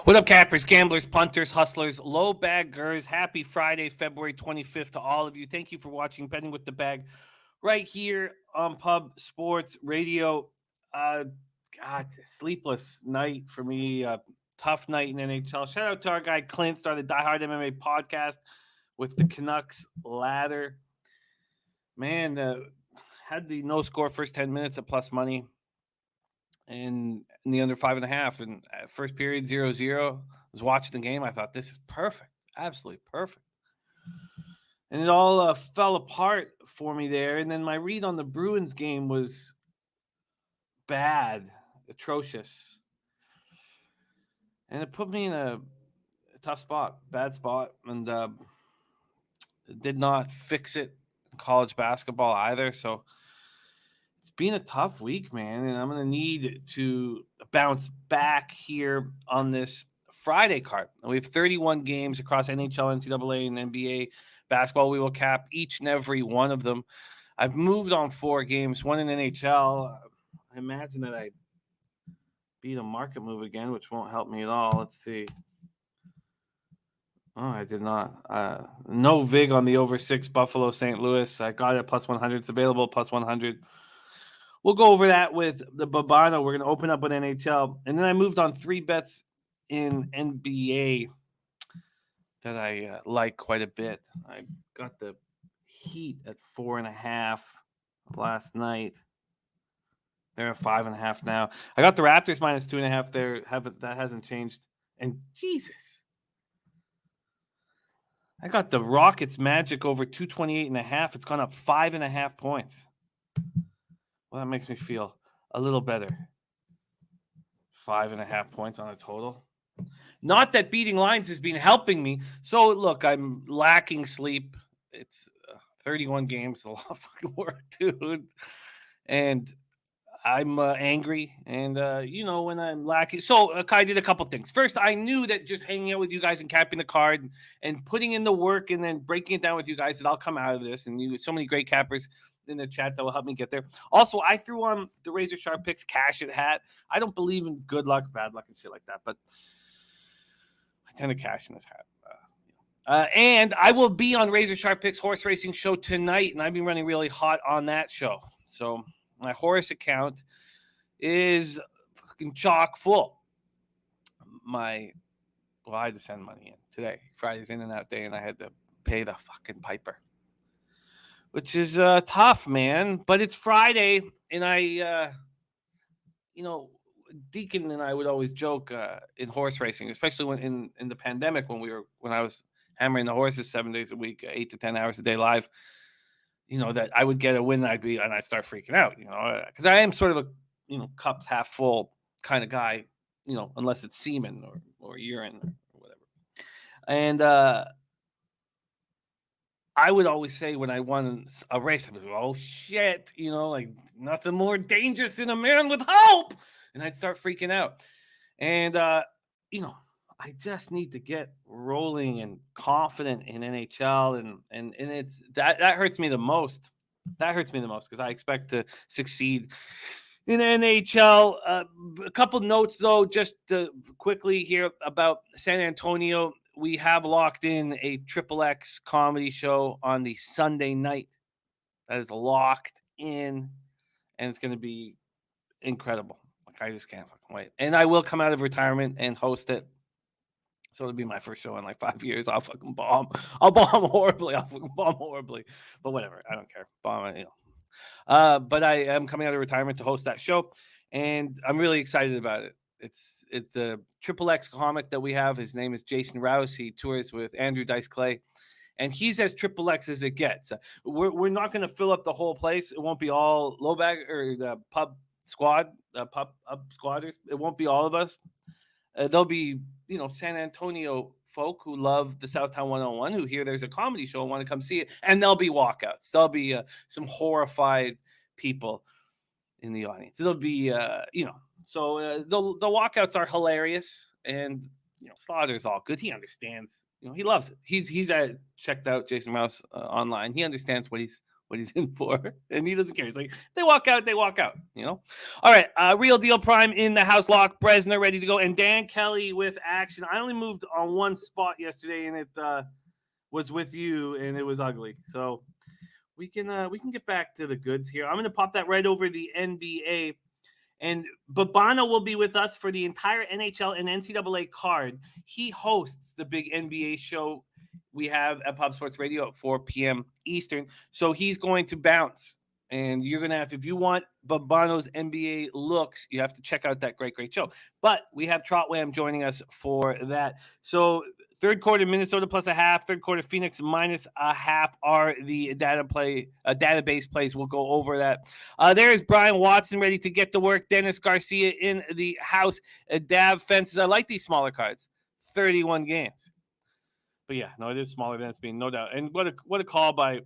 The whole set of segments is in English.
What up, cappers, gamblers, punters, hustlers, low baggers? Happy Friday, February 25th to all of you. Thank you for watching Betting with the Bag right here on Pub Sports Radio. Uh, God, sleepless night for me. Tough night in NHL. Shout out to our guy Clint, started the Die Hard MMA podcast with the Canucks ladder. Man, had the no score first 10 minutes at plus money. And in the under 5.5, and first period 0-0. Was watching the game. I thought this is perfect, absolutely perfect, and it all fell apart for me there. And then my read on the Bruins game was bad, atrocious, and it put me in a tough spot, bad spot, and did not fix it in college basketball either. So it's been a tough week, man, and I'm going to need to bounce back here on this Friday card. We have 31 games across NHL, NCAA, and NBA basketball. We will cap each and every one of them. I've moved on 4 games, one in NHL. I imagine that I beat a market move again, which won't help me at all. Let's see. Oh, I did not. No VIG on the over 6 Buffalo St. Louis. I got it at plus 100. It's available plus 100. We'll go over that with the Bobano. We're going to open up with NHL. And then I moved on 3 bets in NBA that I like quite a bit. I got the Heat at 4.5 last night. They're at 5.5 now. I got the Raptors minus 2.5 there. That hasn't changed. And Jesus. I got the Rockets Magic over 228.5. It's gone up 5.5 points. Well, that makes me feel a little better. 5.5 points on a total. Not that beating lines has been helping me. So, look, I'm lacking sleep. It's 31 games, a lot of fucking work, dude. And I'm angry. And, when I'm lacking. So, I did a couple things. First, I knew that just hanging out with you guys and capping the card and putting in the work and then breaking it down with you guys, that I'll come out of this. And so many great cappers in the chat that will help me get there. Also, I threw on the Razor Sharp Picks cash it hat. I don't believe in good luck, bad luck, and shit like that, but I tend to cash in this hat. And I will be on Razor Sharp Picks horse racing show tonight, and I've been running really hot on that show. So my horse account is fucking chock full. I had to send money in today. Friday's in and out day, and I had to pay the fucking piper, which is tough, man. But it's Friday, and I, Deacon and I would always joke in horse racing, especially when in the pandemic when I was hammering the horses 7 days a week, 8 to 10 hours a day live. That I would get a win, and I'd start freaking out. Because I am sort of a cups half full kind of guy. Unless it's semen or urine or whatever, and. I would always say when I won a race, I was like, oh, shit, like nothing more dangerous than a man with hope. And I'd start freaking out. And, I just need to get rolling and confident in NHL. And it's that hurts me the most. That hurts me the most because I expect to succeed in NHL. A couple notes, though, just quickly here about San Antonio. We have locked in a XXX comedy show on the Sunday night. That is locked in, and it's going to be incredible. Like, I just can't fucking wait. And I will come out of retirement and host it. So it'll be my first show in like 5 years. I'll fucking bomb. I'll bomb horribly. But whatever. I don't care. Bomb it, but I am coming out of retirement to host that show, and I'm really excited about it. It's a XXX comic that we have. His name is Jason Rouse. He tours with Andrew Dice Clay, and he's as XXX as it gets. We're not going to fill up the whole place. It won't be all low bag or the pub squatters. It won't be all of us. There'll be San Antonio folk who love the Southtown 101 who hear there's a comedy show and want to come see it, and there'll be walkouts. There'll be some horrified people in the audience. It'll be So the walkouts are hilarious, and Slaughter's all good. He understands. He loves it. He's checked out Jason Rouse online. He understands what he's what he's in for, and he doesn't care. He's like, they walk out, you know? All right, Real Deal Prime in the house. Locke Bresner ready to go, and Dan Kelly with action. I only moved on one spot yesterday, and it was with you, and it was ugly. So we can get back to the goods here. I'm going to pop that right over the NBA. And Bobano will be with us for the entire NHL and NCAA card. He hosts the big NBA show we have at Pop Sports Radio at 4 p.m. Eastern. So he's going to bounce. And you're going to have, if you want Bobano's NBA looks, you have to check out that great, great show. But we have Trot Wam joining us for that. So third quarter, Minnesota plus a half. Third quarter, Phoenix minus a half are the database plays. We'll go over that. There's Brian Watson ready to get to work. Dennis Garcia in the house. Dav Fences. I like these smaller cards. 31 games. But yeah, no, it is smaller than it's been, no doubt. And what a call by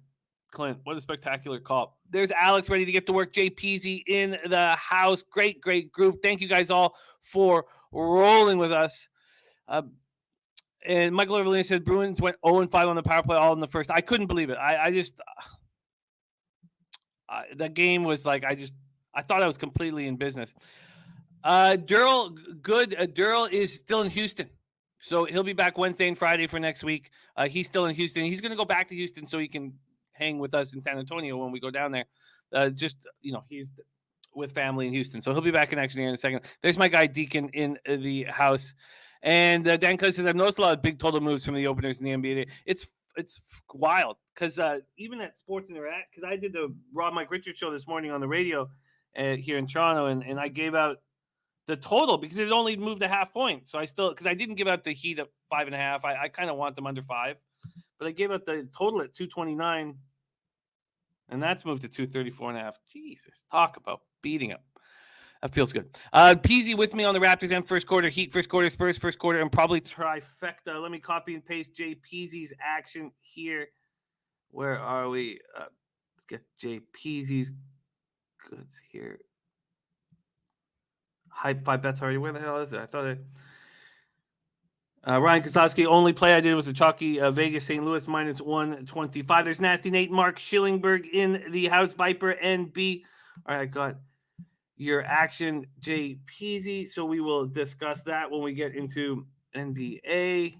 Clint. What a spectacular call. There's Alex ready to get to work. Jay Peasy in the house. Great, great group. Thank you guys all for rolling with us. And Michael Evelyn said Bruins went 0-5 on the power play all in the first. I couldn't believe it. I just the game was like, I thought I was completely in business. Durrell is still in Houston. So he'll be back Wednesday and Friday for next week. He's still in Houston. He's going to go back to Houston so he can hang with us in San Antonio when we go down there. He's with family in Houston. So he'll be back in action here in a second. There's my guy Deacon in the house. And Dan Clay says, I've noticed a lot of big total moves from the openers in the NBA. It's wild because even at Sports Interact, because I did the Rob Mike Richards show this morning on the radio here in Toronto, and I gave out the total because it only moved a half point. So because I didn't give out the Heat at 5.5. I kind of want them under 5, but I gave out the total at 229, and that's moved to 234.5. Jesus, talk about beating up. That feels good. Peasy with me on the Raptors and first quarter, Heat first quarter, Spurs first quarter, and probably trifecta. Let me copy and paste Jay Peasy's action here. Where are we? Let's get Jay Peasy's goods here. Hype 5 bets already. Where the hell is it? I thought Ryan Kozlowski, only play I did was a chalky Vegas St. Louis minus 125. There's Nasty Nate, Mark Schillingberg in the house, Viper NB. All right, I got your action, Jay Peasy. So we will discuss that when we get into NBA.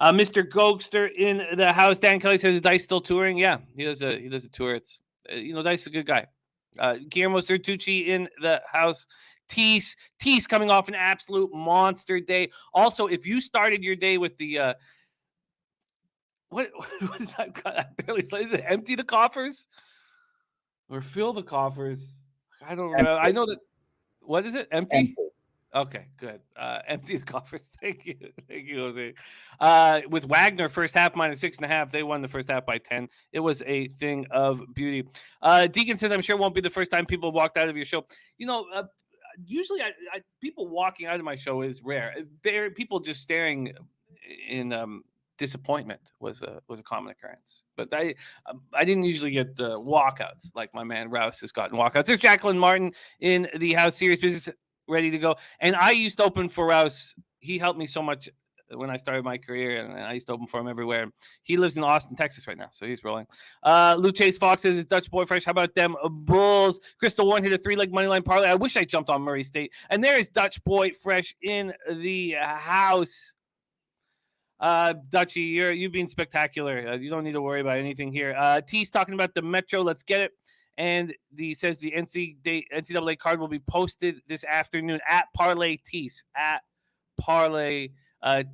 Mr. Gokster in the house. Dan Kelly says, is Dice still touring? Yeah, he does a tour. It's Dice is a good guy. Guillermo Certucci in the house. Tease coming off an absolute monster day. Also, if you started your day with the what is that? I barely say. Is it empty the coffers or fill the coffers? I don't know. I know that. What is it? Empty? Okay, good. Empty the coffers. Thank you, Jose. With Wagner, first half minus 6.5. They won the first half by 10. It was a thing of beauty. Deacon says, I'm sure it won't be the first time people have walked out of your show. Usually people walking out of my show is rare. People just staring in disappointment was a common occurrence. But I didn't usually get walkouts like my man Rouse has gotten walkouts. There's Jacqueline Martin in the house. Serious business ready to go. And I used to open for Rouse. He helped me so much when I started my career, and I used to open for him everywhere. He lives in Austin, Texas right now, so he's rolling. Lou Chase Fox says, it's Dutch Boy Fresh. How about them Bulls? Crystal Warren hit a 3-leg money line parlay. I wish I jumped on Murray State. And there is Dutch Boy Fresh in the house. Dutchy, you've been spectacular. You don't need to worry about anything here. T's talking about the Metro. Let's get it. And says the NCAA card will be posted this afternoon at Parlay Tees. At Parlay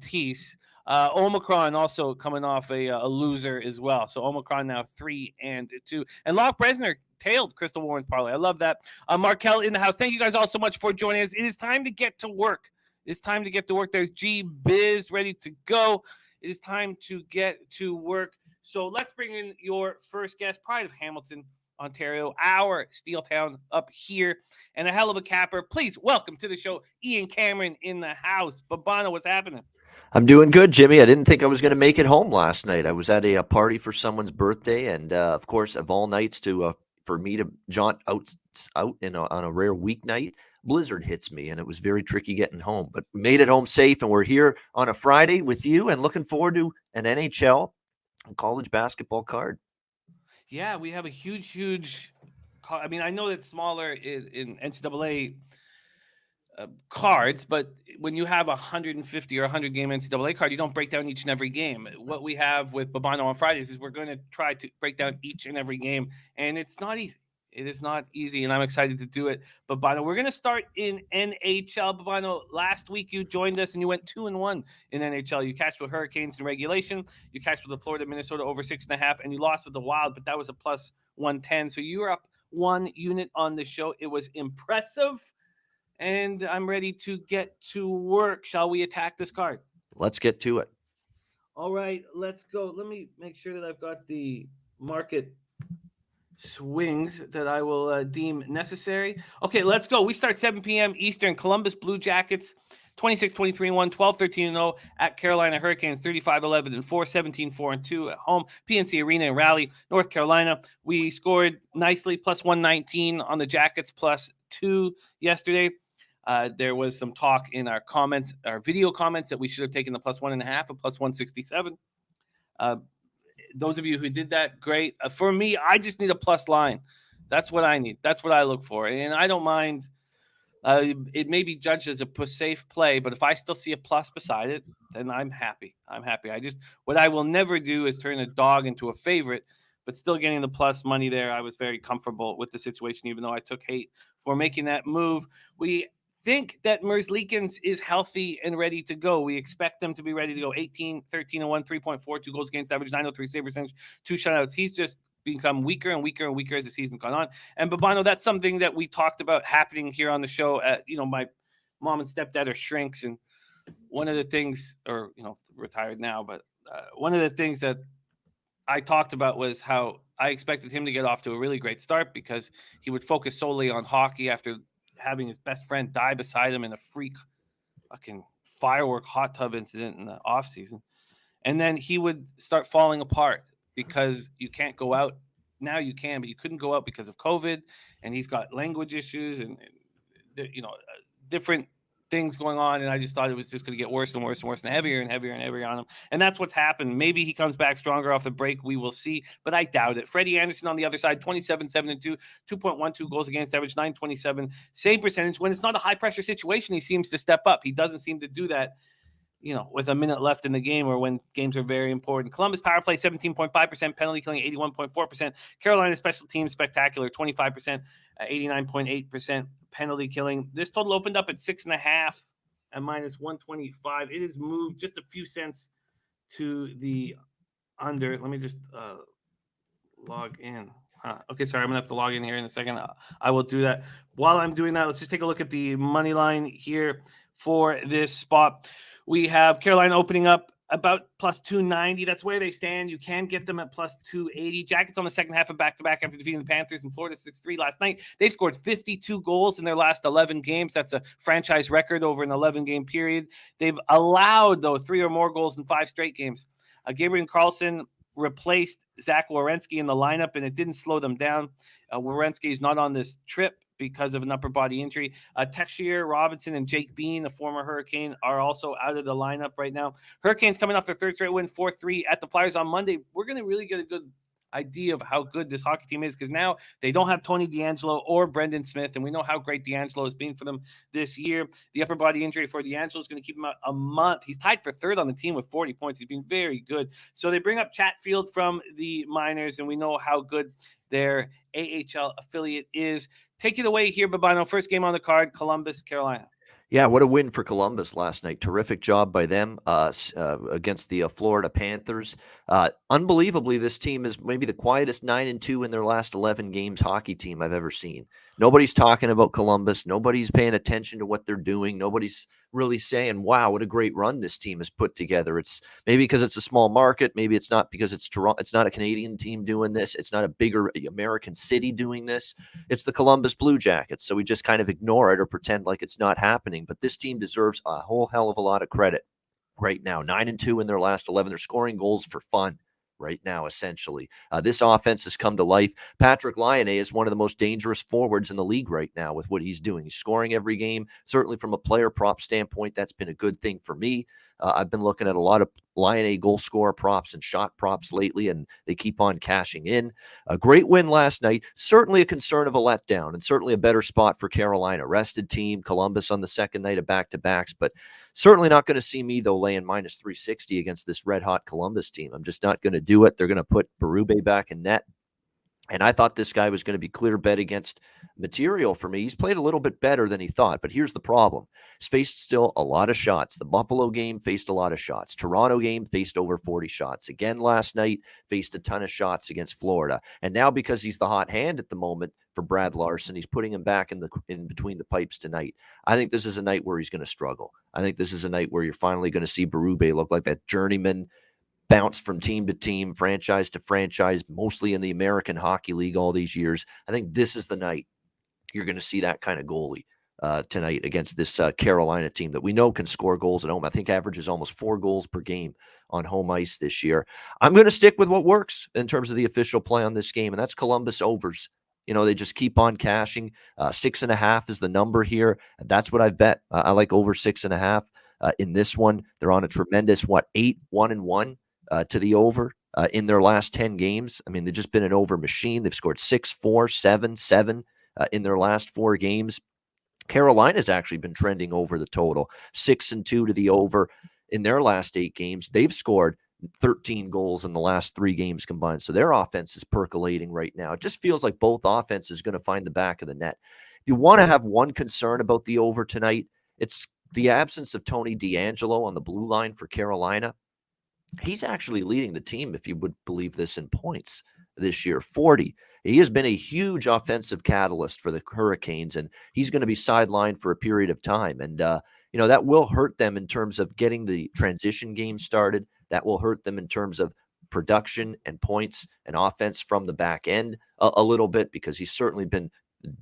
Tees. Omicron also coming off a loser as well. So Omicron now 3-2. And Locke Bresner tailed Crystal Warren's parlay. I love that. Markel in the house. Thank you guys all so much for joining us. It is time to get to work. There's G Biz ready to go. It is time to get to work. So let's bring in your first guest, Pride of Hamilton, Ontario, our Steel Town up here, and a hell of a capper. Please welcome to the show, Ian Cameron in the house. Bobano, what's happening? I'm doing good, Jimmy. I didn't think I was going to make it home last night. I was at a party for someone's birthday, and of course, of all nights, for me to jaunt out on a rare weeknight, blizzard hits me, and it was very tricky getting home. But we made it home safe, and we're here on a Friday with you, and looking forward to an NHL and college basketball card. Yeah, we have a huge. I mean, I know it's smaller in NCAA cards, but when you have 150 or 100 game NCAA card, you don't break down each and every game. What we have with Bobano on Fridays is we're going to try to break down each and every game, and it's not easy. It is not easy, and I'm excited to do it. Bobano, we're going to start in NHL. Bobano, last week you joined us and you went 2-1 in NHL. You catched with Hurricanes in regulation. You catched with the Florida, Minnesota over 6.5, and you lost with the Wild, but that was a plus 110. So you were up 1 unit on the show. It was impressive. And I'm ready to get to work. Shall we attack this card? Let's get to it. All right, let's go. Let me make sure that I've got the market swings that I will deem necessary. Okay, let's go. We start 7 p.m. Eastern. Columbus Blue Jackets, 26-23-1, 12-13-0 at Carolina Hurricanes, 35-11-4, 17-4-2 at home. PNC Arena in Raleigh, North Carolina. We scored nicely, plus 119 on the Jackets, plus 2 yesterday. There was some talk in our comments, our video comments, that we should have taken the plus 1.5 or plus 167. Those of you who did that, great. For me, I just need a plus line. That's what I need. That's what I look for. And I don't mind. It may be judged as a safe play, but if I still see a plus beside it, then I'm happy. I'm happy. What I will never do is turn a dog into a favorite, but still getting the plus money there. I was very comfortable with the situation, even though I took hate for making that move. We think that Merzlikins is healthy and ready to go. We expect them to be ready to go. 18, 13-1, 3.42 goals against average, 903 save percentage, 2 shutouts. He's just become weaker and weaker and weaker as the season's gone on. And Bobano, that's something that we talked about happening here on the show. My mom and stepdad are shrinks, and one of the things, retired now, but one of the things that I talked about was how I expected him to get off to a really great start because he would focus solely on hockey after having his best friend die beside him in a freak fucking firework hot tub incident in the off season. And then he would start falling apart because you can't go out. Now you can, but you couldn't go out because of COVID, and he's got language issues and different things going on. And I just thought it was just going to get worse and worse and worse and heavier and heavier and heavier on him. And that's what's happened. Maybe he comes back stronger off the break. We will see, but I doubt it. Freddie Anderson on the other side, 27-7-2, 2.12 goals against average, 927 save percentage. When it's not a high pressure situation, he seems to step up. He doesn't seem to do that, with a minute left in the game or when games are very important. Columbus power play, 17.5%, penalty killing, 81.4%. Carolina special teams, spectacular, 25%, 89.8% penalty killing. This total opened up at 6.5 at minus 125. It has moved just a few cents to the under. Let me just log in. Okay, sorry, I'm going to have to log in here in a second. I will do that. While I'm doing that, let's just take a look at the money line here for this spot. We have Carolina opening up about plus 290. That's where they stand. You can get them at plus 280. Jackets on the second half of back-to-back after defeating the Panthers in Florida 6-3 last night. They've scored 52 goals in their last 11 games. That's a franchise record over an 11-game period. They've allowed, though, 3 or more goals in 5 straight games. Gabriel Carlson replaced Zach Werenski in the lineup, and it didn't slow them down. Werenski is not on this trip because of an upper body injury. Texier, Robinson, and Jake Bean, a former Hurricane, are also out of the lineup right now. Hurricanes coming off their third straight win, 4-3 at the Flyers on Monday. We're going to really get a good idea of how good this hockey team is because now they don't have Tony DeAngelo or Brendan Smith, and we know how great DeAngelo has been for them this year. The upper body injury for DeAngelo is going to keep him out a month. He's tied for third on the team with 40 points. He's been very good. So they bring up Chatfield from the minors, and we know how good their AHL affiliate is. Take it away here, Bobano. First game on the card, Columbus, Carolina. Yeah, what a win for Columbus last night. Terrific job by them against the Florida Panthers. Unbelievably, this team is maybe the quietest 9-2 in their last 11 games hockey team I've ever seen. Nobody's talking about Columbus. Nobody's paying attention to what they're doing. Nobody's really saying, wow, what a great run this team has put together. It's maybe because it's a small market. Maybe it's not because it's Toronto. It's not a Canadian team doing this. It's not a bigger American city doing this. It's the Columbus Blue Jackets. So we just kind of ignore it or pretend like it's not happening. But this team deserves a whole hell of a lot of credit right now. 9-2 in their last 11. They're scoring goals for fun right now, essentially. This offense has come to life. Patrick Laine is one of the most dangerous forwards in the league right now with what he's doing. He's scoring every game. Certainly from a player prop standpoint, that's been a good thing for me. I've been looking at a lot of Lion A goal scorer props and shot props lately, and they keep on cashing in. A great win last night. Certainly a concern of a letdown, and certainly a better spot for Carolina. Rested team, Columbus on the second night of back-to-backs, but certainly not going to see me, though, laying minus 360 against this red-hot Columbus team. I'm just not going to do it. They're going to put Berube back in net. And I thought this guy was going to be clear bet against material for me. He's played a little bit better than he thought, but here's the problem. He's faced still a lot of shots. The Buffalo game faced a lot of shots. Toronto game faced over 40 shots. Again last night, faced a ton of shots against Florida. And now because he's the hot hand at the moment for Brad Larson, he's putting him back in between the pipes tonight. I think this is a night where he's going to struggle. I think this is a night where you're finally going to see Berube look like that journeyman, bounce from team to team, franchise to franchise, mostly in the American Hockey League all these years. I think this is the night you're going to see that kind of goalie tonight against this Carolina team that we know can score goals at home. I think averages almost 4 goals per game on home ice this year. I'm going to stick with what works in terms of the official play on this game, and that's Columbus overs. You know, they just keep on cashing. 6.5 is the number here. And that's what I've bet. I like over 6.5 in this one. They're on a tremendous, 8-1-1. To the over in their last 10 games. I mean, they've just been an over machine. They've scored 6, 4, 7, 7 in their last 4 games. Carolina's actually been trending over the total, 6-2 to the over in their last 8 games. They've scored 13 goals in the last 3 games combined. So their offense is percolating right now. It just feels like both offenses are going to find the back of the net. If you want to have one concern about the over tonight, it's the absence of Tony DeAngelo on the blue line for Carolina. He's actually leading the team, if you would believe this, in points this year, 40. He has been a huge offensive catalyst for the Hurricanes, and he's going to be sidelined for a period of time. And, that will hurt them in terms of getting the transition game started. That will hurt them in terms of production and points and offense from the back end a little bit, because he's certainly been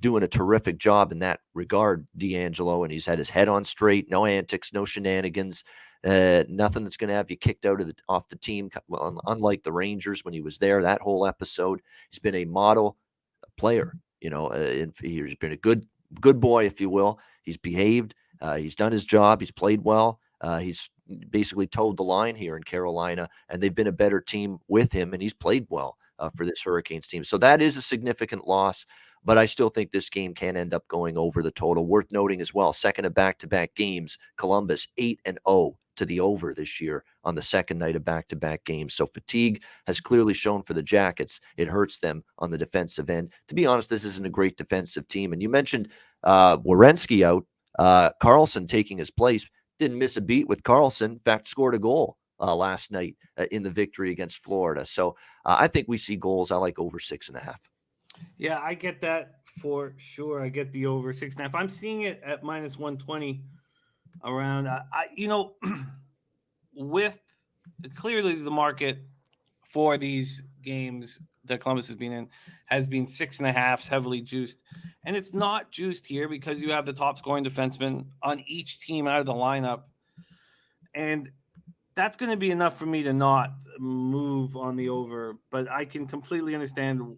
doing a terrific job in that regard, DeAngelo, and he's had his head on straight, no antics, no shenanigans. Nothing that's going to have you kicked out of off the team. Well, unlike the Rangers when he was there, that whole episode, he's been a model player. He's been a good boy, if you will. He's behaved. He's done his job. He's played well. He's basically towed the line here in Carolina, and they've been a better team with him, and he's played well for this Hurricanes team. So that is a significant loss. But I still think this game can end up going over the total. Worth noting as well, second of back-to-back games, Columbus 8-0 to the over this year on the second night of back-to-back games. So fatigue has clearly shown for the Jackets. It hurts them on the defensive end. To be honest, this isn't a great defensive team. And you mentioned Werenski out, Carlson taking his place. Didn't miss a beat with Carlson. In fact, scored a goal last night in the victory against Florida. So I think we see goals. I like over 6.5. Yeah, I get that for sure. I get the over 6.5. I'm seeing it at minus 120 around. With clearly the market for these games that Columbus has been in has been 6.5, heavily juiced. And it's not juiced here because you have the top scoring defenseman on each team out of the lineup. And that's going to be enough for me to not move on the over. But I can completely understand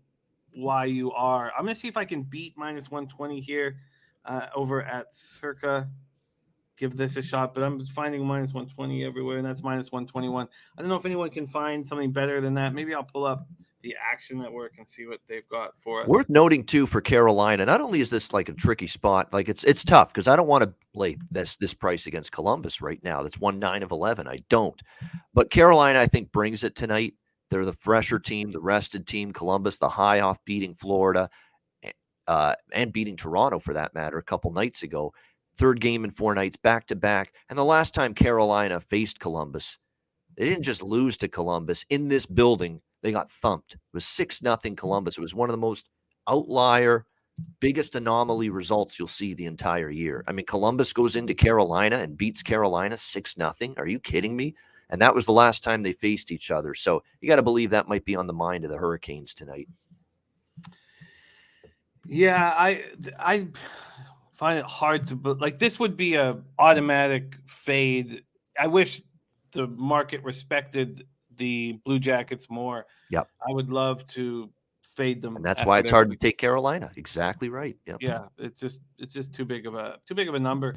why you are. I'm going to see if I can beat minus 120 here over at Circa. Give this a shot, but I'm finding minus 120 everywhere, and that's minus 121. I don't know if anyone can find something better than that. Maybe I'll pull up the Action Network and see what they've got for us. Worth noting, too, for Carolina, not only is this like a tricky spot, like it's tough because I don't want to lay this price against Columbus right now. That's 1-9 of 11. I don't. But Carolina, I think, brings it tonight. They're the fresher team, the rested team. Columbus, the high off beating Florida and beating Toronto, for that matter, a couple nights ago. Third game in 4 nights, back-to-back. And the last time Carolina faced Columbus, they didn't just lose to Columbus. In this building, they got thumped. It was 6-0 Columbus. It was one of the most outlier, biggest anomaly results you'll see the entire year. I mean, Columbus goes into Carolina and beats Carolina 6-0. Are you kidding me? And that was the last time they faced each other. So you got to believe that might be on the mind of the Hurricanes tonight. Yeah, I find it hard to, but like this would be a automatic fade. I wish the market respected the Blue Jackets more. Yep. I would love to fade them. And that's after why it's their hard to week. take Carolina. Exactly right. Yep. Yeah, it's just too big of a number.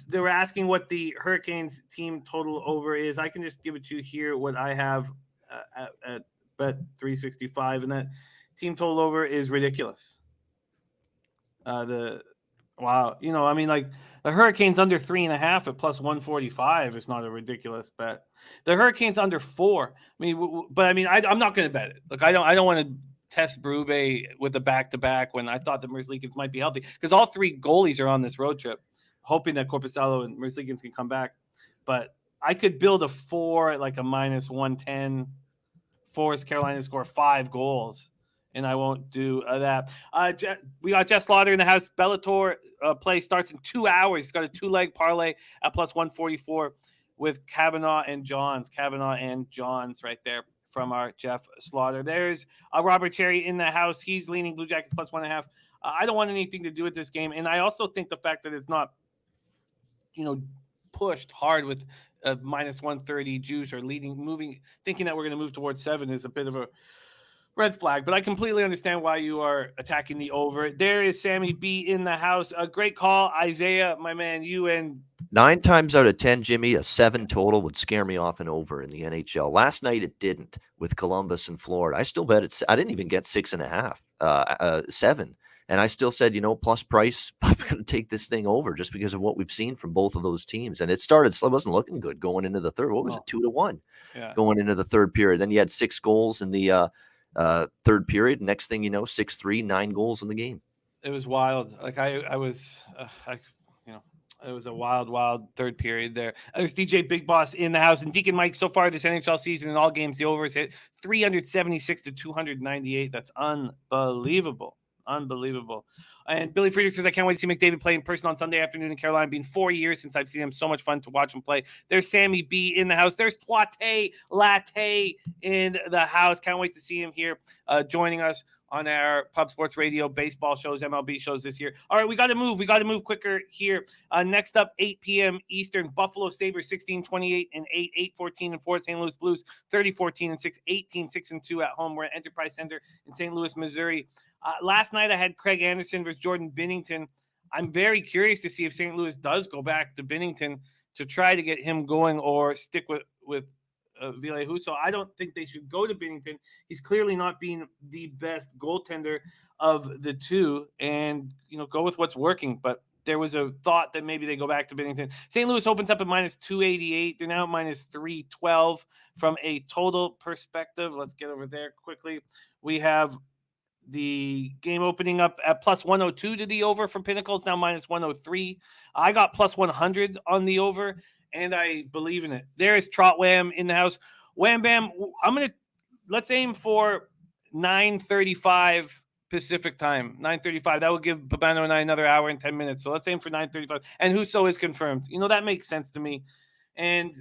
They were asking what the Hurricanes team total over is. I can just give it to you here. What I have at Bet 365, and that team total over is ridiculous. Wow, I mean, like the Hurricanes under 3.5 at plus 145 is not a ridiculous bet. The Hurricanes under 4. I mean, but I mean, I'm not going to bet it. Look, I don't want to test Berube with a back-to-back when I thought the Merzlikins might be healthy, because all 3 goalies are on this road trip, hoping that Korpisalo and Merzlikins can come back. But I could build a 4 at like a minus 110, force Carolina to score 5 goals, and I won't do that. We got Jeff Slaughter in the house. Bellator play starts in 2 hours. He's got a 2-leg parlay at plus 144 with Kavanaugh and Johns. Kavanaugh and Johns right there from our Jeff Slaughter. There's Robert Cherry in the house. He's leaning Blue Jackets plus 1.5. I don't want anything to do with this game, and I also think the fact that it's not, pushed hard with a minus 130 juice or thinking that we're going to move towards 7 is a bit of a red flag. But I completely understand why you are attacking the over. There is Sammy B in the house. A great call, Isaiah, my man. You and 9 times out of 10, Jimmy, a 7 total would scare me off and over in the NHL. Last night it didn't with Columbus and Florida. I still bet it. I didn't even get 6.5, 7. And I still said, plus price, I'm going to take this thing over just because of what we've seen from both of those teams. And it wasn't looking good going into the third. What was it? 2-1 going into the third period. Then you had 6 goals in the third period. Next thing you know, 6-3, 9 goals in the game. It was wild. Like it was a wild third period there. There's DJ Big Boss in the house, and Deacon Mike. So far this NHL season, in all games, the over is hit 376 to 298. That's unbelievable. And Billy Friedrich says, I can't wait to see McDavid play in person on Sunday afternoon in Carolina. Been 4 years since I've seen him. So much fun to watch him play. There's Sammy B in the house. There's Twate Latte in the house. Can't wait to see him here joining us on our Pub Sports Radio baseball shows, MLB shows this year. All right, we got to move. We got to move quicker here. Next up, 8 p.m. Eastern, Buffalo Sabres 16-28 and 8, 8-14 and 4 at St. Louis Blues 30-14 and 6, 18-6 and 2 at home. We're at Enterprise Center in St. Louis, Missouri. Last night I had Craig Anderson versus Jordan Binnington. I'm very curious to see if St. Louis does go back to Binnington to try to get him going or stick with Ville Husso. I don't think they should go to Binnington. He's clearly not being the best goaltender of the two, and go with what's working. But there was a thought that maybe they go back to Binnington. St. Louis opens up at minus 288. They're now at minus 312 from a total perspective. Let's get over there quickly. We have the game opening up at plus 102 to the over from Pinnacle. It's now minus 103. I got plus 100 on the over, and I believe in it. There is Trot Wam in the house. Wham Bam, let's aim for 9:35 Pacific time. 9:35. That will give Bobano and I another hour and 10 minutes. So let's aim for 9:35. And Husso is confirmed. That makes sense to me. And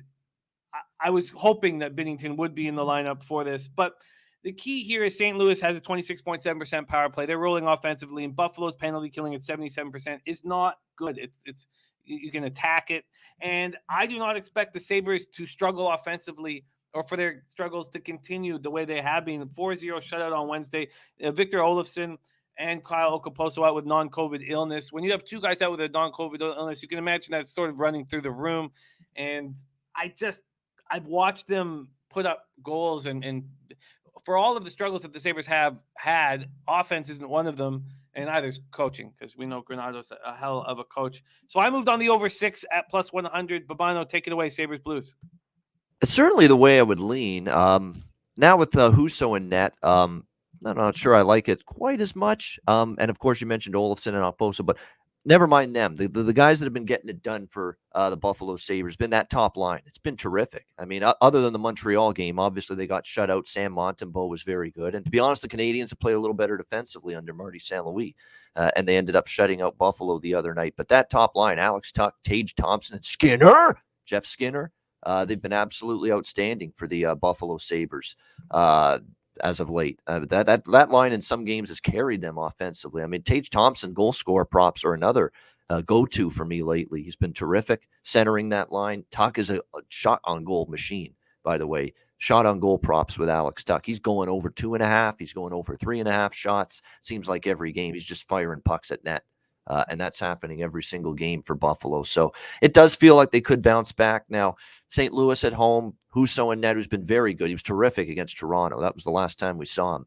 I was hoping that Binnington would be in the lineup for this, but the key here is St. Louis has a 26.7% power play. They're rolling offensively, and Buffalo's penalty killing at 77% is not good. It's you can attack it, and I do not expect the Sabres to struggle offensively or for their struggles to continue the way they have been. 4-0 shutout on Wednesday. Victor Olofsson and Kyle Okposo out with non-COVID illness. When you have 2 guys out with a non-COVID illness, you can imagine that's sort of running through the room. And I've watched them put up goals and for all of the struggles that the Sabres have had, offense isn't one of them, and either's coaching, because we know Granado's a hell of a coach. So I moved on the over 6 at plus 100. Bobano, take it away, Sabres Blues. It's certainly the way I would lean. Now with Husso and net, I'm not sure I like it quite as much. And of course, you mentioned Olofsson and Okposo, but never mind them. The guys that have been getting it done for the Buffalo Sabres been that top line. It's been terrific. I mean, other than the Montreal game, obviously they got shut out. Sam Montembeault was very good. And to be honest, the Canadians have played a little better defensively under Marty St. Louis. And they ended up shutting out Buffalo the other night. But that top line, Alex Tuch, Tage Thompson, and Jeff Skinner, they've been absolutely outstanding for the Buffalo Sabres as of late. That line in some games has carried them offensively. I mean, Tage Thompson, goal scorer props are another go-to for me lately. He's been terrific centering that line. Tuch is a shot-on-goal machine, by the way. shot on goal props with Alex Tuck. He's going over 2.5. He's going over 3.5 shots. Seems like every game he's just firing pucks at net. And that's happening every single game for Buffalo. So it does feel like they could bounce back. Now, St. Louis at home, Husso and net, who's been very good. He was terrific against Toronto. That was the last time we saw him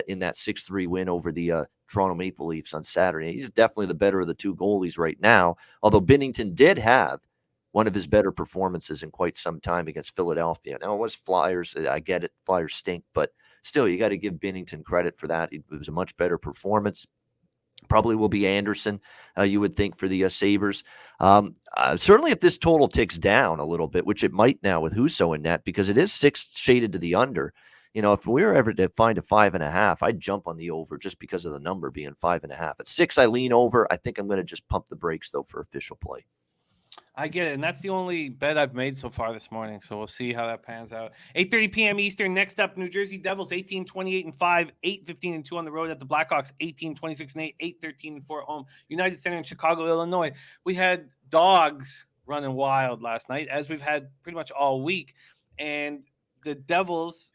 in that 6-3 win over the Toronto Maple Leafs on Saturday. He's definitely the better of the two goalies right now, although Binnington did have one of his better performances in quite some time against Philadelphia. Now, it was Flyers. I get it. Flyers stink, but still, you got to give Binnington credit for that. It was a much better performance. Probably will be Anderson, you would think, for the Sabres. Certainly if this total ticks down a little bit, which it might now with Husso in net, because it is 6 shaded to the under. If we were ever to find a 5.5, I'd jump on the over just because of the number being 5.5. At 6, I lean over. I think I'm going to just pump the brakes, though, for official play. I get it, and that's the only bet I've made so far this morning, so we'll see how that pans out. 8:30 p.m. Eastern. Next up, New Jersey Devils 18-28-5, 8-15-2 on the road at the Blackhawks, 18-26-8, 8-13-4 home. United Center in Chicago, Illinois. We had dogs running wild last night, as we've had pretty much all week, and the Devils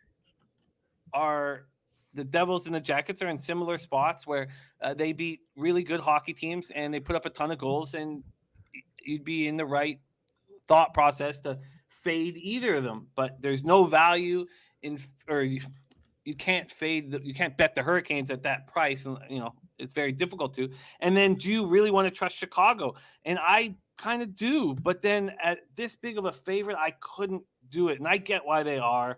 and the Jackets are in similar spots where they beat really good hockey teams and they put up a ton of goals, and you'd be in the right thought process to fade either of them, but there's no value in, or you can't you can't bet the Hurricanes at that price. And, it's very difficult to. And then do you really want to trust Chicago? And I kind of do, but then at this big of a favorite, I couldn't do it. And I get why they are.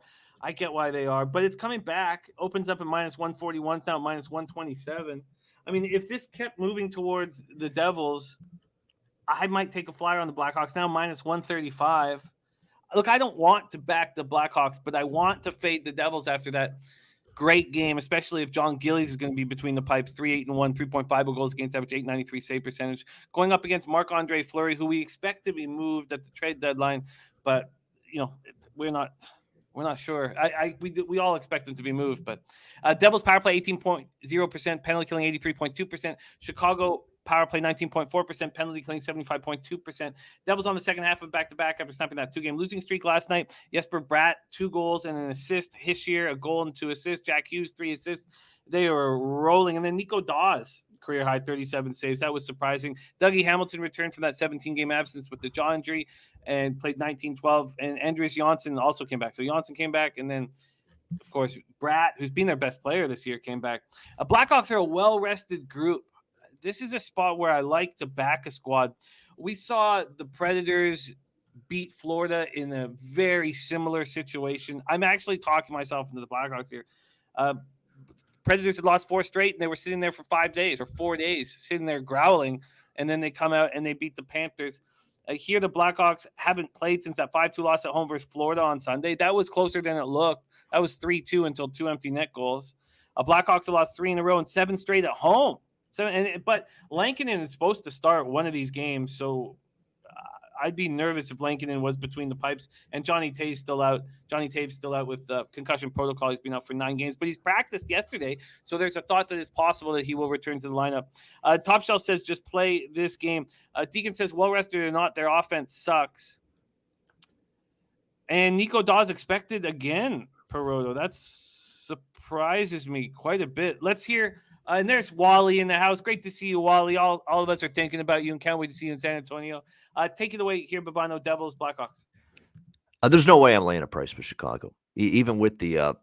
But it's coming back, opens up at -141, it's now -127. I mean, if this kept moving towards the Devils, I might take a flyer on the Blackhawks, now -135. Look, I don't want to back the Blackhawks, but I want to fade the Devils after that great game, especially if John Gillies is going to be between the pipes, 3-8-1, 3.5 goals against average, .893 save percentage, going up against Marc-Andre Fleury, who we expect to be moved at the trade deadline, but we're not sure. We all expect them to be moved, but Devils power play 18.0%, penalty killing 83.2%. Chicago power play 19.4%, penalty killing 75.2%. Devils on the second half of back-to-back after snapping that 2-game losing streak last night. Jesper Bratt, 2 goals and an assist. Hischier, a goal and 2 assists. Jack Hughes, 3 assists. They were rolling. And then Nico Dawes, career high 37 saves. That was surprising. Dougie Hamilton returned from that 17-game absence with the jaw injury and played 19-12. And Andreas Johnsson also came back. So Johnsson came back, and then, of course, Bratt, who's been their best player this year, came back. Blackhawks are a well-rested group. This is a spot where I like to back a squad. We saw the Predators beat Florida in a very similar situation. I'm actually talking myself into the Blackhawks here. Predators had lost 4 straight, and they were sitting there for 5 days or 4 days, sitting there growling, and then they come out and they beat the Panthers. Here, the Blackhawks haven't played since that 5-2 loss at home versus Florida on Sunday. That was closer than it looked. That was 3-2 until 2 empty net goals. Blackhawks have lost 3 in a row and 7 straight at home. But Lankinen is supposed to start one of these games, so I'd be nervous if Lankinen was between the pipes. And Johnny Tave's still out. Johnny Tave's still out with concussion protocol. He's been out for 9 games, but he's practiced yesterday, so there's a thought that it's possible that he will return to the lineup. Top Shelf says just play this game. Deacon says well-rested or not, their offense sucks. And Nico Dawes expected again, Peroto. That surprises me quite a bit. Let's hear... and there's Wally in the house. Great to see you, Wally. All of us are thinking about you and can't wait to see you in San Antonio. Take it away here, Bobano. Devils, Blackhawks. There's no way I'm laying a price with Chicago, even with the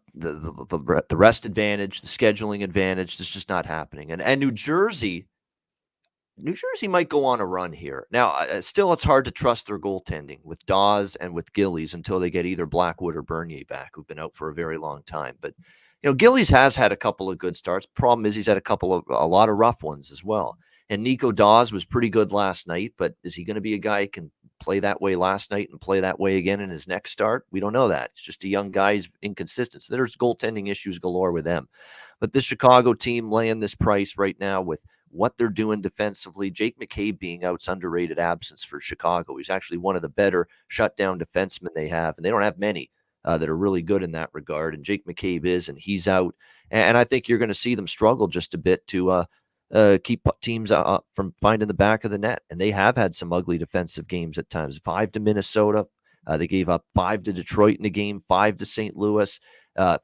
rest advantage, the scheduling advantage. It's just not happening. And New Jersey might go on a run here. Now, still, it's hard to trust their goaltending with Dawes and with Gillies until they get either Blackwood or Bernier back, who've been out for a very long time. But Gillies has had a couple of good starts. Problem is he's had a lot of rough ones as well. And Nico Dawes was pretty good last night, but is he going to be a guy who can play that way last night and play that way again in his next start? We don't know that. It's just a young guy. He's inconsistent. So there's goaltending issues galore with them. But this Chicago team laying this price right now with what they're doing defensively, Jake McCabe being out's underrated absence for Chicago. He's actually one of the better shutdown defensemen they have, and they don't have many that are really good in that regard. And Jake McCabe is, and he's out. And I think you're going to see them struggle just a bit to keep teams from finding the back of the net. And they have had some ugly defensive games at times. 5 to Minnesota, They gave up 5 to Detroit in the game, 5 to St. Louis.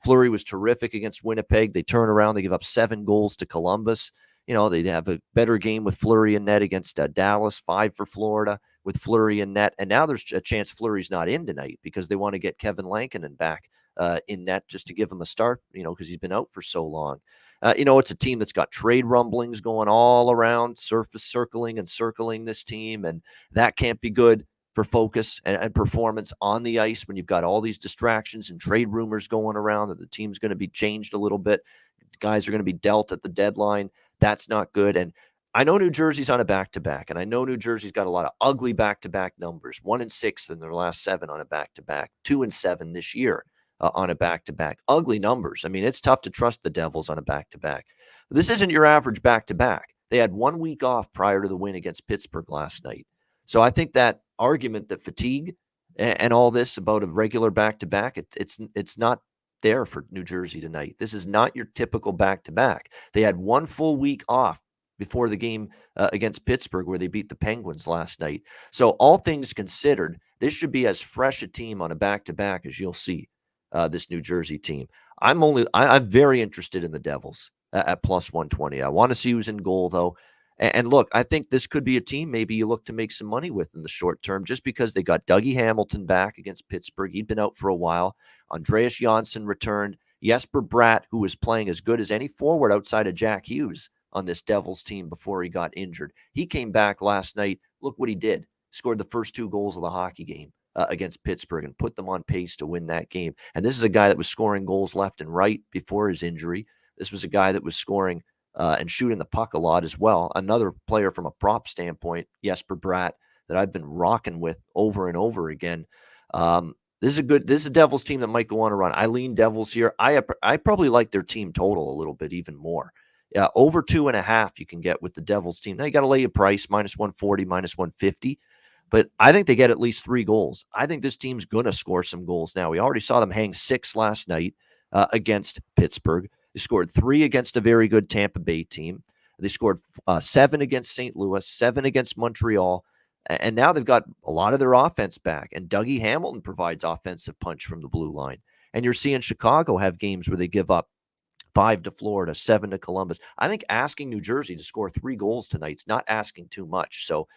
Fleury was terrific against Winnipeg. They turn around. They give up 7 goals to Columbus. They have a better game with Fleury and net against Dallas, 5 for Florida with Fleury and net. And now there's a chance Fleury's not in tonight because they want to get Kevin Lankinen back in net just to give him a start, because he's been out for so long. It's a team that's got trade rumblings going all around, circling this team, and that can't be good for focus and performance on the ice when you've got all these distractions and trade rumors going around that the team's going to be changed a little bit. Guys are going to be dealt at the deadline. That's not good. And I know New Jersey's on a back-to-back, and I know New Jersey's got a lot of ugly back-to-back numbers, 1-6 in their last 7 on a back-to-back, 2-7 this year on a back-to-back. Ugly numbers. I mean, it's tough to trust the Devils on a back-to-back. This isn't your average back-to-back. They had 1 week off prior to the win against Pittsburgh last night. So I think that argument that fatigue and all this about a regular back-to-back, it's not there for New Jersey tonight. This is not your typical back-to-back. They had 1 full week off before the game against Pittsburgh where they beat the Penguins last night. So all things considered, this should be as fresh a team on a back-to-back as you'll see this New Jersey team. I'm very interested in the Devils at plus 120. I want to see who's in goal, though. And look, I think this could be a team maybe you look to make some money with in the short term just because they got Dougie Hamilton back against Pittsburgh. He'd been out for a while. Andreas Janssen returned. Jesper Bratt, who was playing as good as any forward outside of Jack Hughes on this Devils team before he got injured. He came back last night. Look what he did. Scored the first 2 goals of the hockey game against Pittsburgh and put them on pace to win that game. And this is a guy that was scoring goals left and right before his injury. This was a guy that was scoring and shooting the puck a lot as well. Another player from a prop standpoint, Jesper Bratt, that I've been rocking with over and over again. This is a Devils team that might go on a run. I lean Devils here. I probably like their team total a little bit even more. Over 2.5 you can get with the Devils team. Now you got to lay a price, minus 140, minus 150. But I think they get at least 3 goals. I think this team's going to score some goals now. We already saw them hang 6 last night against Pittsburgh. They scored 3 against a very good Tampa Bay team. They scored 7 against St. Louis, 7 against Montreal. And now they've got a lot of their offense back. And Dougie Hamilton provides offensive punch from the blue line. And you're seeing Chicago have games where they give up 5 to Florida, 7 to Columbus. I think asking New Jersey to score 3 goals tonight is not asking too much. So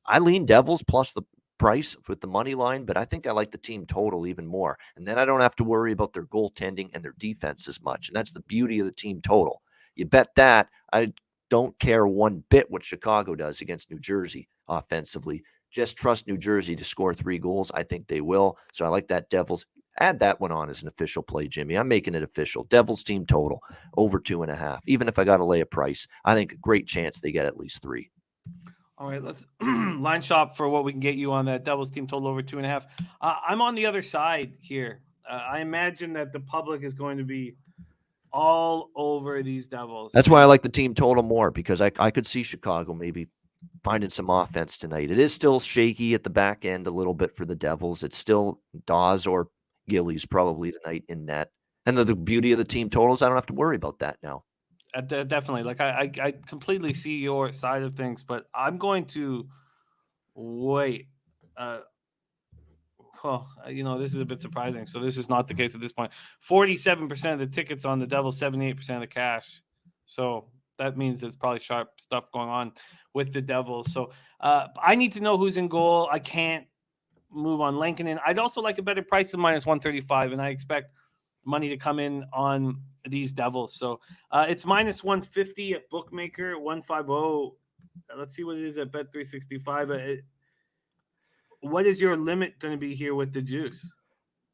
I lean Devils plus the price with the money line, but I think I like the team total even more. And then I don't have to worry about their goaltending and their defense as much. And that's the beauty of the team total. You bet that. I don't care one bit what Chicago does against New Jersey offensively. Just trust New Jersey to score 3 goals. I think they will. So I like that Devils. Add that one on as an official play, Jimmy. I'm making it official. Devils team total over 2.5. Even if I got to lay a price, I think a great chance they get at least 3. All right, let's line shop for what we can get you on that Devils team total over 2.5. I'm on the other side here. I imagine that the public is going to be all over these Devils. That's why I like the team total more, because I could see Chicago maybe finding some offense tonight. It is still shaky at the back end a little bit for the Devils. It's still Dawes or Gillies probably tonight in net. And the beauty of the team totals, I don't have to worry about that now. Definitely. Like I completely see your side of things, but I'm going to wait. This is a bit surprising. So this is not the case at this point. 47% of the tickets on the Devils, 78% of the cash. So that means there's probably sharp stuff going on with the Devils. So I need to know who's in goal. I can't move on Lankinen. I'd also like a better price than minus 135, and I expect money to come in on these Devils. So it's minus 150 at bookmaker, 150. Let's see what it is at Bet365. What is your limit going to be here with the juice?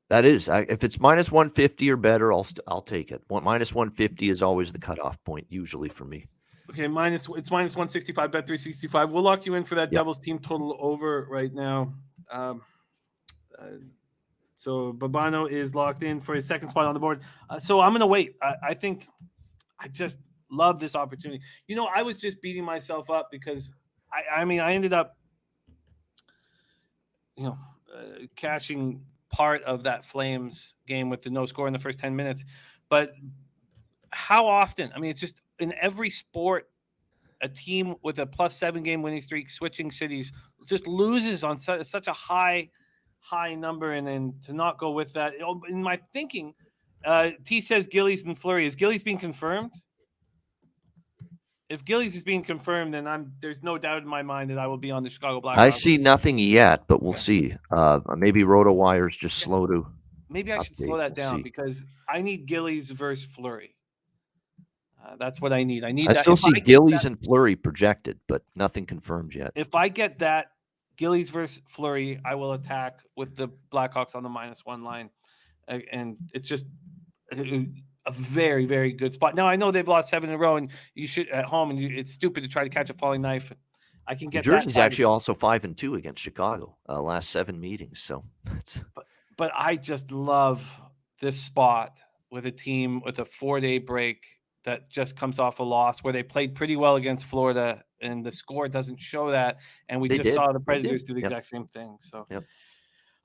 That is, if it's minus 150 or better, I'll take it. Minus 150 is always the cutoff point usually for me. Okay, it's minus 165, Bet365. We'll lock you in for that Devils team total over right now. So Bobano is locked in for his second spot on the board. So I'm going to wait. I think I just love this opportunity. I was just beating myself up because I ended up, cashing part of that Flames game with the no score in the first 10 minutes. But how often? It's just in every sport, a team with a +7 game winning streak, switching cities, just loses on such a high high number, and then to not go with that. In my thinking, T says Gillies and Fleury. Is Gillies being confirmed? If Gillies is being confirmed, then there's no doubt in my mind that I will be on the Chicago I Blackhawks. see nothing yet, but we'll Okay. see. Maybe RotoWire's just slow to Maybe I should slow update. that We'll down see. because I need Gillies versus Fleury. That's what I need. I need I that. still If see I get Gillies that, and Fleury projected, but nothing confirmed yet. if I get that Gillies versus Fleury, I will attack with the Blackhawks on the -1 line, and it's just a very, very good spot. Now I know they've lost 7 in a row, and you should at home, and it's stupid to try to catch a falling knife. I can New get Jersey's that. actually also 5-2 against Chicago last 7 meetings. So it's But I just love this spot with a team with a 4-day break that just comes off a loss where they played pretty well against Florida, and the score doesn't show that. And we they just did. saw the They Predators did. do the Yep. exact same thing. So, Yep.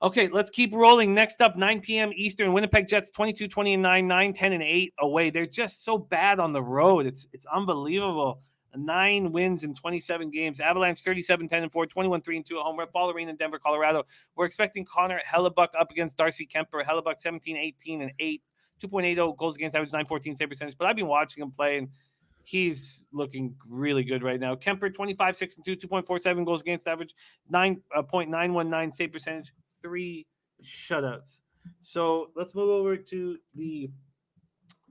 okay, let's keep rolling. Next up, 9 p.m. Eastern, Winnipeg Jets 22-20-9, 9-10-8 away. They're just so bad on the road. It's unbelievable. 9 wins in 27 games. Avalanche 37-10-4, 21-3-2 at home. Red Ball Arena in Denver, Colorado. We're expecting Connor Hellebuck up against Darcy Kemper. Hellebuck 17-18-8, 2.80 goals against average, 914 save percentage. But I've been watching him play, and he's looking really good right now. Kemper 25-6-2, 2.47 goals against average, 9.919 save percentage, 3 shutouts. So let's move over to the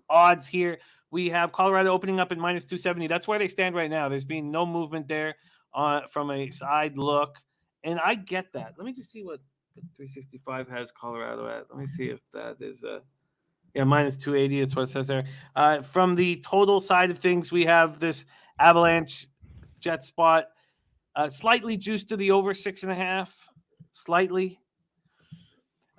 odds here. We have Colorado opening up at -270. That's where they stand right now. There's been no movement there from a side look. And I get that. Let me just see what the 365 has Colorado at. Let me see if that is -280. It's what it says there. From the total side of things, we have this Avalanche Jet spot slightly juiced to the over 6.5. Slightly.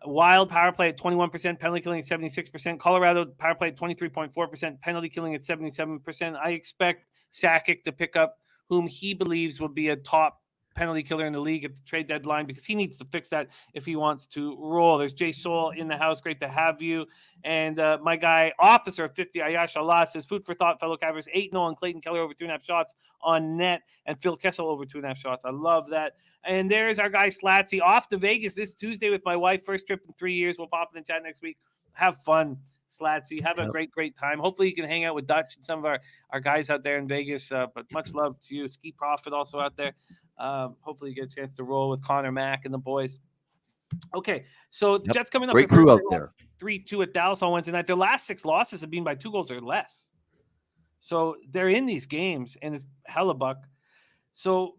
Wild power play at 21%, penalty killing at 76%. Colorado power play at 23.4%, penalty killing at 77%. I expect Sakic to pick up whom he believes will be a top penalty killer in the league at the trade deadline because he needs to fix that if he wants to roll. There's Jay Soul in the house. Great to have you. And my guy, Officer 50, Ayash Allah, says, food for thought, fellow Cavs. 8-0 and Clayton Keller over 2.5 shots on net and Phil Kessel over 2.5 shots. I love that. And there's our guy, Slatsy, off to Vegas this Tuesday with my wife. First trip in 3 years. We'll pop in the chat next week. Have fun, Slatsy. Have a great time. Hopefully you can hang out with Dutch and some of our guys out there in Vegas. But much love to you. Ski Profit also out there. Hopefully you get a chance to roll with Connor Mack and the boys. Okay, so the Jets coming up. Great crew out there. 3-2 at Dallas on Wednesday night. Their last 6 losses have been by 2 goals or less. So they're in these games, and it's Hellebuck. So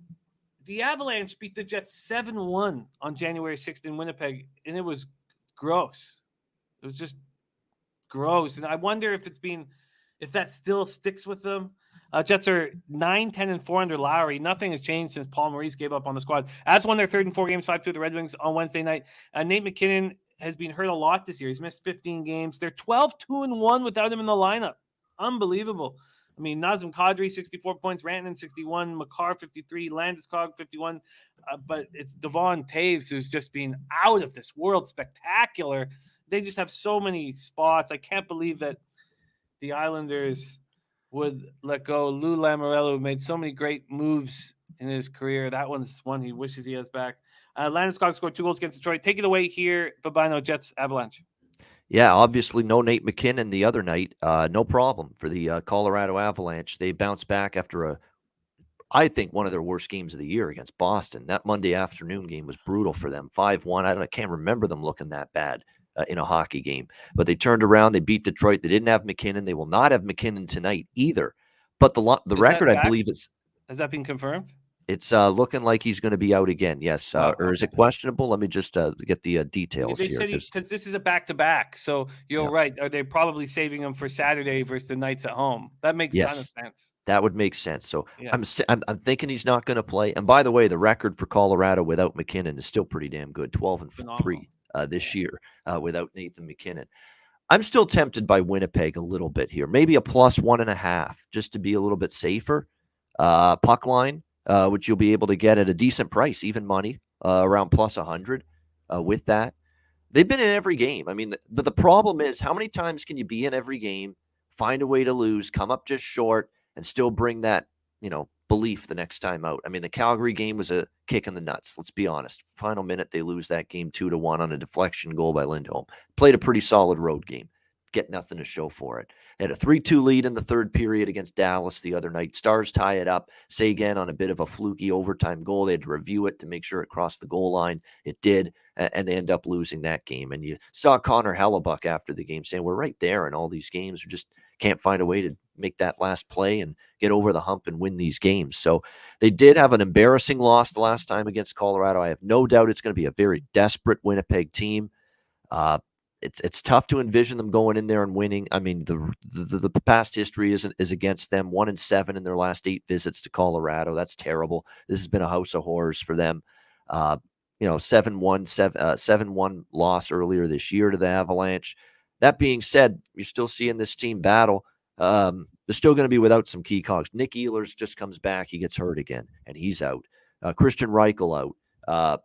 the Avalanche beat the Jets 7-1 on January 6th in Winnipeg, and it was gross. It was just gross. And I wonder if that still sticks with them. Jets are 9-10-4 under Lowry. Nothing has changed since Paul Maurice gave up on the squad. Avs won their 3rd and 4 games, 5-2 at the Red Wings on Wednesday night. Nate McKinnon has been hurt a lot this year. He's missed 15 games. They're 12-2-1 without him in the lineup. Unbelievable. I mean, Nazem Kadri, 64 points, Rantanen, 61, Makar, 53, Landeskog, 51. But it's Devon Taves who's just been out of this world spectacular. They just have so many spots. I can't believe that the Islanders would let go. Lou Lamoriello made so many great moves in his career. That one's one he wishes he has back. Landeskog scored 2 goals against Detroit. Take it away here, Bobano, Jets, Avalanche. Yeah, obviously no Nate McKinnon the other night. No problem for the Colorado Avalanche. They bounced back after I think one of their worst games of the year against Boston. That Monday afternoon game was brutal for them. 5-1. I can't remember them looking that bad in a hockey game. But they turned around. They beat Detroit. They didn't have McKinnon. They will not have McKinnon tonight either. But the record, I believe, has that been confirmed? It's looking like he's going to be out again. Yes. Or is it questionable? Let me just get the details they here. Because this is a back-to-back. So you're right. Are they probably saving him for Saturday versus the Knights at home? That makes a ton of sense. That would make sense. So I'm thinking he's not going to play. And by the way, the record for Colorado without McKinnon is still pretty damn good. 12-3 this year without Nathan McKinnon. I'm still tempted by Winnipeg a little bit here. Maybe a +1.5 just to be a little bit safer. Puck line, which you'll be able to get at a decent price, even money, around +100 with that. They've been in every game. I mean, but the problem is, how many times can you be in every game, find a way to lose, come up just short, and still bring that, belief the next time out. I mean, the Calgary game was a kick in the nuts. Let's be honest. Final minute, they lose that game 2-1 on a deflection goal by Lindholm. Played a pretty solid road game. Get nothing to show for it. They had a 3-2 lead in the third period against Dallas the other night. Stars tie it up. Sagan on a bit of a fluky overtime goal. They had to review it to make sure it crossed the goal line. It did, and they end up losing that game. And you saw Connor Hellebuck after the game saying, we're right there in all these games. We just can't find a way to make that last play and get over the hump and win these games. So they did have an embarrassing loss the last time against Colorado. I have no doubt it's going to be a very desperate Winnipeg team. It's tough to envision them going in there and winning. I mean, the past history is against them. 1-7 in their last 8 visits to Colorado. That's terrible. This has been a house of horrors for them. 7-1 loss earlier this year to the Avalanche. That being said, you're still seeing this team battle. They're still going to be without some key cogs. Nick Ehlers just comes back. He gets hurt again, and he's out. Christian Reichel out.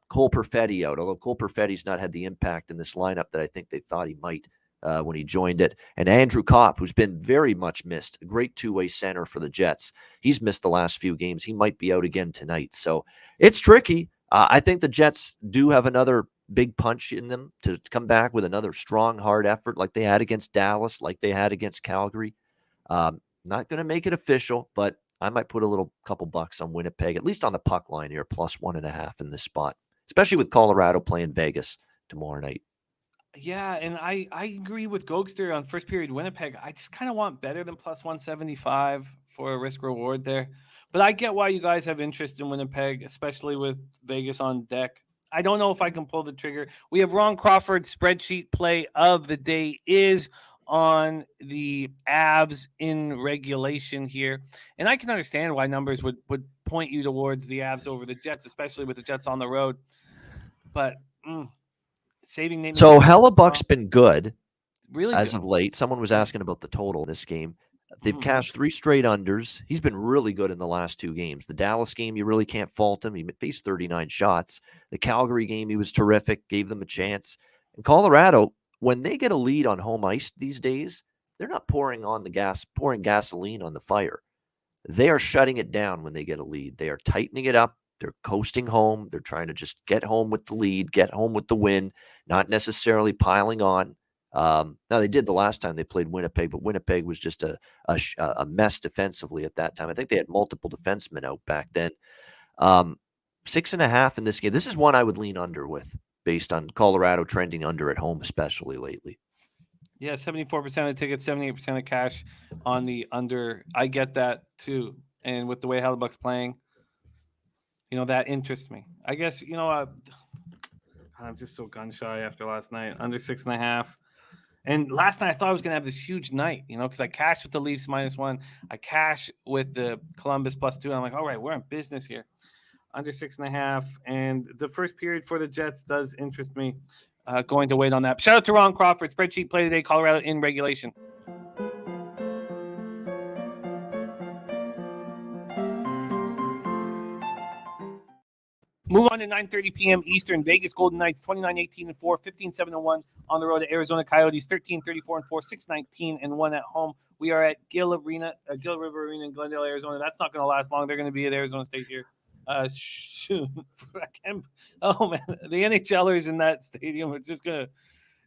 Cole Perfetti out, although Cole Perfetti's not had the impact in this lineup that I think they thought he might when he joined it. And Andrew Kopp, who's been very much missed, a great two-way center for the Jets. He's missed the last few games. He might be out again tonight. So it's tricky. I think the Jets do have another big punch in them to come back with another strong, hard effort like they had against Dallas, like they had against Calgary. Not going to make it official, but I might put a couple bucks on Winnipeg, at least on the puck line here, plus 1.5 in this spot, especially with Colorado playing Vegas tomorrow night. Yeah, and I agree with Gogster on first period Winnipeg. I just kind of want better than plus 175 for a risk reward there. But I get why you guys have interest in Winnipeg, especially with Vegas on deck. I don't know if I can pull the trigger. We have Ron Crawford's spreadsheet play of the day is on the Avs in regulation here. And I can understand why numbers would point you towards the Avs over the Jets, especially with the Jets on the road. But saving Nate. So Hellebuck's been good. Really as good. of late. Someone was asking about the total in this game. They've cashed 3 straight unders. He's been really good in the last 2 games. The Dallas game, you really can't fault him. He faced 39 shots. The Calgary game, he was terrific, gave them a chance. And Colorado, when they get a lead on home ice these days, they're not pouring gasoline on the fire. They are shutting it down when they get a lead. They are tightening it up. They're coasting home. They're trying to just get home with the lead, get home with the win, not necessarily piling on. Now, they did the last time they played Winnipeg, but Winnipeg was just a mess defensively at that time. I think they had multiple defensemen out back then. 6.5 in this game. This is one I would lean under with, based on Colorado trending under at home, especially lately. Yeah, 74% of the tickets, 78% of cash on the under. I get that too. And with the way Hellebuck's playing, that interests me. I guess, I'm just so gun shy after last night. Under 6.5. And last night I thought I was going to have this huge night, because I cashed with the Leafs -1. I cashed with the Columbus +2. And I'm like, all right, we're in business here. Under 6.5. And the first period for the Jets does interest me. Going to wait on that. Shout out to Ron Crawford. Spreadsheet play today, Colorado in regulation. Move on to 9:30 p.m. Eastern. Vegas Golden Knights 29-18-4, 15-7-1 on the road to Arizona Coyotes, 13-34-4, 6-19-1 at home. We are at Gill River Arena in Glendale, Arizona. That's not going to last long. They're going to be at Arizona State here. Shoot. Oh man, the NHLers in that stadium are just going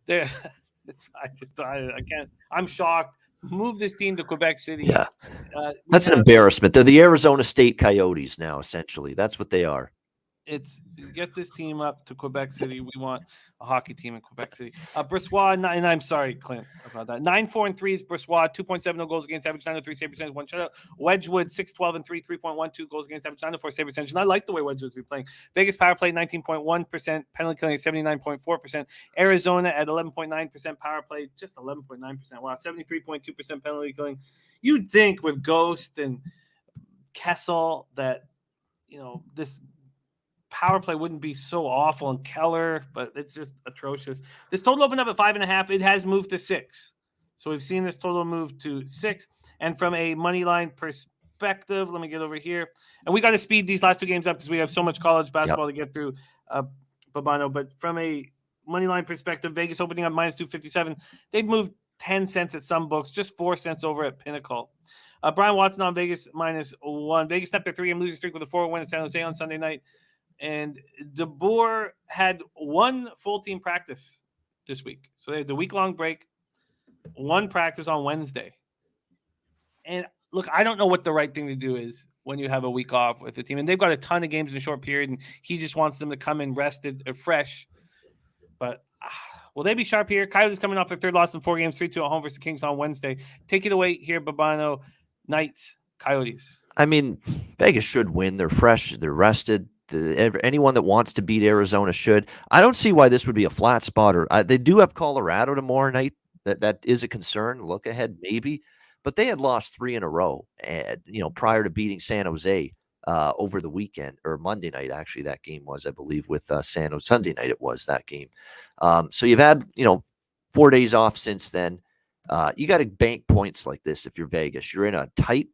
to. I can't. I'm shocked. Move this team to Quebec City. Yeah, that's an embarrassment. They're the Arizona State Coyotes now. Essentially, that's what they are. It's get this team up to Quebec City. We want a hockey team in Quebec City. Brissois, and I'm sorry, Clint, about that. 9-4-3 is Brissois, 2.70 goals against average, 903 save percentage, 1 shutout. Wedgwood, 6-12-3, 3.12 goals against average, 904 save percentage. And I like the way Wedgwood's been playing. Vegas power play 19.1%, penalty killing at 79.4%. Arizona at 11.9% power play, just 11.9%. Wow, 73.2% penalty killing. You'd think with Ghost and Kessel that this power play wouldn't be so awful, and Keller, but it's just atrocious. This total opened up at 5.5. It has moved to 6. So we've seen this total move to 6. And from a money line perspective, let me get over here. And we got to speed these last 2 games up because we have so much college basketball to get through, Bobano. But from a money line perspective, Vegas opening up -257. They've moved 10 cents at some books, just 4 cents over at Pinnacle. Brian Watson on Vegas -1. Vegas snapped their 3-game losing streak with a 4-win at San Jose on Sunday night. And DeBoer had one full team practice this week. So they had the week-long break, one practice on Wednesday. And look, I don't know what the right thing to do is when you have a week off with the team. And they've got a ton of games in a short period, and he just wants them to come in rested or fresh. But will they be sharp here? Coyotes coming off their third loss in 4 games, 3-2 at home versus the Kings on Wednesday. Take it away here, Bobano. Knights, Coyotes. I mean, Vegas should win. They're fresh. They're rested. Anyone that wants to beat Arizona should. I don't see why this would be a flat spot. They do have Colorado tomorrow night. That is a concern. Look ahead, maybe. But they had lost 3 in a row, and prior to beating San Jose over the weekend, or Monday night, actually, that game was, I believe, with San Jose. Sunday night it was that game. So you've had 4 days off since then. You got to bank points like this if you're Vegas. You're in a tight,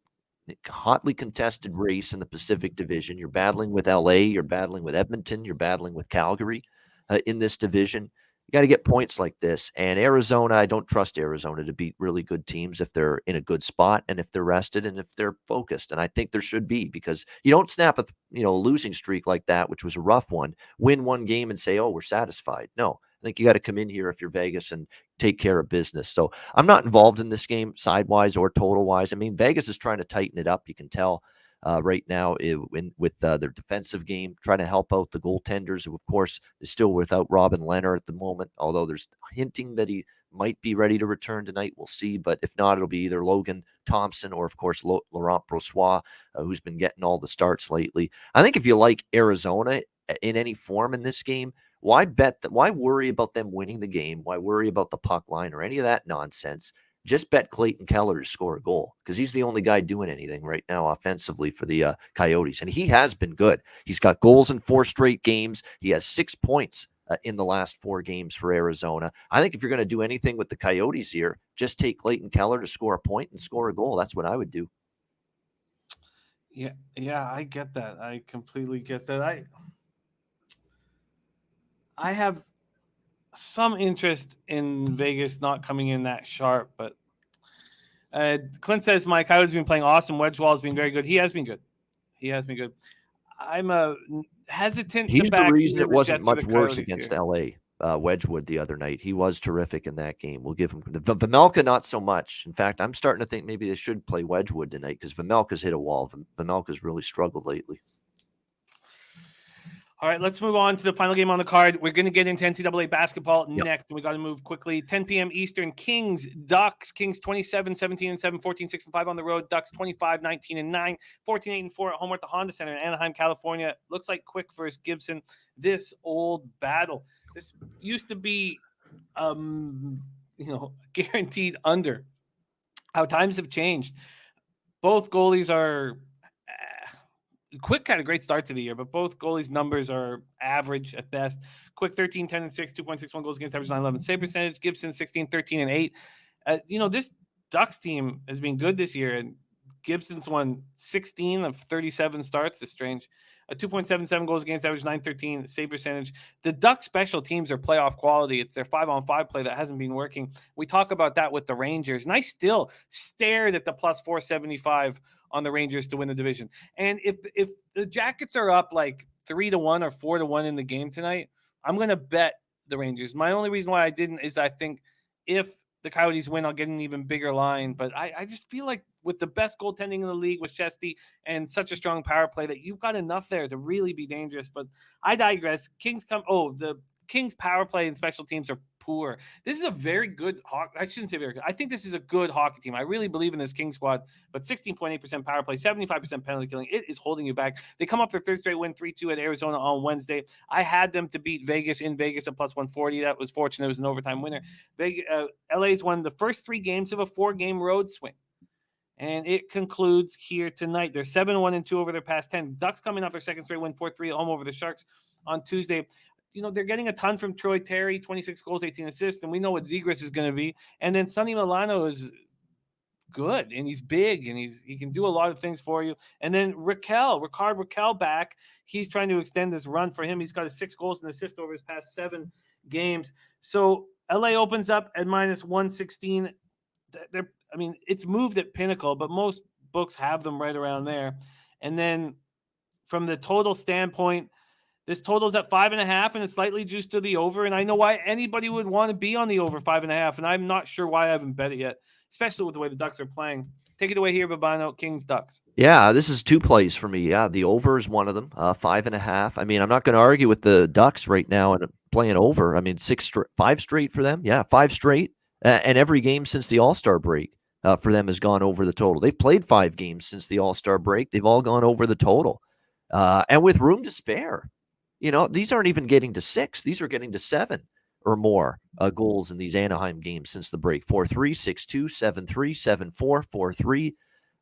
hotly contested race in the Pacific Division. You're battling with LA. You're battling with Edmonton. You're battling with Calgary in this division. You got to get points like this. And Arizona, I don't trust Arizona to beat really good teams if they're in a good spot and if they're rested and if they're focused. And I think there should be, because you don't snap a losing streak like that, which was a rough one, win one game and say, oh, we're satisfied. No, I think you got to come in here if you're Vegas and take care of business. So I'm not involved in this game sidewise or total wise. I mean, Vegas is trying to tighten it up. You can tell right now with their defensive game, trying to help out the goaltenders, who, of course, is still without Robin Lehner at the moment, although there's hinting that he might be ready to return tonight. We'll see. But if not, it'll be either Logan Thompson or, of course, Laurent Brossoit, who's been getting all the starts lately. I think if you like Arizona in any form in this game, why bet that? Why worry about them winning the game? Why worry about the puck line or any of that nonsense? Just bet Clayton Keller to score a goal, because he's the only guy doing anything right now offensively for the Coyotes. And he has been good. He's got goals in 4 straight games. He has 6 points in the last 4 games for Arizona. I think if you're going to do anything with the Coyotes here, just take Clayton Keller to score a point and score a goal. That's what I would do. Yeah, I get that. I completely get that. I have some interest in Vegas not coming in that sharp, but Clint says my Coyotes have been playing awesome. Wedgewall has been very good. He has been good. I'm hesitant He's to back the reason it wasn't Jets much worse against LA. Wedgwood the other night. He was terrific in that game. We'll give him Vejmelka, not so much. In fact, I'm starting to think maybe they should play Wedgwood tonight, because Vejmelka's hit a wall. Vejmelka's really struggled lately. All right, let's move on to the final game on the card. We're going to get into NCAA basketball next, and we got to move quickly. 10 p.m. Eastern, Kings, Ducks. Kings 27-17-7, 14-6-5 on the road. Ducks 25-19-9, 14-8-4 at home at the Honda Center in Anaheim, California. Looks like Quick versus Gibson. This old battle. This used to be, guaranteed under. How times have changed. Both goalies are. Quick had a great start to the year, but both goalies' numbers are average at best. Quick 13-10-6, 2.61 goals against average, 9-11 save percentage. Gibson 16-13-8. This Ducks team has been good this year, and Gibson's won 16 of 37 starts. It's strange. 2.77 goals against average, 9-13 save percentage. The Ducks special teams are playoff quality. It's their 5-on-5 play that hasn't been working. We talk about that with the Rangers, and I still stared at the plus 475 on the Rangers to win the division. And if the Jackets are up like 3-1 or 4-1 in the game tonight, I'm going to bet the Rangers. My only reason why I didn't is I think if the Coyotes win, I'll get an even bigger line. But I just feel like with the best goaltending in the league with Chesty and such a strong power play that you've got enough there to really be dangerous. But I digress. The Kings power play and special teams are poor. This is a very good I shouldn't say very good. I think this is a good hockey team. I really believe in this Kings squad, but 16.8% power play, 75% penalty killing. It is holding you back. They come up their third straight win, 3-2 at Arizona on Wednesday. I had them to beat Vegas in Vegas at plus 140. That was fortunate. It was an overtime winner. LA's won the first 3 games of a 4-game road swing. And it concludes here tonight. They're 7-1-2 over their past 10. Ducks coming off their second straight win, 4-3 at home over the Sharks on Tuesday. They're getting a ton from Troy Terry, 26 goals, 18 assists, and we know what Zegras is going to be. And then Sonny Milano is good, and he's big, and he can do a lot of things for you. And then Ricard Raquel back. He's trying to extend this run for him. He's got 6 goals and assists over his past 7 games. So LA opens up at minus 116. It's moved at Pinnacle, but most books have them right around there. And then from the total standpoint, this total's at 5.5, and it's slightly juiced to the over. And I know why anybody would want to be on the over 5.5, and I'm not sure why I haven't bet it yet, especially with the way the Ducks are playing. Take it away here, Bobano. Kings, Ducks. Yeah, this is 2 plays for me. Yeah, the over is one of them, 5.5. I mean, I'm not going to argue with the Ducks right now and playing over. I mean, 5 straight for them. Yeah, 5 straight. And every game since the All-Star break for them has gone over the total. They've played 5 games since the All-Star break. They've all gone over the total. And with room to spare. These aren't even getting to 6. These are getting to 7 or more goals in these Anaheim games since the break. 4-3, 6-2, 7-3, 7-4, 4-3.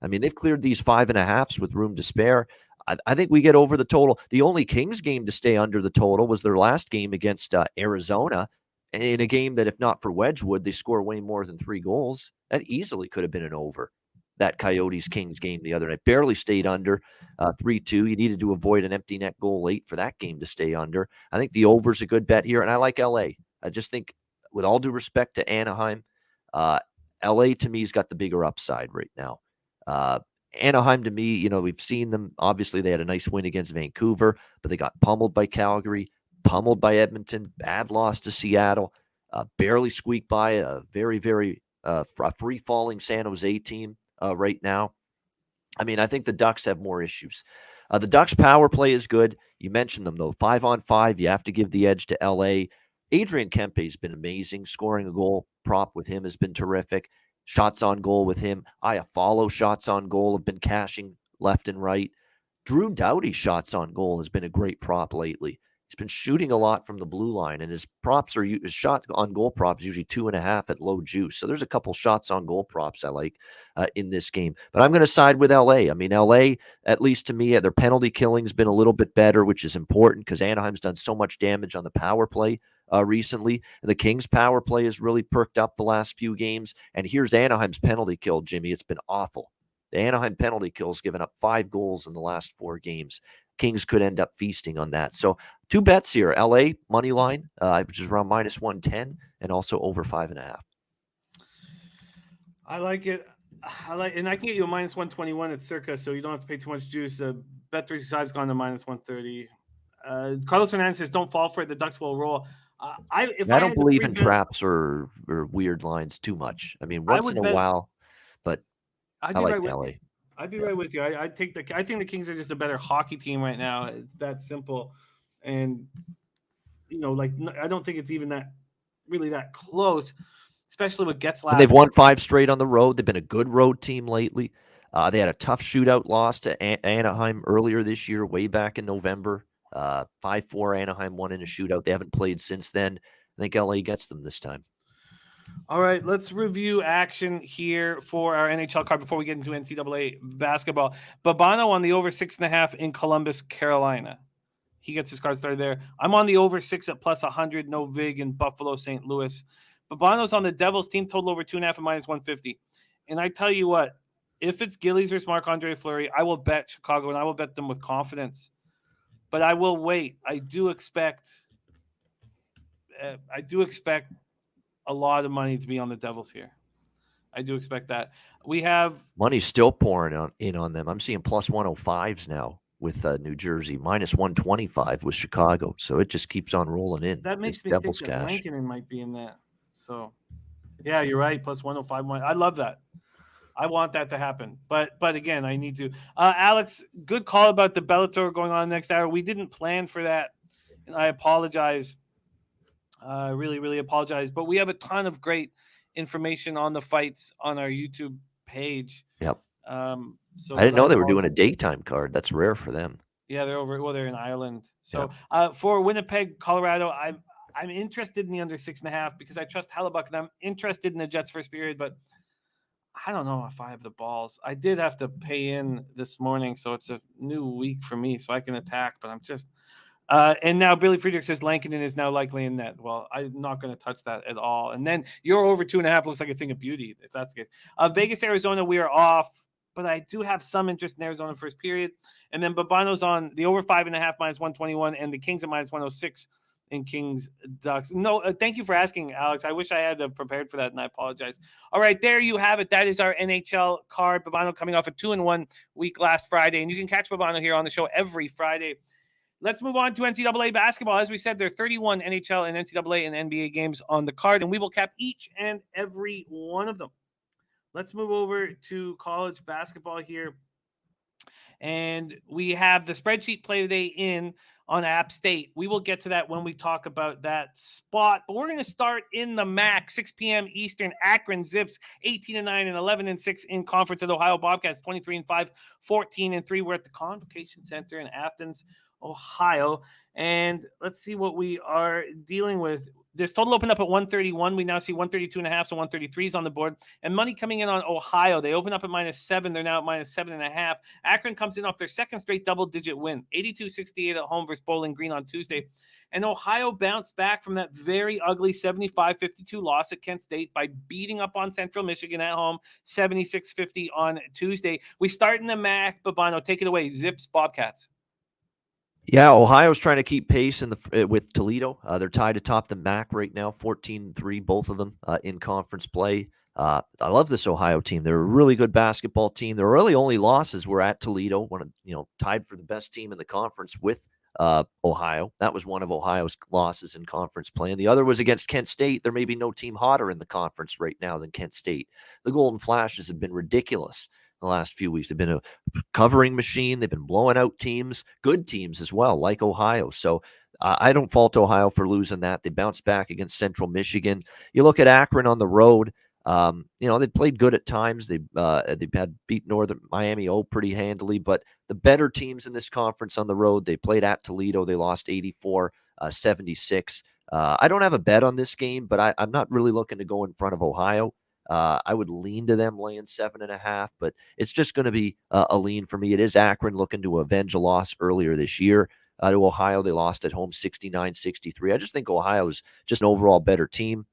I mean, they've cleared these 5.5s with room to spare. I think we get over the total. The only Kings game to stay under the total was their last game against Arizona, in a game that, if not for Wedgwood, they score way more than 3 goals. That easily could have been an over. That Coyotes-Kings game the other night barely stayed under 3-2. You needed to avoid an empty net goal late for that game to stay under. I think the over's a good bet here, and I like LA. I just think, with all due respect to Anaheim, LA to me has got the bigger upside right now. Anaheim to me, we've seen them. Obviously, they had a nice win against Vancouver, but they got pummeled by Calgary, pummeled by Edmonton, bad loss to Seattle, barely squeaked by a very, very free-falling San Jose team right now. I mean, I think the Ducks have more issues. The Ducks' power play is good. You mentioned them, though. 5-on-5, you have to give the edge to LA. Adrian Kempe has been amazing. Scoring a goal prop with him has been terrific. Shots on goal with him. Iafallo shots on goal have been cashing left and right. Drew Doughty's shots on goal has been a great prop lately. He's been shooting a lot from the blue line, and his shot on goal props usually 2.5 at low juice. So there's a couple shots on goal props I like in this game. But I'm going to side with LA. I mean, LA, at least to me, their penalty killing's been a little bit better, which is important because Anaheim's done so much damage on the power play recently. And the Kings' power play has really perked up the last few games. And here's Anaheim's penalty kill, Jimmy. It's been awful. The Anaheim penalty kill's given up 5 goals in the last 4 games. Kings could end up feasting on that. So 2 bets here. LA money line, which is around minus 110, and also over 5.5. I like it. And I can get you a minus 121 at Circa, so you don't have to pay too much juice. Bet365's gone to minus 130. Carlos Hernandez says, "Don't fall for it. The Ducks will roll." I don't believe in traps or weird lines too much. I mean, once in a while, but I like LA. I'd be right with you. I think the Kings are just a better hockey team right now. It's that simple, and I don't think it's even that close, especially with Getzlaf. And they've won 5 straight on the road. They've been a good road team lately. They had a tough shootout loss to Anaheim earlier this year, way back in November. 5-4 Anaheim won in a shootout. They haven't played since then. I think LA gets them this time. All right, let's review action here for our NHL card before we get into NCAA basketball. Bobano on the over 6.5 in Columbus, Carolina. He gets his card started there. I'm on the over 6 at plus 100. No vig in Buffalo, St. Louis. Bobano's on the Devils team total over 2.5 at minus 150. And I tell you what, if it's Gillies versus Marc-Andre Fleury, I will bet Chicago, and I will bet them with confidence. But I will wait. I do expect a lot of money to be on the Devils here. I do expect that. We have money's still pouring in on them. I'm seeing plus 105s now with New Jersey, minus 125 with Chicago. So it just keeps on rolling in. That makes me think that Lankinen might be in that. So, yeah, you're right. Plus 105. I love that. I want that to happen. But again, I need to. Alex, good call about the Bellator going on next hour. We didn't plan for that, and I apologize. Really, really apologize. But we have a ton of great information on the fights on our YouTube page. Yep. So I didn't know they were doing a daytime card. That's rare for them. Yeah, they're in Ireland. So for Winnipeg, Colorado, I'm interested in the under 6.5 because I trust Hellebuck, and I'm interested in the Jets first period, but I don't know if I have the balls. I did have to pay in this morning, so it's a new week for me, so I can attack, but I'm just and now Billy Friedrich says Lankinen is now likely in net. Well, I'm not going to touch that at all. And then your over 2.5 looks like a thing of beauty, if that's the case. Vegas, Arizona, we are off, but I do have some interest in Arizona first period. And then Bobano's on the over 5.5 minus 121, and the Kings at minus 106 in Kings Ducks. No, thank you for asking, Alex. I wish I had prepared for that, and I apologize. All right, there you have it. That is our NHL card. Bobano coming off a 2-1 week last Friday, and you can catch Bobano here on the show every Friday. Let's move on to NCAA basketball. As we said, there are 31 NHL and NCAA and NBA games on the card, and we will cap each and every one of them. Let's move over to college basketball here. And we have the spreadsheet play today in on App State. We will get to that when we talk about that spot. But we're going to start in the MAC, 6 p.m. Eastern. Akron Zips 18-9 and 11-6 in conference. At Ohio Bobcats 23-5, 14-3. We're at the Convocation Center in Athens, Ohio. And let's see what we are dealing with. This total opened up at 131. We now see 132.5, so 133 is on the board. And money coming in on Ohio. They open up at -7. They're now at -7.5. Akron comes in off their second straight double-digit win, 82-68 at home versus Bowling Green on Tuesday. And Ohio bounced back from that very ugly 75-52 loss at Kent State by beating up on Central Michigan at home, 76-50 on Tuesday. We start in the MAC. Bobano, take it away. Zips, Bobcats. Yeah, Ohio's trying to keep pace with Toledo. They're tied atop the MAC right now, 14-3, both of them in conference play. I love this Ohio team. They're a really good basketball team. Their really only losses were at Toledo, tied for the best team in the conference with Ohio. That was one of Ohio's losses in conference play. And the other was against Kent State. There may be no team hotter in the conference right now than Kent State. The Golden Flashes have been ridiculous the last few weeks. They've been a covering machine. They've been blowing out teams, good teams as well, like Ohio. So I don't fault Ohio for losing that. They bounced back against Central Michigan. You look at Akron on the road. They played good at times. They've had beat Northern Miami pretty handily, but the better teams in this conference on the road, they played at Toledo. They lost 84-76. I don't have a bet on this game, but I'm not really looking to go in front of Ohio. I would lean to them laying 7.5, but it's just going to be a lean for me. It is Akron looking to avenge a loss earlier this year to Ohio. They lost at home 69-63. I just think Ohio is just an overall better team.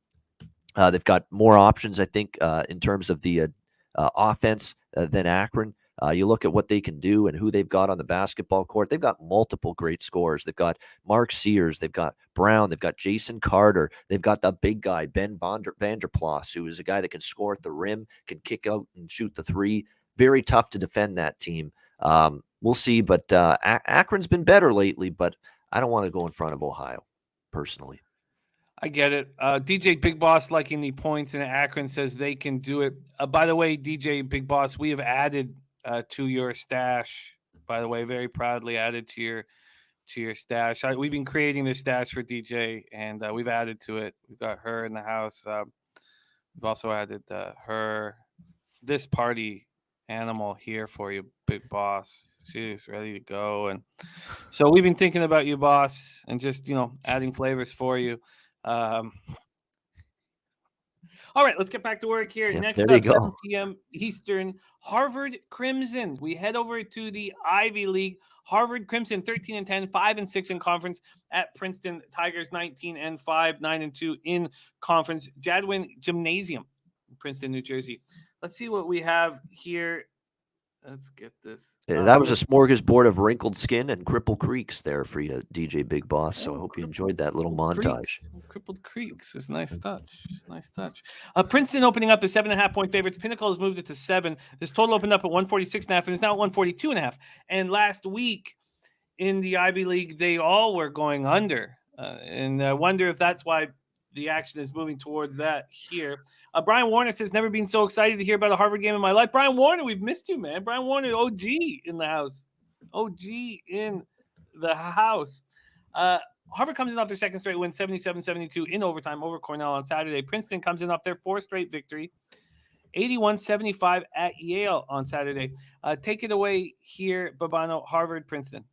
They've got more options, I think, in terms of the offense than Akron. You look at what they can do and who they've got on the basketball court. They've got multiple great scorers. They've got Mark Sears. They've got Brown. They've got Jason Carter. They've got the big guy, Ben Vanderplas, who is a guy that can score at the rim, can kick out and shoot the three. Very tough to defend that team. We'll see, but Akron's been better lately, but I don't want to go in front of Ohio, personally. I get it. DJ Big Boss liking the points in Akron says they can do it. By the way, DJ Big Boss, we have added to your stash. By the way, very proudly added to your stash. We've been creating this stash for DJ, and we've added to it. We've got her in the house. We've also added this party animal here for you, Big Boss. She's ready to go, and so we've been thinking about you, boss, and just adding flavors for you. All right, let's get back to work here. Yeah, Next up, 7 p.m. Eastern, Harvard Crimson. We head over to the Ivy League. Harvard Crimson, 13-10, 5-6 in conference at Princeton Tigers, 19-5, 9-2 in conference. Jadwin Gymnasium, Princeton, New Jersey. Let's see what we have here. Let's get this. That was a smorgasbord of wrinkled skin and crippled creeks there for you, DJ Big Boss. So I hope you enjoyed that little montage. Crippled creeks is nice touch. Nice touch. Princeton opening up as 7.5-point favorites. Pinnacle has moved it to 7. This total opened up at 146.5 and is now at 142.5. And last week in the Ivy League, they all were going under. And I wonder if that's why the action is moving towards that here. Brian Warner says, never been so excited to hear about a Harvard game in my life. Brian Warner, we've missed you, man. Brian Warner, OG in the house. OG in the house. Harvard comes in off their second straight win, 77-72 in overtime over Cornell on Saturday. Princeton comes in off their fourth straight victory, 81-75 at Yale on Saturday. Take it away here, Bobano, Harvard, Princeton.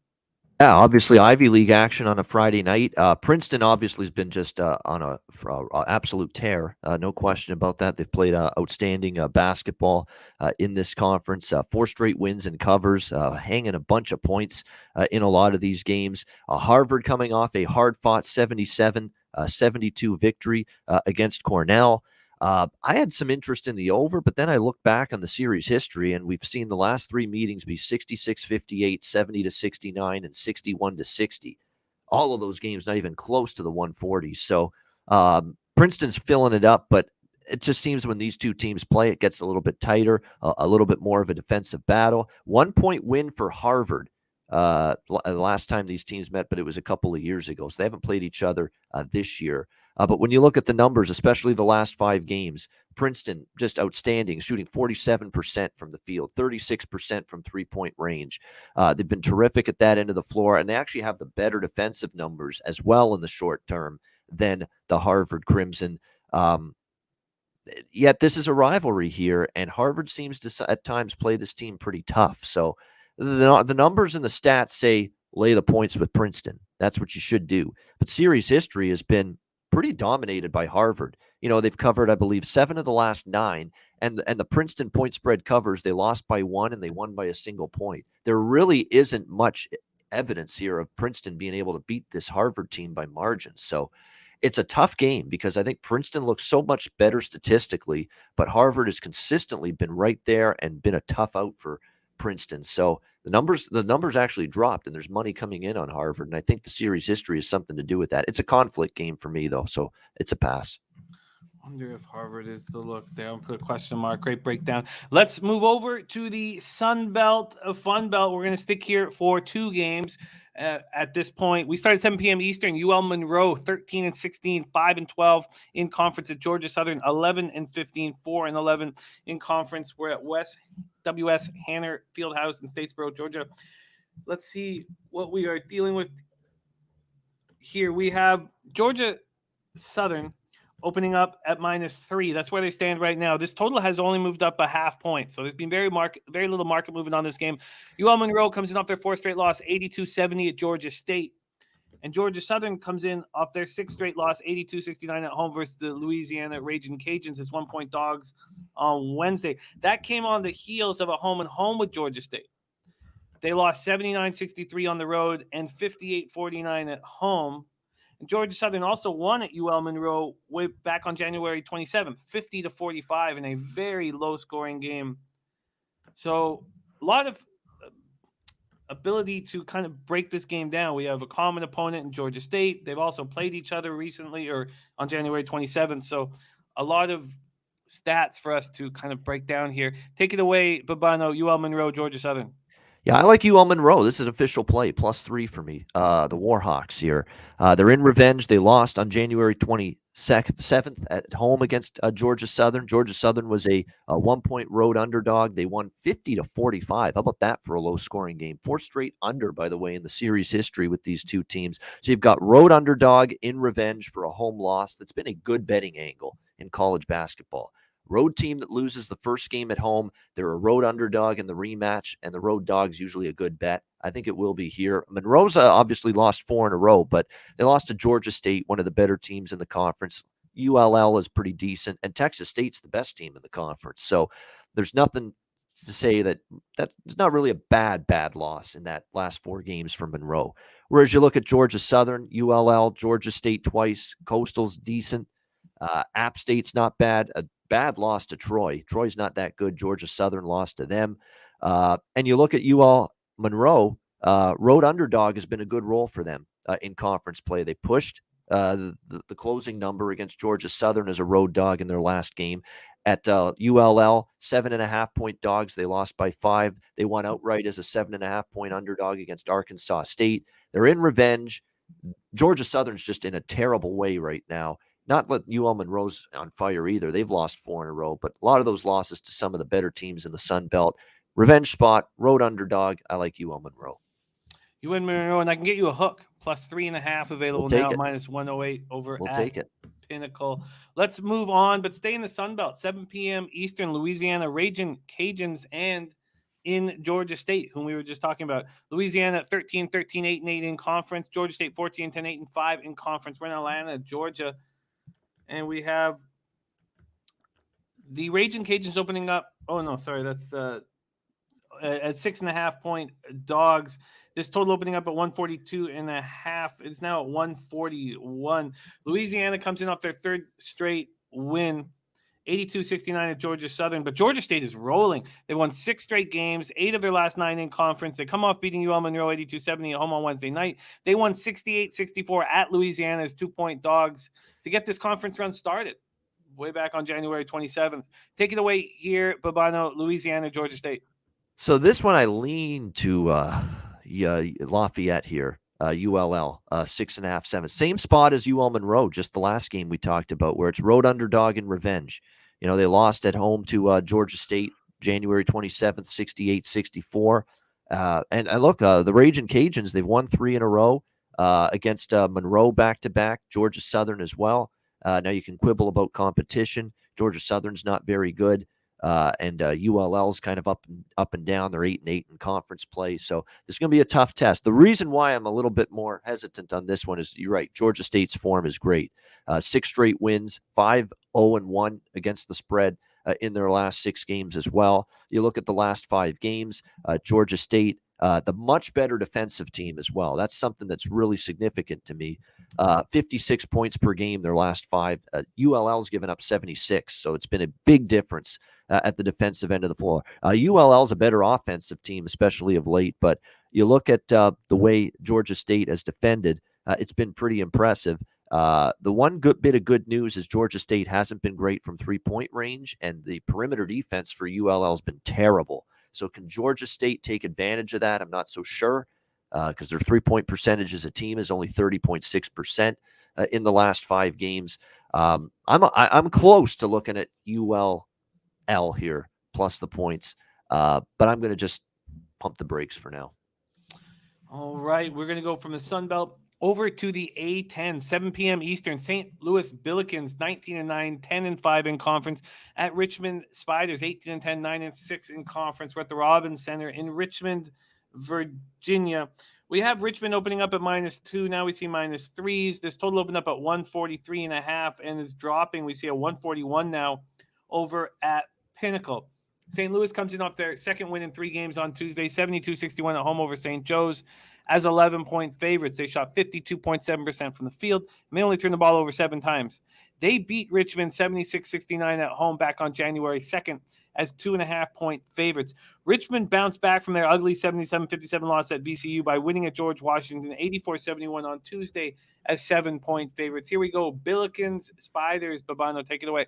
Yeah, obviously Ivy League action on a Friday night. Princeton obviously has been just on a absolute tear. No question about that. They've played outstanding basketball in this conference. 4 straight wins and covers, hanging a bunch of points in a lot of these games. Harvard coming off a hard-fought 77-72 victory against Cornell. I had some interest in the over, but then I looked back on the series history, and we've seen the last 3 meetings be 66-58, 70-69, and 61-60. all of those games not even close to the 140s. So Princeton's filling it up, but it just seems when these two teams play, it gets a little bit tighter, a little bit more of a defensive battle. 1-point win for Harvard last time these teams met, but it was a couple of years ago. So they haven't played each other this year. But when you look at the numbers, especially the last 5 games, Princeton just outstanding, shooting 47% from the field, 36% from three-point range. They've been terrific at that end of the floor, and they actually have the better defensive numbers as well in the short term than the Harvard Crimson. Yet this is a rivalry here, and Harvard seems to at times play this team pretty tough. So the numbers and the stats say lay the points with Princeton. That's what you should do. But series history has been pretty dominated by Harvard. You know, they've covered, I believe, 7 of the last 9, and the Princeton point spread covers, they lost by 1 and they won by a single point. There really isn't much evidence here of Princeton being able to beat this Harvard team by margins. So it's a tough game because I think Princeton looks so much better statistically, but Harvard has consistently been right there and been a tough out for Princeton. So the numbers actually dropped, and there's money coming in on Harvard, and I think the series history has something to do with that. It's a conflict game for me, though, so it's a pass. Wonder if Harvard is the look there. I'll put a question mark. Great breakdown. Let's move over to the Sun Belt, Fun Belt. We're going to stick here for 2 games. At this point, we start at 7 p.m. Eastern. UL Monroe 13-16, 5-12 in conference at Georgia Southern, 11-15, 4-11 in conference. We're at WS Hanner Fieldhouse in Statesboro, Georgia. Let's see what we are dealing with here. We have Georgia Southern opening up at -3. That's where they stand right now. This total has only moved up a half point. So there's been very little market movement on this game. UL Monroe comes in off their 4th straight loss, 82-70 at Georgia State. And Georgia Southern comes in off their 6th straight loss, 82-69 at home versus the Louisiana Raging Cajuns as 1-point dogs on Wednesday. That came on the heels of a home with Georgia State. They lost 79-63 on the road and 58-49 at home. And Georgia Southern also won at UL Monroe way back on January 27th, 50-45 in a very low-scoring game. So a lot of ability to kind of break this game down. We have a common opponent in Georgia State. They've also played each other recently or on January 27th. So a lot of stats for us to kind of break down here. Take it away, Bobano, UL Monroe, Georgia Southern. Yeah, I like UL Monroe. This is an official play, +3 for me. The Warhawks here. They're in revenge. They lost on January 27th at home against Georgia Southern. Georgia Southern was a 1-point road underdog. They won 50-45. How about that for a low-scoring game? 4 straight under, by the way, in the series history with these two teams. So you've got road underdog in revenge for a home loss. That's been a good betting angle in college basketball. Road team that loses the first game at home, they're a road underdog in the rematch, and the road dog's usually a good bet. I think it will be here. Monroe's obviously lost 4 in a row, but they lost to Georgia State, one of the better teams in the conference. ULL is pretty decent, and Texas State's the best team in the conference. So there's nothing to say that's not really a bad loss in that last 4 games for Monroe. Whereas you look at Georgia Southern, ULL, Georgia State twice, Coastal's decent. App State's not bad. A bad loss to Troy. Troy's not that good. Georgia Southern lost to them. And you look at UL Monroe, road underdog has been a good role for them in conference play. They pushed the closing number against Georgia Southern as a road dog in their last game. At ULL, 7.5-point dogs. They lost by 5. They won outright as a 7.5-point underdog against Arkansas State. They're in revenge. Georgia Southern's just in a terrible way right now. Not that UL Monroe's on fire either. They've lost 4 in a row, but a lot of those losses to some of the better teams in the Sun Belt. Revenge spot, road underdog. I like UL Monroe. UL Monroe, and I can get you a hook, +3.5 available now, -108 over we'll at take it. Pinnacle. Let's move on, but stay in the Sun Belt. 7 p.m. Eastern, Louisiana Raging Cajuns and in Georgia State, whom we were just talking about. Louisiana 13-13, 8-8 in conference. Georgia State 14-10, 8-5 in conference. We're in Atlanta, Georgia. And we have the Raging Cajuns opening up. Oh, no, sorry. That's at 6.5-point dogs. This total opening up at 142.5. It's now at 141. Louisiana comes in off their 3rd straight win 82-69 at Georgia Southern. But Georgia State is rolling. They won 6 straight games, 8 of their last 9 in conference. They come off beating UL Monroe 82-70 at home on Wednesday night. They won 68-64 at Louisiana as 2-point dogs to get this conference run started way back on January 27th. Take it away here, Bobano, Louisiana, Georgia State. So this one I lean to Lafayette here. ULL 6.5, 7. Same spot as UL Monroe, just the last game we talked about, where it's road underdog and revenge. You know, they lost at home to Georgia State January 27th, 68-64. And look, the Ragin' Cajuns, they've won 3 in a row against Monroe back-to-back, Georgia Southern as well. Now you can quibble about competition. Georgia Southern's not very good. And ULL's kind of up and down. They're 8-8 in conference play. So this is going to be a tough test. The reason why I'm a little bit more hesitant on this one is, you're right, Georgia State's form is great. 6 straight wins, 5-0-1 against the spread in their last 6 games as well. You look at the last 5 games, Georgia State, the much better defensive team as well. That's something that's really significant to me. 56 points per game their last 5. ULL's given up 76, so it's been a big difference at the defensive end of the floor. ULL's a better offensive team, especially of late, but you look at the way Georgia State has defended, it's been pretty impressive. The one good bit of good news is Georgia State hasn't been great from 3-point range, and the perimeter defense for ULL has been terrible. So can Georgia State take advantage of that? I'm not so sure, because their 3-point percentage as a team is only 30.6% in the last 5 games. I'm close to looking at ULL here plus the points, but I'm going to just pump the brakes for now. All right, we're going to go from the Sun Belt over to the A10, 7 p.m. Eastern. St. Louis Billikens, 19-9, 10-5 in conference at Richmond Spiders, 18-10, 9-6 in conference. We're at the Robins Center in Richmond, Virginia. We have Richmond opening up at -2. Now we see -3s. This total opened up at 143.5 and is dropping. We see a 141 now over at Pinnacle. St. Louis comes in off their second win in 3 games on Tuesday, 72-61 at home over St. Joe's as 11-point favorites. They shot 52.7% from the field, and they only turned the ball over 7 times. They beat Richmond 76-69 at home back on January 2nd as 2.5-point favorites. Richmond bounced back from their ugly 77-57 loss at VCU by winning at George Washington 84-71 on Tuesday as 7-point favorites. Here we go. Billikens, Spiders. Bobano, take it away.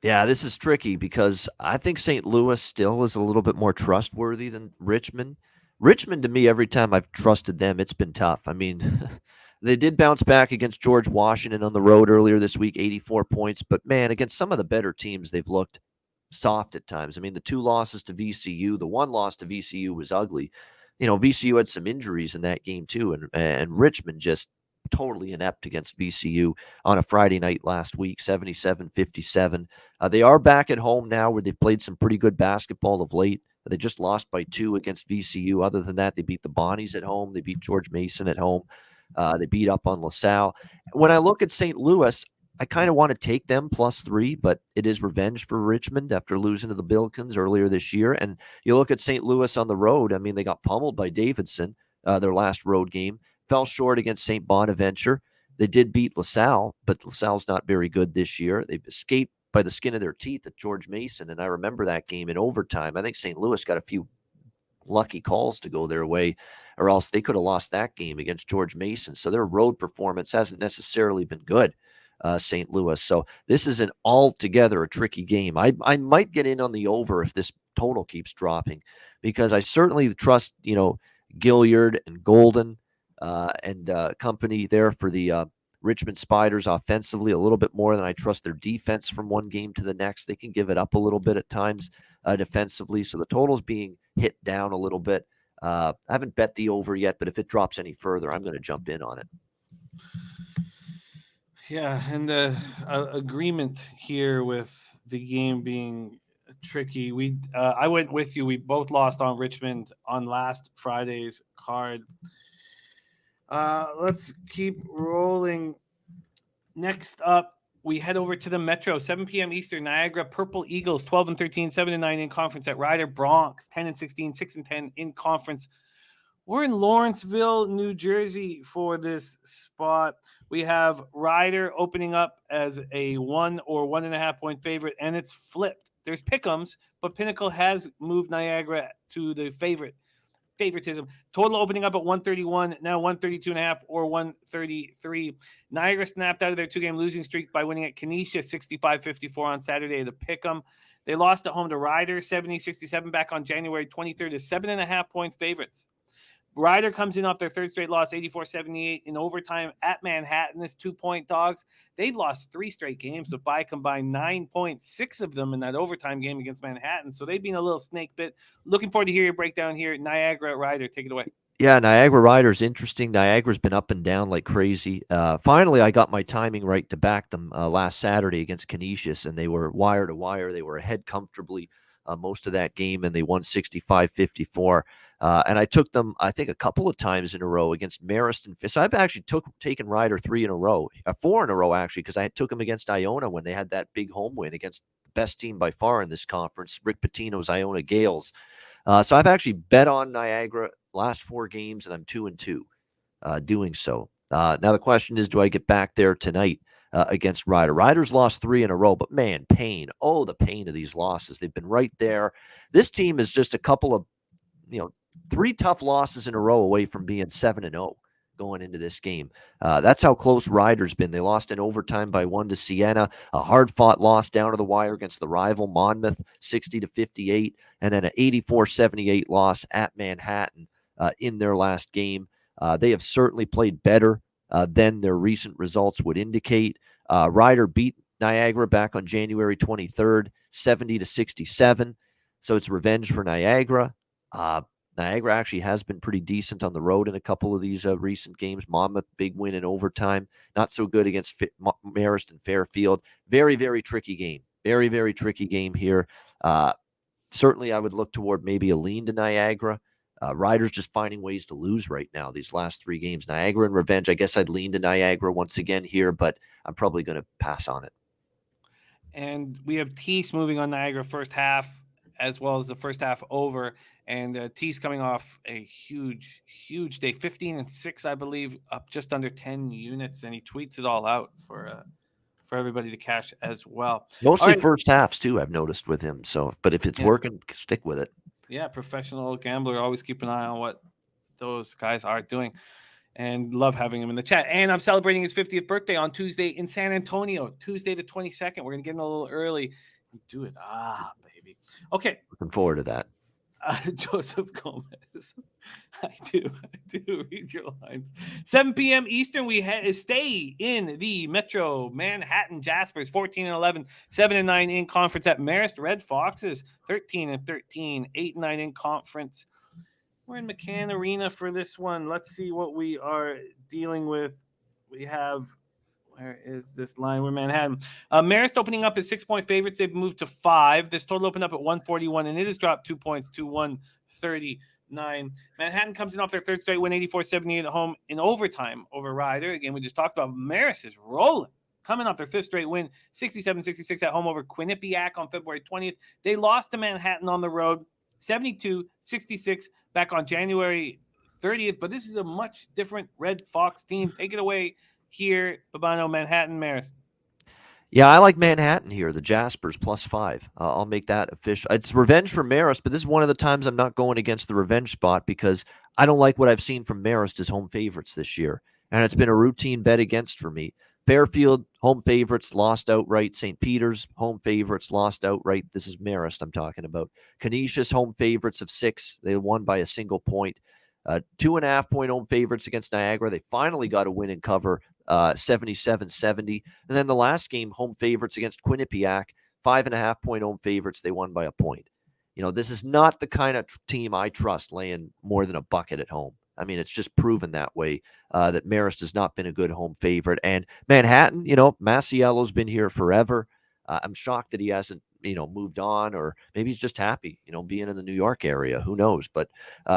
Yeah, this is tricky because I think St. Louis still is a little bit more trustworthy than Richmond. Richmond, to me, every time I've trusted them, it's been tough. I mean, they did bounce back against George Washington on the road earlier this week, 84 points. But, man, against some of the better teams, they've looked soft at times. I mean, the 2 losses to VCU, the 1 loss to VCU was ugly. You know, VCU had some injuries in that game, too, and Richmond just totally inept against VCU on a Friday night last week, 77-57. They are back at home now where they've played some pretty good basketball of late. They just lost by 2 against VCU. Other than that, they beat the Bonnies at home. They beat George Mason at home. They beat up on LaSalle. When I look at St. Louis, I kind of want to take them +3, but it is revenge for Richmond after losing to the Billikens earlier this year. And you look at St. Louis on the road. I mean, they got pummeled by Davidson, their last road game. Fell short against St. Bonaventure. They did beat LaSalle, but LaSalle's not very good this year. They've escaped by the skin of their teeth at George Mason, and I remember that game in overtime. I think St. Louis got a few lucky calls to go their way, or else they could have lost that game against George Mason. So their road performance hasn't necessarily been good, St. Louis. So this is an altogether a tricky game. I might get in on the over if this total keeps dropping, because I certainly trust, Gilliard and Golden and company there for the Richmond Spiders offensively a little bit more than I trust their defense from one game to the next. They can give it up a little bit at times defensively. So the total's being hit down a little bit. I haven't bet the over yet, but if it drops any further, I'm going to jump in on it. Yeah, and the agreement here with the game being tricky. I went with you. We both lost on Richmond on last Friday's card. Let's keep rolling. Next up, we head over to the Metro, 7 p.m. Eastern. Niagara Purple Eagles, 12-13, 7-9 in conference at Ryder Bronx, 10-16, 6-10 in conference. We're in Lawrenceville, New Jersey for this spot. We have Ryder opening up as a 1 or 1.5 point favorite, and it's flipped. There's pick'ems, but Pinnacle has moved Niagara to the favoritism. Total opening up at 131, now 132.5 or 133. Niagara snapped out of their 2-game losing streak by winning at Kenesha 65-54 on Saturday to pick'em. They lost at home to Ryder 70-67 back on January 23rd to 7.5 point favorites. Ryder comes in off their third straight loss, 84-78 in overtime at Manhattan as 2-point dogs. They've lost 3 straight games, so by combined 9 points, 6 of them in that overtime game against Manhattan. So they've been a little snake bit. Looking forward to hear your breakdown here. Niagara at Ryder, take it away. Yeah, Niagara Ryder's interesting. Niagara's been up and down like crazy. Finally, I got my timing right to back them last Saturday against Canisius, and they were wire to wire. They were ahead comfortably most of that game, and they won 65-54. And I took them, I think, a couple of times in a row against Marist. So I've actually taken Ryder 4 in a row, actually, because I took them against Iona when they had that big home win against the best team by far in this conference, Rick Pitino's Iona Gales. So I've actually bet on Niagara last 4 games, and I'm 2-2 doing so. Now the question is, do I get back there tonight against Ryder? Ryder's lost 3 in a row, but man, pain. Oh, the pain of these losses. They've been right there. This team is just a couple of, 3 tough losses in a row away from being 7-0 going into this game. That's how close Ryder's been. They lost in overtime by 1 to Siena, a hard-fought loss down to the wire against the rival Monmouth, 60-58, and then an 84-78 loss at Manhattan in their last game. They have certainly played better than their recent results would indicate. Ryder beat Niagara back on January 23rd, 70-67. So it's revenge for Niagara. Niagara actually has been pretty decent on the road in a couple of these recent games. Monmouth, big win in overtime. Not so good against Marist and Fairfield. Very, very tricky game. Very, very tricky game here. Certainly, I would look toward maybe a lean to Niagara. Ryder's just finding ways to lose right now, these last 3 games. Niagara and revenge, I guess I'd lean to Niagara once again here, but I'm probably going to pass on it. And we have Tees moving on Niagara first half, as well as the first half over. And Tees coming off a huge, huge day, 15-6, I believe, up just under 10 units. And he tweets it all out for everybody to cash as well. Mostly first halves, too, I've noticed with him. So, but if it's working, stick with it. Yeah, professional gambler. Always keep an eye on what those guys are doing. And love having him in the chat. And I'm celebrating his 50th birthday on Tuesday in San Antonio, Tuesday the 22nd. We're going to get in a little early and do it. Baby. Okay. Looking forward to that. Joseph Gomez. I do read your lines. 7 p.m. Eastern, we stay in the Metro Manhattan Jaspers, 14-11, 7-9 in conference at Marist. Red Foxes, 13-13, 8-9 in conference. We're in McCann Arena for this one. Let's see what we are dealing with. We have, where is this line? We're Manhattan. Marist opening up as 6-point favorites. They've moved to 5. This total opened up at 141, and it has dropped 2 points to 139. Manhattan comes in off their third straight win, 84-78 at home in overtime over Ryder. Again, we just talked about Marist is rolling. Coming off their 5th straight win, 67-66 at home over Quinnipiac on February 20th. They lost to Manhattan on the road, 72-66 back on January 30th. But this is a much different Red Fox team. Take it away here, Bobano, Manhattan, Marist. Yeah, I like Manhattan here, the Jaspers +5. I'll make that official. It's revenge for Marist, but this is one of the times I'm not going against the revenge spot because I don't like what I've seen from Marist as home favorites this year. And it's been a routine bet against for me. Fairfield, home favorites, lost outright. St. Peter's, home favorites, lost outright. This is Marist I'm talking about. Canisius, home favorites of 6. They won by a single point. 2.5-point home favorites against Niagara. They finally got a win and cover, 77-70. And then the last game, home favorites against Quinnipiac, 5.5-point home favorites. They won by a point. This is not the kind of team I trust laying more than a bucket at home. I mean, it's just proven that way, that Marist has not been a good home favorite. And Manhattan, Masiello's been here forever. I'm shocked that he hasn't, moved on, or maybe he's just happy, being in the New York area. Who knows? But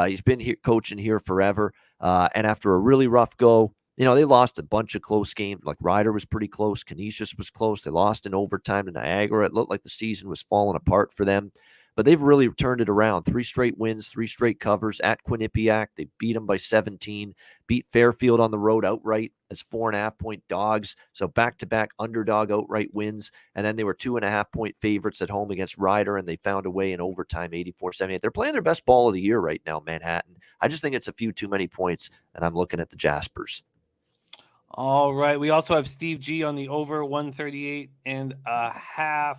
he's been here coaching here forever. And after a really rough go, they lost a bunch of close games. Like Ryder was pretty close. Canisius was close. They lost in overtime to Niagara. It looked like the season was falling apart for them. but they've really turned it around. 3 straight wins, 3 straight covers at Quinnipiac. They beat them by 17, beat Fairfield on the road outright as 4.5-point dogs. So back-to-back underdog outright wins. And then they were 2.5-point favorites at home against Ryder, and they found a way in overtime, 84-78. They're playing their best ball of the year right now, Manhattan. I just think it's a few too many points, and I'm looking at the Jaspers. All right. We also have Steve G on the over 138.5.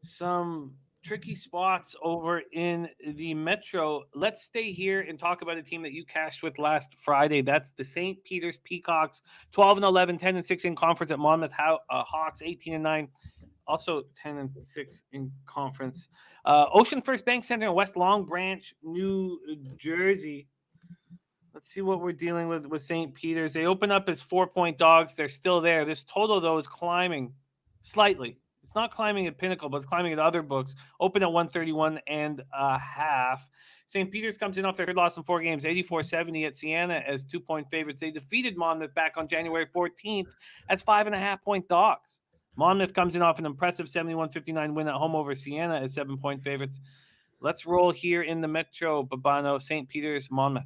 Some tricky spots over in the Metro. Let's stay here and talk about a team that you cashed with last Friday. That's the St. Peter's Peacocks, 12-11, 10-6 in conference at Monmouth Hawks, 18-9. Also 10-6 in conference. Ocean First Bank Center in West Long Branch, New Jersey. Let's see what we're dealing with St. Peter's. They open up as 4-point dogs. They're still there. This total, though, is climbing slightly. It's not climbing at Pinnacle, but it's climbing at other books. Open at 131.5. St. Peter's comes in off their third loss in 4 games, 84-70 at Siena as 2-point favorites. They defeated Monmouth back on January 14th as 5.5-point dogs. Monmouth comes in off an impressive 71-59 win at home over Siena as 7-point favorites. Let's roll here in the Metro, Bobano, St. Peter's, Monmouth.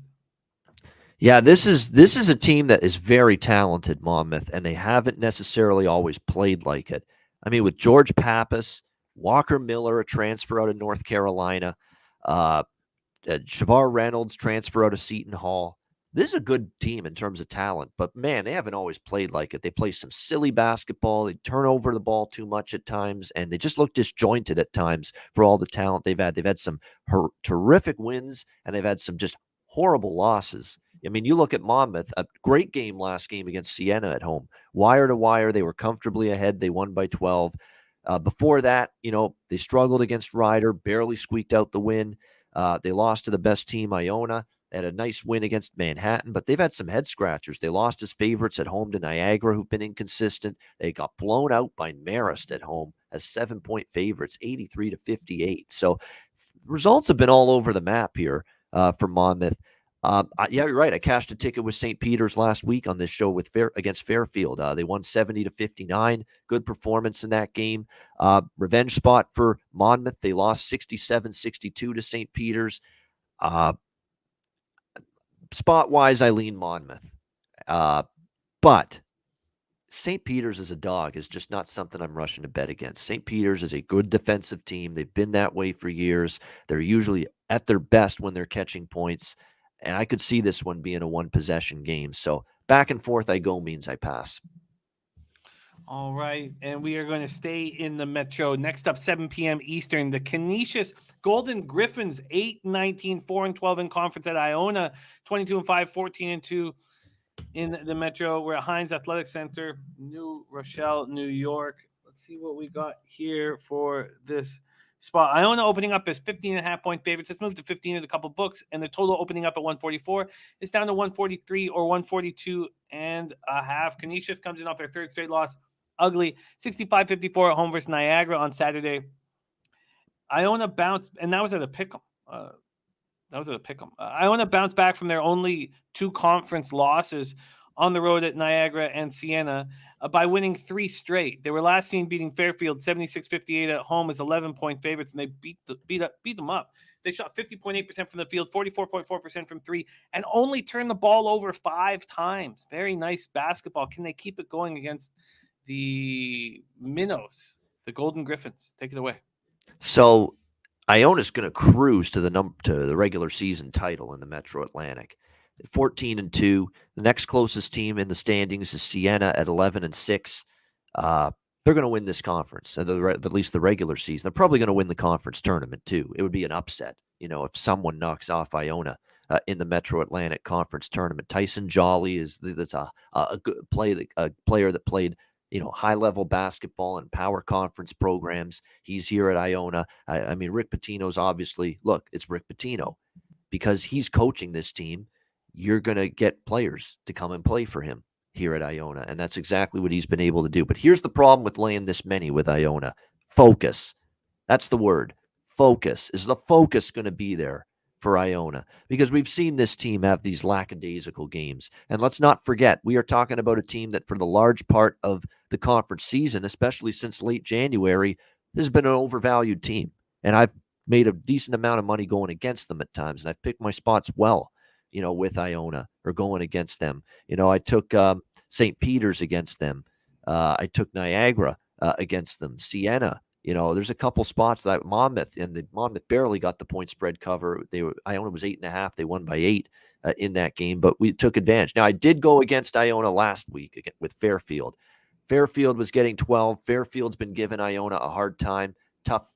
Yeah, this is a team that is very talented, Monmouth, and they haven't necessarily always played like it. I mean, with George Pappas, Walker Miller, a transfer out of North Carolina, Shavar Reynolds, transfer out of Seton Hall. This is a good team in terms of talent, but man, they haven't always played like it. They play some silly basketball. They turn over the ball too much at times, and they just look disjointed at times for all the talent they've had. They've had some terrific wins, and they've had some just horrible losses. I mean, you look at Monmouth, a great game last game against Siena at home. Wire to wire, they were comfortably ahead. They won by 12. Before that, they struggled against Ryder, barely squeaked out the win. They lost to the best team, Iona. They had a nice win against Manhattan, but they've had some head scratchers. They lost as favorites at home to Niagara, who've been inconsistent. They got blown out by Marist at home as 7-point favorites, 83-58. So results have been all over the map here for Monmouth. Yeah, you're right. I cashed a ticket with St. Peter's last week on this show against Fairfield. They won 70-59. Good performance in that game. Revenge spot for Monmouth. They lost 67-62 to St. Peter's. Spot-wise, I lean Monmouth. But St. Peter's as a dog is just not something I'm rushing to bet against. St. Peter's is a good defensive team. They've been that way for years. They're usually at their best when they're catching points. And I could see this one being a one-possession game. So back and forth I go means I pass. All right, and we are going to stay in the Metro. Next up, 7 p.m. Eastern, the Canisius Golden Griffins, 8-19, 4-12 in conference at Iona, 22-5, 14-2 in the Metro. We're at Heinz Athletic Center, New Rochelle, New York. Let's see what we got here for this spot. Iona opening up as 15.5-point favorites. Let's move to 15 in a couple books, and the total opening up at 144 is down to 143 or 142.5. Canisius comes in off their third straight loss. Ugly, 65-54 at home versus Niagara on Saturday. Iona bounced, and that was at a pick'em. Iona bounced back from their only 2 conference losses on the road at Niagara and Siena by winning 3 straight. They were last seen beating Fairfield 76-58 at home as 11-point favorites, and they beat them up. They shot 50.8% from the field, 44.4% from 3, and only turned the ball over 5 times. Very nice basketball. Can they keep it going against the Minnows, the Golden Griffins? Take it away. So Iona's going to cruise to the regular season title in the Metro Atlantic. 14-2. The next closest team in the standings is Siena at 11-6. They're going to win this conference, at least the regular season. They're probably going to win the conference tournament too. It would be an upset, if someone knocks off Iona in the Metro Atlantic Conference tournament. Tyson Jolly that's a good player that played high-level basketball and power conference programs. He's here at Iona. I mean, Rick Pitino's obviously, it's Rick Pitino. Because he's coaching this team, you're going to get players to come and play for him here at Iona, and that's exactly what he's been able to do. But here's the problem with laying this many with Iona. Focus. That's the word. Focus. Is the focus going to be there for Iona? Because we've seen this team have these lackadaisical games. And let's not forget, we are talking about a team that for the large part of the conference season, especially since late January, has been an overvalued team. And I've made a decent amount of money going against them at times, and I've picked my spots well, with Iona or going against them. I took St. Peter's against them. I took Niagara against them. Siena. There's a couple spots that Monmouth, and the Monmouth barely got the point spread cover. Iona was 8.5. They won by 8 in that game, but we took advantage. Now, I did go against Iona last week with Fairfield. Fairfield was getting 12. Fairfield's been giving Iona a hard time. Tough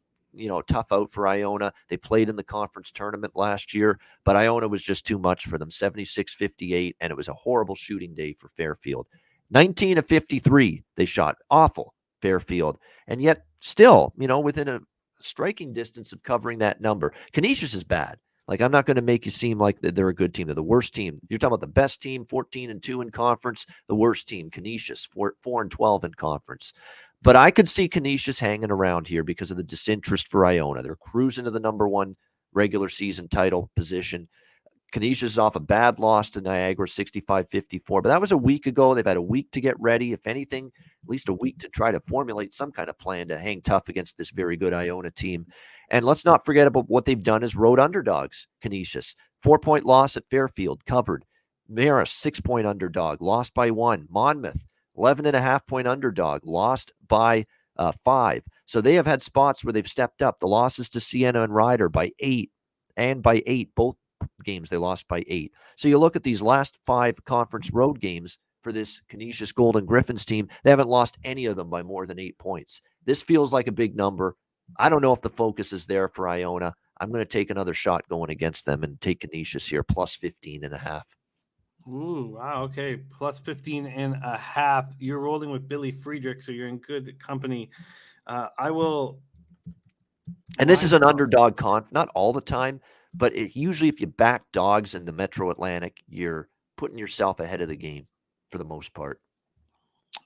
out for Iona. They played in the conference tournament last year, but Iona was just too much for them, 76-58, and it was a horrible shooting day for Fairfield. 19 of 53 they shot. Awful, Fairfield. And yet still, within a striking distance of covering that number. Canisius is bad. Like, I'm not going to make you seem like they're a good team. They're the worst team. You're talking about the best team, 14-2 in conference. The worst team, Canisius, 4-12 in conference. But I could see Canisius hanging around here because of the disinterest for Iona. They're cruising to the number 1 regular season title position. Canisius is off a bad loss to Niagara, 65-54. But that was a week ago. They've had a week to get ready. If anything, at least a week to try to formulate some kind of plan to hang tough against this very good Iona team. And let's not forget about what they've done as road underdogs, Canisius. 4-point loss at Fairfield, covered. Marist, 6-point underdog, lost by 1. Monmouth, 11.5-point underdog, lost by 5. So they have had spots where they've stepped up. The losses to Siena and Ryder by 8, and by 8, both games they lost by 8. So you look at these last 5 conference road games for this Canisius Golden Griffins team, they haven't lost any of them by more than 8 points. This feels like a big number. I don't know if the focus is there for Iona. I'm going to take another shot going against them and take Canisius here, plus 15.5. Ooh, wow. Okay. Plus 15.5. You're rolling with Billy Friedrich, so you're in good company. I will. And this is an underdog not all the time, but usually if you back dogs in the Metro Atlantic, you're putting yourself ahead of the game for the most part.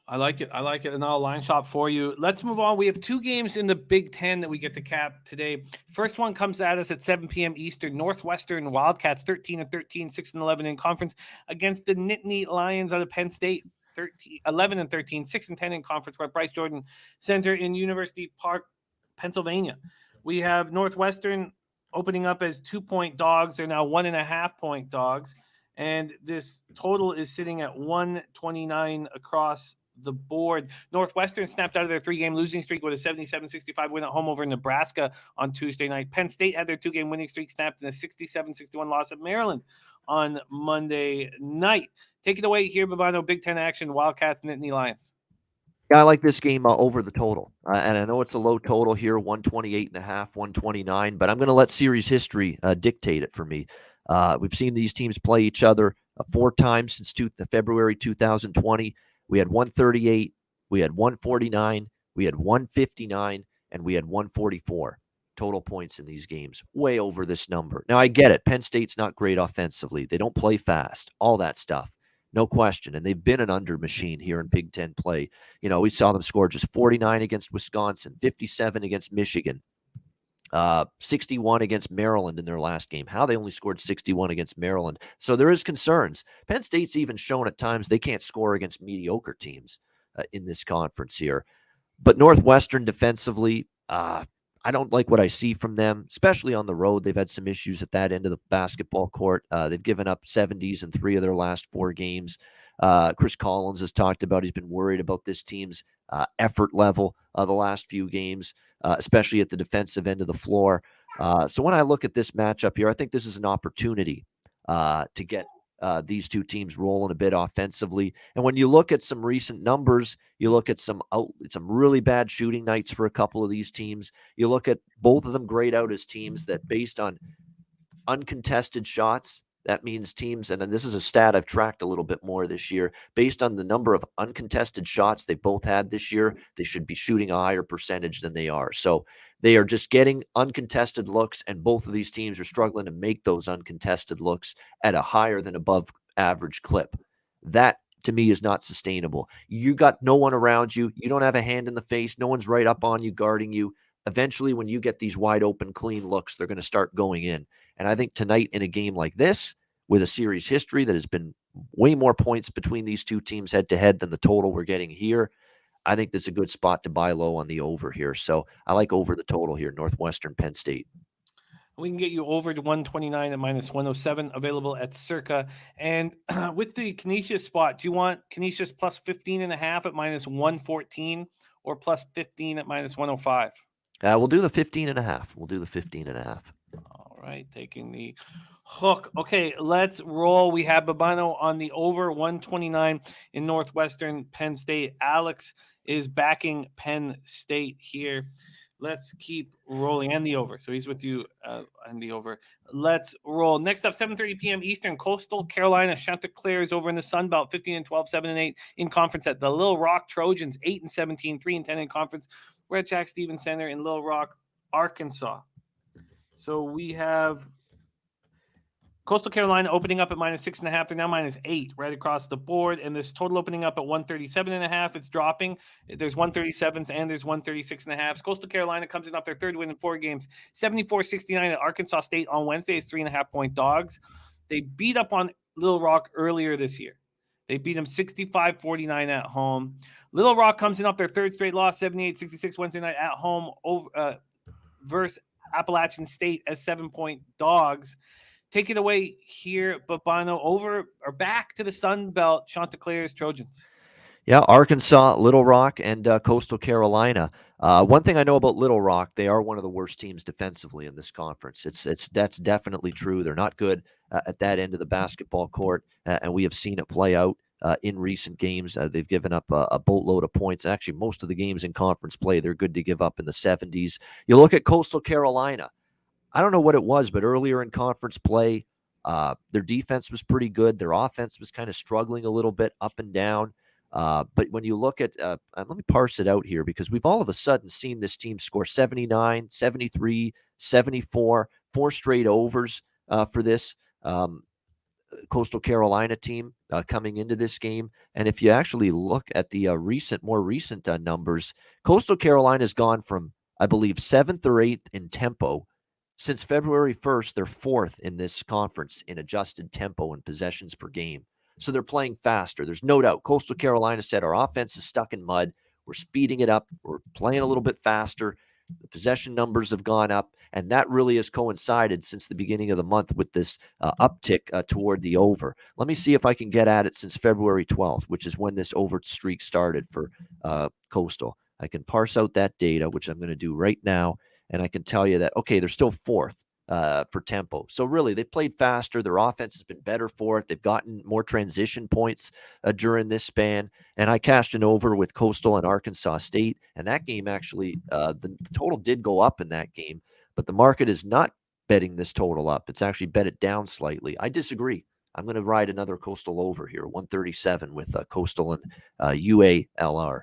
I like it. And I'll line shop for you. Let's move on. We have 2 games in the Big Ten that we get to cap today. First one comes at us at 7 p.m. Eastern. Northwestern Wildcats, 13-13, 6-11 in conference against the Nittany Lions out of Penn State, 11-13, 6-10 in conference. We're at Bryce Jordan Center in University Park, Pennsylvania. We have Northwestern opening up as 2-point dogs. They're now 1.5-point dogs. And this total is sitting at 129 across the board. Northwestern snapped out of their 3-game losing streak with a 77-65 win at home over Nebraska on Tuesday night. Penn State had their 2-game winning streak snapped in a 67-61 loss at Maryland on Monday night. Take it away here, Bobano. Big Ten action, Wildcats, Nittany Lions. Yeah, I like this game over the total. And I know it's a low total here, 128.5, 129, but I'm going to let series history dictate it for me. We've seen these teams play each other 4 times since February 2020. We had 138, we had 149, we had 159, and we had 144 total points in these games, way over this number. Now, I get it. Penn State's not great offensively. They don't play fast, all that stuff. No question. And they've been an under machine here in Big Ten play. We saw them score just 49 against Wisconsin, 57 against Michigan, 61 against Maryland in their last game. How they only scored 61 against Maryland. So there is concerns. Penn State's even shown at times they can't score against mediocre teams in this conference here. But Northwestern defensively, I don't like what I see from them, especially on the road. They've had some issues at that end of the basketball court. They've given up 70s in 3 of their last 4 games. Chris Collins has talked about he's been worried about this team's effort level the last few games, especially at the defensive end of the floor. So when I look at this matchup here, I think this is an opportunity to get these 2 teams rolling a bit offensively. And when you look at some recent numbers, you look at some really bad shooting nights for a couple of these teams. You look at both of them grayed out as teams that, based on uncontested shots, that means teams, and then this is a stat I've tracked a little bit more this year, based on the number of uncontested shots they both had this year, they should be shooting a higher percentage than they are. So they are just getting uncontested looks, and both of these teams are struggling to make those uncontested looks at a higher than above average clip. That, to me, is not sustainable. You got no one around you. You don't have a hand in the face. No one's right up on you, guarding you. Eventually, when you get these wide open, clean looks, they're going to start going in. And I think tonight, in a game like this, with a series history that has been way more points between these 2 teams head to head than the total we're getting here, I think that's a good spot to buy low on the over here. So I like over the total here, Northwestern, Penn State. We can get you over to 129 at minus 107, available at Circa. And with the Canisius spot, do you want Canisius plus 15.5 at minus 114 or plus 15 at minus 105? We'll do the 15.5. We'll do the 15.5. All right, taking the hook. Okay, let's roll. We have Bobano on the over 129 in Northwestern Penn State. Alex is backing Penn State here. Let's keep rolling, and the over. So he's with you on the over. Let's roll. Next up, 7:30 p.m. Eastern, Coastal Carolina Chanticleer is over in the Sun Belt, 15-12, 7-8 in conference at the Little Rock Trojans, 8-17, 3-10 in conference. We're at Jack Stevens Center in Little Rock, Arkansas. So we have Coastal Carolina opening up at minus 6.5. They're now minus 8 right across the board. And this total opening up at 137.5. It's dropping. There's 137s and there's 136.5. Coastal Carolina comes in off their third win in 4 games. 74-69 at Arkansas State on Wednesday is 3.5-point dogs. They beat up on Little Rock earlier this year. They beat them 65-49 at home. Little Rock comes in off their third straight loss, 78-66 Wednesday night at home over versus Appalachian State as 7-point dogs. Take it away here, Bobano, over or back to the Sun Belt, Chanticleer's Trojans. Yeah, Arkansas, Little Rock, and Coastal Carolina. One thing I know about Little Rock, they are one of the worst teams defensively in this conference. That's definitely true. They're not good at that end of the basketball court, and we have seen it play out in recent games. They've given up a boatload of points. Actually, most of the games in conference play, they're good to give up in the 70s. You look at Coastal Carolina. I don't know what it was, but earlier in conference play, their defense was pretty good. Their offense was kind of struggling a little bit up and down. But when you look at, let me parse it out here, because we've all of a sudden seen this team score 79, 73, 74, 4 straight overs for this Coastal Carolina team coming into this game. And if you actually look at the more recent numbers, Coastal Carolina has gone from, I believe, 7th or 8th in tempo. Since February 1st, they're 4th in this conference in adjusted tempo and possessions per game. So they're playing faster. There's no doubt. Coastal Carolina said our offense is stuck in mud. We're speeding it up. We're playing a little bit faster. The possession numbers have gone up, and that really has coincided since the beginning of the month with this uptick toward the over. Let me see if I can get at it since February 12th, which is when this over streak started for Coastal. I can parse out that data, which I'm going to do right now. And I can tell you that, okay, they're still 4th for tempo. So really, they've played faster. Their offense has been better for it. They've gotten more transition points during this span. And I cashed an over with Coastal and Arkansas State. And that game actually, the total did go up in that game. But the market is not betting this total up. It's actually bet it down slightly. I disagree. I'm going to ride another Coastal over here, 137 with Coastal and UALR.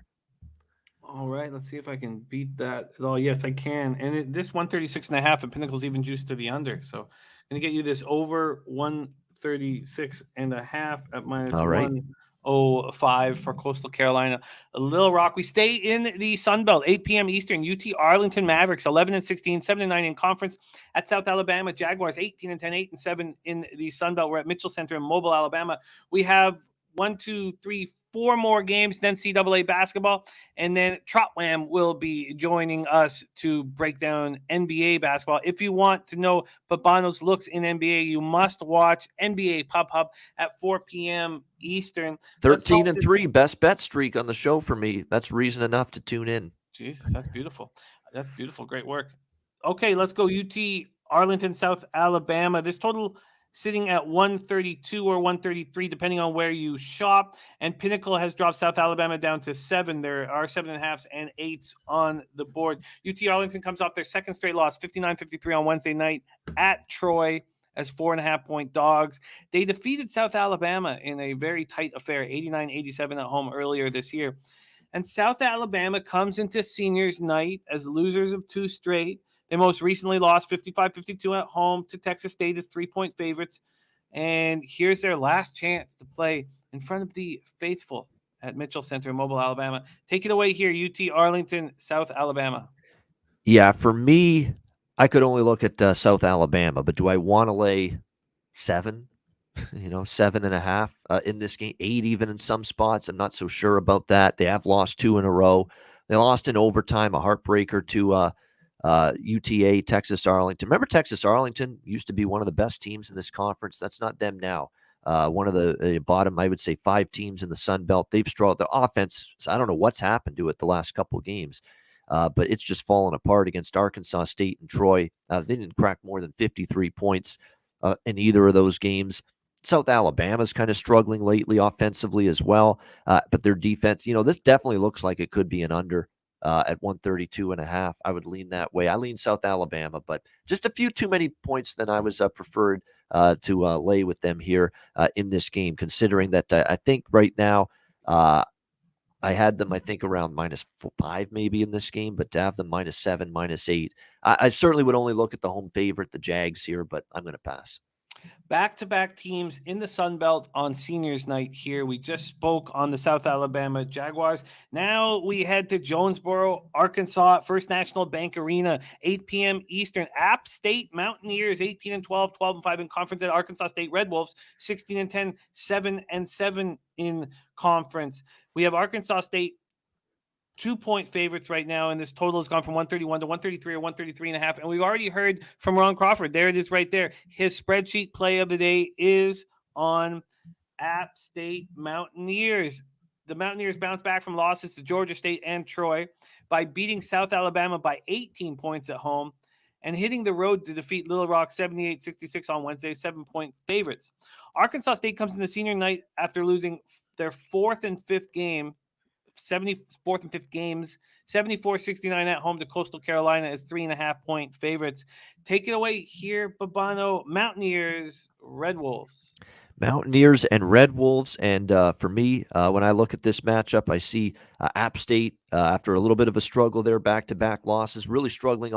All right, let's see if I can beat that at all. Yes, I can. And this 136.5 at Pinnacle's even juiced to the under. So I'm going to get you this over 136.5 at minus 105 for Coastal Carolina. Little Rock. We stay in the Sun Belt, 8 p.m. Eastern. UT Arlington Mavericks, 11-16, 7-9 in conference at South Alabama. Jaguars, 18-10, 8-7 in the Sun Belt. We're at Mitchell Center in Mobile, Alabama. We have 4 more games in NCAA basketball, and then Trot Wam will be joining us to break down NBA basketball. If you want to know Bobano's looks in NBA, you must watch NBA Pub Hub at 4 p.m. Eastern. 13-3, best bet streak on the show for me. That's reason enough to tune in. Jesus, that's beautiful. That's beautiful. Great work. Okay, let's go UT Arlington, South Alabama. This total sitting at 132 or 133, depending on where you shop. And Pinnacle has dropped South Alabama down to 7. There are 7.5s and 8s on the board. UT Arlington comes off their second straight loss, 59-53 on Wednesday night at Troy as 4.5-point dogs. They defeated South Alabama in a very tight affair, 89-87 at home earlier this year. And South Alabama comes into seniors night as losers of 2 straight. They most recently lost 55-52 at home to Texas State as 3-point favorites. And here's their last chance to play in front of the faithful at Mitchell Center in Mobile, Alabama. Take it away here, UT Arlington, South Alabama. Yeah, for me, I could only look at South Alabama, but do I want to lay 7? 7.5 in this game, 8 even in some spots. I'm not so sure about that. They have lost 2 in a row. They lost in overtime, a heartbreaker to UTA, Texas Arlington. Remember, Texas Arlington used to be one of the best teams in this conference. That's not them now. One of the bottom, I would say, 5 teams in the Sun Belt. They've struggled. The offense, I don't know what's happened to it the last couple of games, but it's just fallen apart against Arkansas State and Troy. They didn't crack more than 53 points in either of those games. South Alabama's kind of struggling lately offensively as well, but their defense, this definitely looks like it could be an under at 132.5. I would lean that way. I lean South Alabama, but just a few too many points than I was preferred to lay with them here in this game, considering that I think right now I had them, I think, around -5 maybe in this game, but to have them -7, -8, I certainly would only look at the home favorite, the Jags here, but I'm going to pass. Back-to-back teams in the Sun Belt on seniors night here. We just spoke on the South Alabama Jaguars. Now we head to Jonesboro, Arkansas, First National Bank Arena, 8 p.m. Eastern. App State Mountaineers, 18-12, 12-5 in conference at Arkansas State Red Wolves, 16-10, 7-7 in conference. We have Arkansas State 2-point favorites right now, and this total has gone from 131 to 133 or 133.5. And we've already heard from Ron Crawford. There it is right there. His spreadsheet play of the day is on App State Mountaineers. The Mountaineers bounced back from losses to Georgia State and Troy by beating South Alabama by 18 points at home and hitting the road to defeat Little Rock 78-66 on Wednesday, 7-point favorites. Arkansas State comes in the senior night after losing their fourth and fifth games, 74-69 at home to Coastal Carolina as 3.5-point favorites. Take it away here, Bobano. Mountaineers, Red Wolves. Mountaineers and Red Wolves. And for me, when I look at this matchup, I see App State, after a little bit of a struggle there, back-to-back losses, really struggling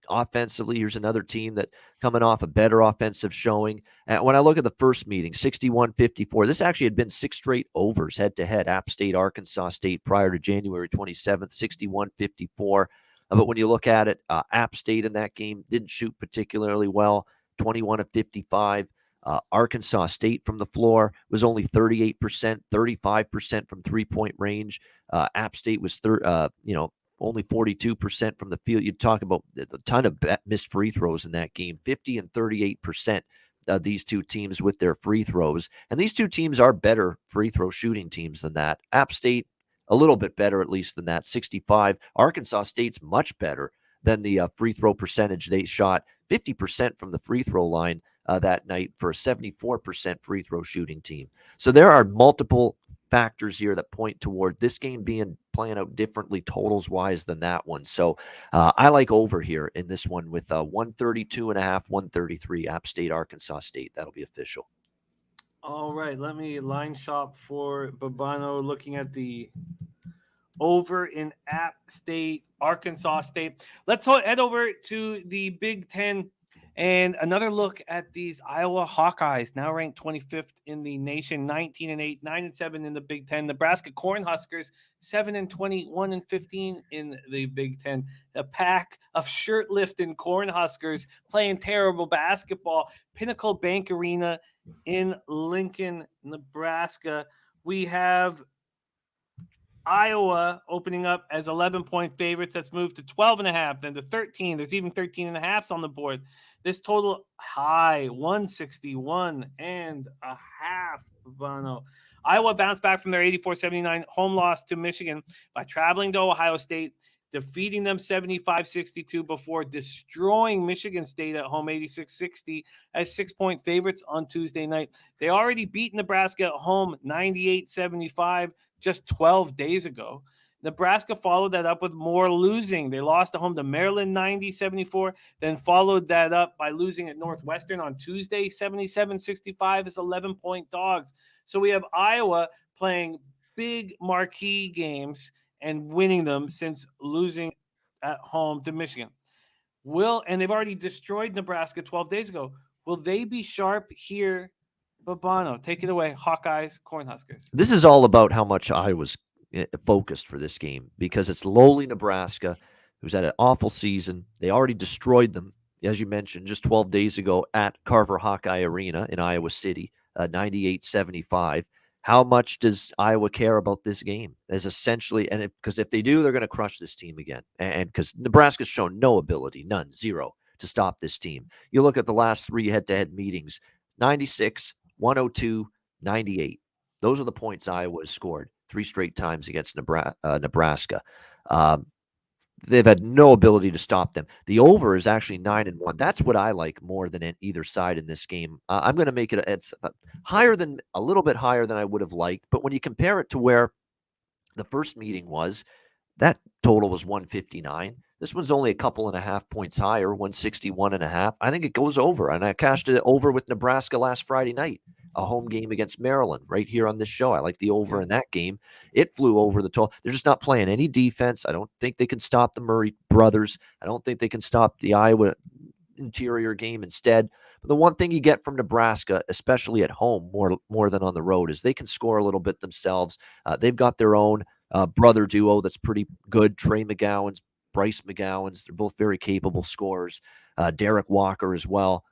offensively. Here's another team that coming off a better offensive showing. And when I look at the first meeting, 61-54, this actually had been 6 straight overs head-to-head, App State, Arkansas State, prior to January 27th, 61-54. But when you look at it, App State in that game didn't shoot particularly well, 21-55. Arkansas State from the floor was only 38%, 35% from three-point range. App State was only 42% from the field. You talk about a ton of missed free throws in that game, 50 and 38%. These two teams with their free throws. And these two teams are better free throw shooting teams than that. App State, a little bit better at least than that, 65. Arkansas State's much better than the free throw percentage. They shot 50% from the free throw line that night for a 74% free throw shooting team. So there are multiple factors here that point toward this game playing out differently totals wise than that one. So I like over here in this one with 132.5, 133, App State, Arkansas State. That'll be official. All right, let me line shop for Bobano, looking at the over in App State, Arkansas State. Let's head over to the Big Ten and another look at these Iowa Hawkeyes, now ranked 25th in the nation, 19-8, 9-7 in the Big Ten. Nebraska Cornhuskers, 7-20, 1-15 in the Big Ten. A pack of shirt-lifting Cornhuskers playing terrible basketball. Pinnacle Bank Arena in Lincoln, Nebraska. We have Iowa opening up as 11-point favorites. That's moved to 12.5, then to 13. There's even 13.5s on the board. This total high, 161.5. Bobano. Iowa bounced back from their 84-79 home loss to Michigan by traveling to Ohio State, defeating them 75-62 before destroying Michigan State at home 86-60 as 6-point favorites on Tuesday night. They already beat Nebraska at home 98-75 just 12 days ago. Nebraska followed that up with more losing. They lost at home to Maryland 90-74, then followed that up by losing at Northwestern on Tuesday 77-65 as 11-point dogs. So we have Iowa playing big marquee games and winning them since losing at home to Michigan. And they've already destroyed Nebraska 12 days ago. Will they be sharp here? Bobano, take it away. Hawkeyes, Cornhuskers. This is all about how much Iowa's focused for this game, because it's lowly Nebraska, who's had an awful season. They already destroyed them, as you mentioned, just 12 days ago at Carver Hawkeye Arena in Iowa City, 98-75. how much does Iowa care about this game? As essentially, and because if they do, they're going to crush this team again. And because Nebraska's shown no ability, none, zero, to stop this team. You look at the last 3 head-to-head meetings: 96, 102, 98. Those are the points Iowa has scored 3 straight times against Nebraska. They've had no ability to stop them. The over is actually 9-1. That's what I like more than either side in this game. I'm going to make it. It's a little bit higher than I would have liked. But when you compare it to where the first meeting was, that total was 159. This one's only a couple and a half points higher, 161.5. I think it goes over, and I cashed it over with Nebraska last Friday night, a home game against Maryland, right here on this show. I like the over in that game. It flew over the total. They're just not playing any defense. I don't think they can stop the Murray brothers. I don't think they can stop the Iowa interior game instead. But the one thing you get from Nebraska, especially at home, more than on the road, is they can score a little bit themselves. They've got their own brother duo that's pretty good. Trey McGowan's, Bryce McGowan's. They're both very capable scorers. Derek Walker as well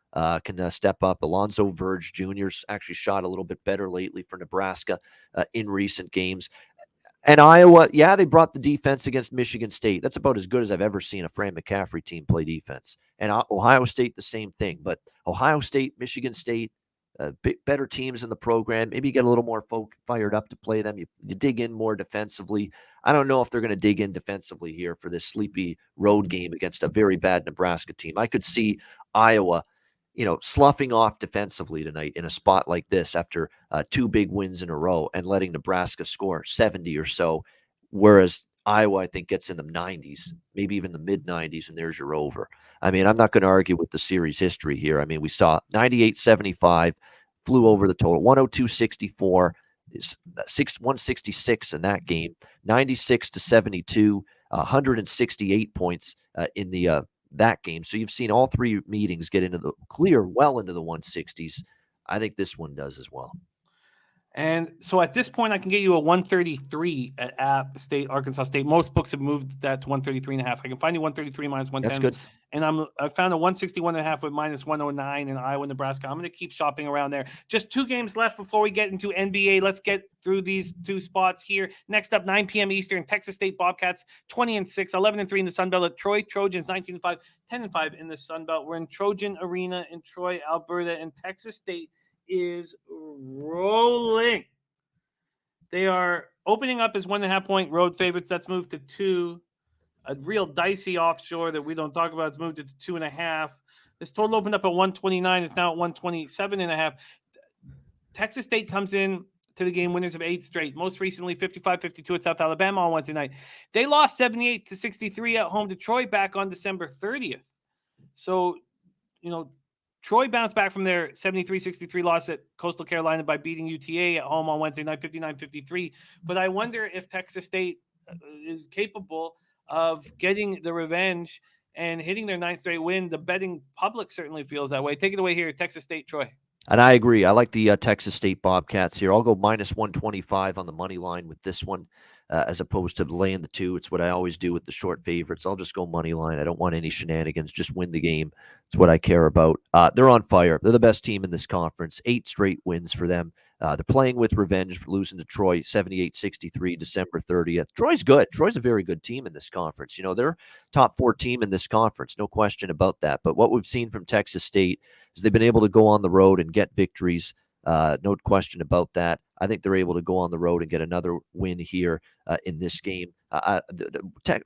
can step up. Alonzo Verge Jr.'s actually shot a little bit better lately for Nebraska in recent games. And Iowa, they brought the defense against Michigan State. That's about as good as I've ever seen a Fran McCaffrey team play defense. And Ohio State, the same thing. But Ohio State, Michigan State, better teams in the program. Maybe you get a little more fired up to play them. You dig in more defensively. I don't know if they're going to dig in defensively here for this sleepy road game against a very bad Nebraska team. I could see Iowa, sloughing off defensively tonight in a spot like this after 2 big wins in a row and letting Nebraska score 70 or so, whereas Iowa, I think, gets in the 90s, maybe even the mid-90s, and there's your over. I mean, I'm not going to argue with the series history here. I mean, we saw 98-75, flew over the total, 102-64, 166 in that game, 96-72, 168 points in the that game. So you've seen all 3 meetings get into the clear well into the 160s. I think this one does as well. And so at this point, I can get you a 133 at App State, Arkansas State. Most books have moved that to 133.5. I can find you 133 minus 110. That's good. And I found a 161.5 with minus 109 in Iowa, Nebraska. I'm going to keep shopping around there. Just 2 games left before we get into NBA. Let's get through these 2 spots here. Next up, 9 p.m. Eastern, Texas State Bobcats 20-6, 11-3 in the Sun Belt. At Troy Trojans 19-5, 10-5 in the Sun Belt. We're in Trojan Arena in Troy, Alberta, and Texas State is rolling. They are opening up as 1.5-point road favorites. That's moved to 2. A real dicey offshore that we don't talk about. It's moved to 2.5. This total opened up at 129. It's now at 127.5. Texas State comes in to the game winners of 8 straight. Most recently, 55-52 at South Alabama on Wednesday night. They lost 78-63 at home to Troy back on December 30th. So, Troy bounced back from their 73-63 loss at Coastal Carolina by beating UTA at home on Wednesday night, 59-53. But I wonder if Texas State is capable of getting the revenge and hitting their 9th straight win. The betting public certainly feels that way. Take it away here, Texas State, Troy. And I agree. I like the Texas State Bobcats here. I'll go minus 125 on the money line with this one, as opposed to laying the 2. It's what I always do with the short favorites. I'll just go money line. I don't want any shenanigans. Just win the game. It's what I care about. They're on fire. They're the best team in this conference. 8 straight wins for them. They're playing with revenge for losing to Troy 78-63 December 30th. Troy's good. Troy's a very good team in this conference. They're top 4 team in this conference. No question about that. But what we've seen from Texas State is they've been able to go on the road and get victories. No question about that. I think they're able to go on the road and get another win here in this game.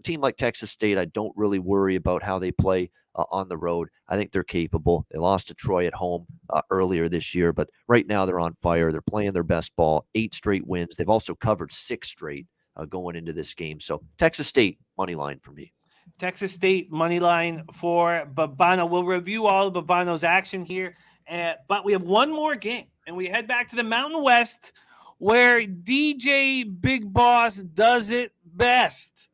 Team like Texas State, I don't really worry about how they play on the road. I think they're capable. They lost to Troy at home earlier this year, but right now they're on fire. They're playing their best ball. 8 straight wins. They've also covered 6 straight going into this game. So Texas State, money line for me. Texas State, money line for Bobano. We'll review all of Bobano's action here, but we have one more game, and we head back to the Mountain West where DJ Big Boss does it best.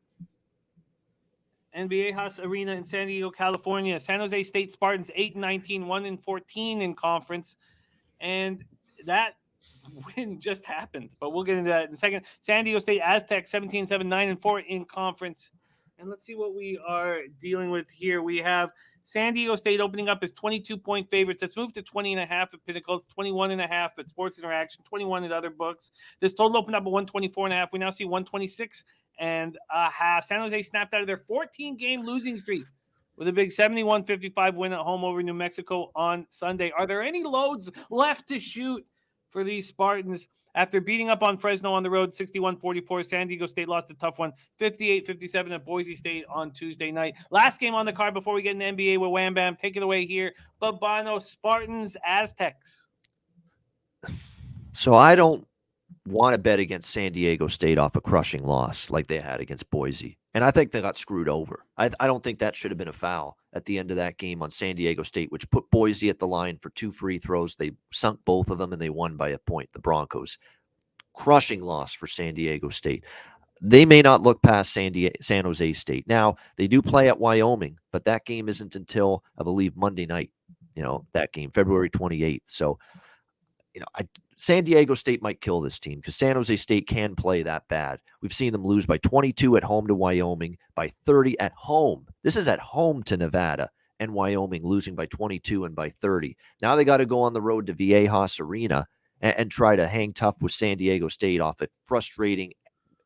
NBA Arena in San Diego, California. San Jose State Spartans 8-19, 1-14 in conference. And that win just happened, but we'll get into that in a second. San Diego State Aztecs 17-7, 9-4 in conference. And let's see what we are dealing with here. We have San Diego State opening up as 22-point favorites. Let's move to 20.5 at Pinnacle. It's 21.5 at Sports Interaction, 21 at other books. This total opened up at 124.5. We now see 126.5. San Jose snapped out of their 14-game losing streak with a big 71-55 win at home over New Mexico on Sunday. Are there any loads left to shoot for these Spartans? After beating up on Fresno on the road 61-44, San Diego State lost a tough one 58-57 at Boise State on Tuesday night. Last game on the card before we get in the NBA with Wham Bam. Take it away here. Bobano, Spartans, Aztecs. So I don't want to bet against San Diego State off a crushing loss like they had against Boise. And I think they got screwed over. I don't think that should have been a foul at the end of that game on San Diego State, which put Boise at the line for 2 free throws. They sunk both of them, and they won by a point, the Broncos. Crushing loss for San Diego State. They may not look past San Jose State. Now, they do play at Wyoming, but that game isn't until, I believe, Monday night, that game, February 28th. So, San Diego State might kill this team because San Jose State can play that bad. We've seen them lose by 22 at home to Wyoming, by 30 at home. This is at home to Nevada, and Wyoming losing by 22 and by 30. Now they got to go on the road to Viejas Arena and try to hang tough with San Diego State off a frustrating,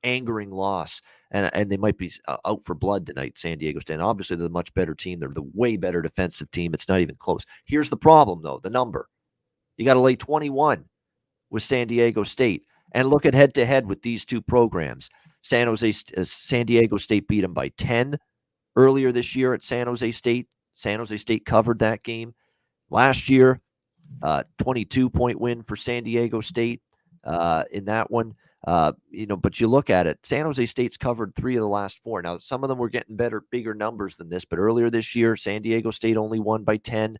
angering loss. And they might be out for blood tonight, San Diego State. And obviously, they're the much better team. They're the way better defensive team. It's not even close. Here's the problem, though, the number. You got to lay 21 with San Diego State. And look at head-to-head with these two programs. San Diego State beat them by 10 earlier this year at San Jose State. San Jose State covered that game. Last year, 22-point win for San Diego State in that one. But you look at it, San Jose State's covered 3 of the last 4. Now, some of them were getting bigger numbers than this, but earlier this year, San Diego State only won by 10.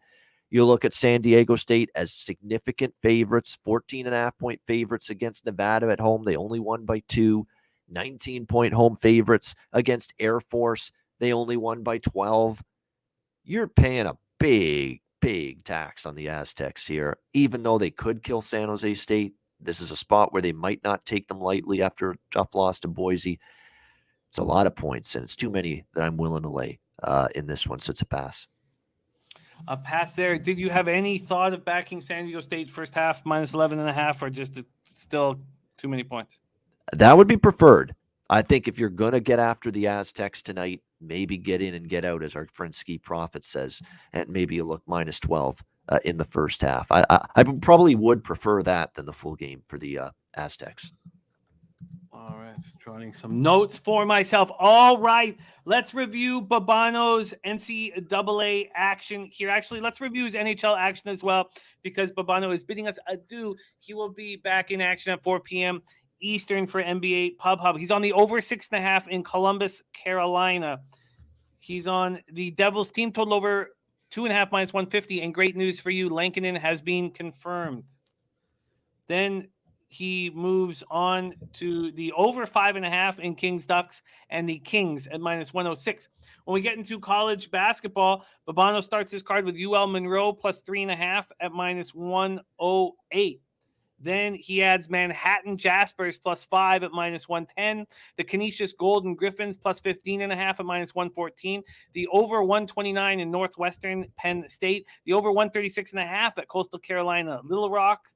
You look at San Diego State as significant favorites, 14.5-point favorites against Nevada at home. They only won by 2. 19-point home favorites against Air Force. They only won by 12. You're paying a big tax on the Aztecs here, even though they could kill San Jose State. This is a spot where they might not take them lightly after a tough loss to Boise. It's a lot of points, and it's too many that I'm willing to lay in this one, so it's a pass. A pass there. Did you have any thought of backing San Diego State first half minus 11.5, or just still too many points? That would be preferred. I think if you're going to get after the Aztecs tonight, maybe get in and get out, as our friend Ski Prophet says, and maybe you look minus 12 in the first half. I probably would prefer that than the full game for the Aztecs. All right, just jotting some notes for myself. All right, let's review Bobano's NCAA action here. Actually, let's review his NHL action as well, because Bobano is bidding us adieu. He will be back in action at 4 p.m. Eastern for NBA Pub Hub. He's on the over 6.5 in Columbus, Carolina. He's on the Devils team total over 2.5 minus 150. And great news for you, Lankinen has been confirmed. Then he moves on to the over 5.5 in Kings Ducks and the Kings at minus 106. When we get into college basketball, Bobano starts his card with UL Monroe plus 3.5 at minus 108. Then he adds Manhattan Jaspers plus 5 at minus 110. The Canisius Golden Griffins plus 15.5 at minus 114. The over 129 in Northwestern Penn State. The over 136.5 at Coastal Carolina Little Rock.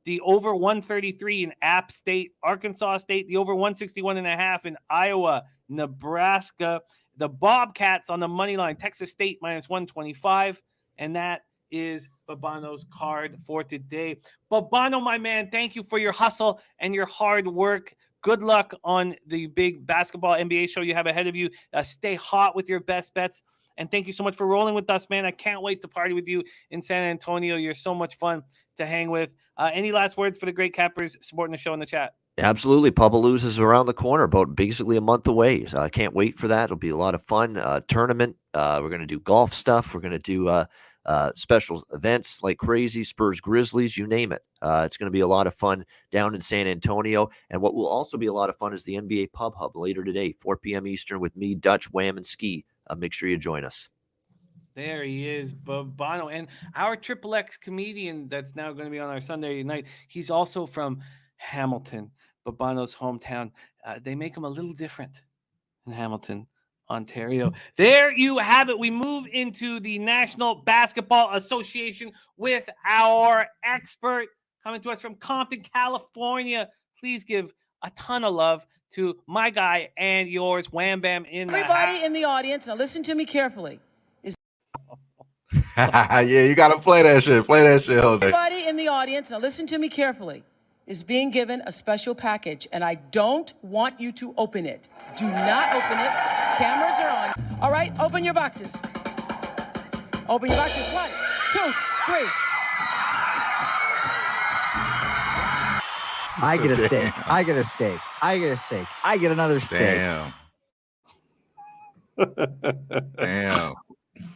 The over 133 in App State, Arkansas State. The over 161.5 in Iowa, Nebraska. The Bobcats on the money line, Texas State minus 125. And that is Bobano's card for today. Bobano, my man, thank you for your hustle and your hard work. Good luck on the big basketball NBA show you have ahead of you. Stay hot with your best bets. And thank you so much for rolling with us, man. I can't wait to party with you in San Antonio. You're so much fun to hang with. Any last words for the great cappers supporting the show in the chat? Absolutely. Pubaloos is around the corner, about basically a month away. So I can't wait for that. It'll be a lot of fun. Tournament. We're going to do golf stuff. We're going to do special events like crazy, Spurs, Grizzlies, you name it. It's going to be a lot of fun down in San Antonio. And what will also be a lot of fun is the NBA Pub Hub later today, 4 p.m. Eastern with me, Dutch, Wham, and Ski. Make sure you join us. There he is, Bobano. And our Triple X comedian that's now going to be on our Sunday night, he's also from Hamilton, Bobano's hometown. They make him a little different in Hamilton. Ontario. There you have it. We move into the National Basketball Association with our expert coming to us from Compton, California. Please give a ton of love to my guy and yours, Wham Bam in the Everybody in the audience, now listen to me carefully. Yeah, you gotta play that shit. Play that shit, Jose. Everybody in the audience, now listen to me carefully, is being given a special package, and I don't want you to open it. Do not open it. Cameras are on. All right, open your boxes. Open your boxes. 1, 2, 3. I get a steak. I get a steak. I get a steak. I get another steak. Damn.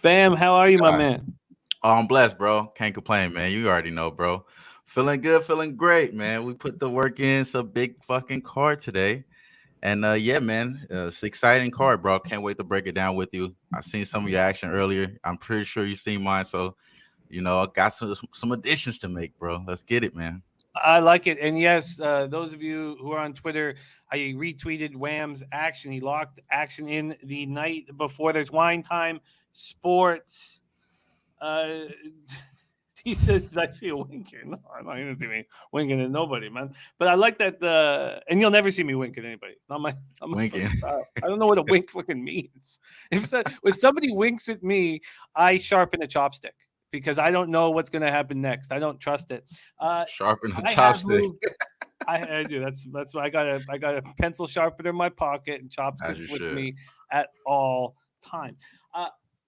Bam, how are you, my man? Oh, I'm blessed, bro. Can't complain, man. You already know, bro. Feeling good, feeling great, man. We put the work in. It's a big fucking card today. And yeah, man, it's an exciting card, bro. Can't wait to break it down with you. I seen some of your action earlier. I'm pretty sure you seen mine. So, you know, I got some additions to make, bro. Let's get it, man. I like it. And yes, those of you who are on Twitter, I retweeted Wham's action. He locked action in the night before. There's Wine Time Sports. He says, did I see a wink here? No, I'm not even see me winking at nobody, man. But I like that. And you'll never see me wink at anybody. Not my winking. I don't know what a wink fucking means. If somebody winks at me, I sharpen a chopstick because I don't know what's going to happen next. I don't trust it. Sharpen a chopstick. I do. That's why I got a pencil sharpener in my pocket and chopsticks with me at all times.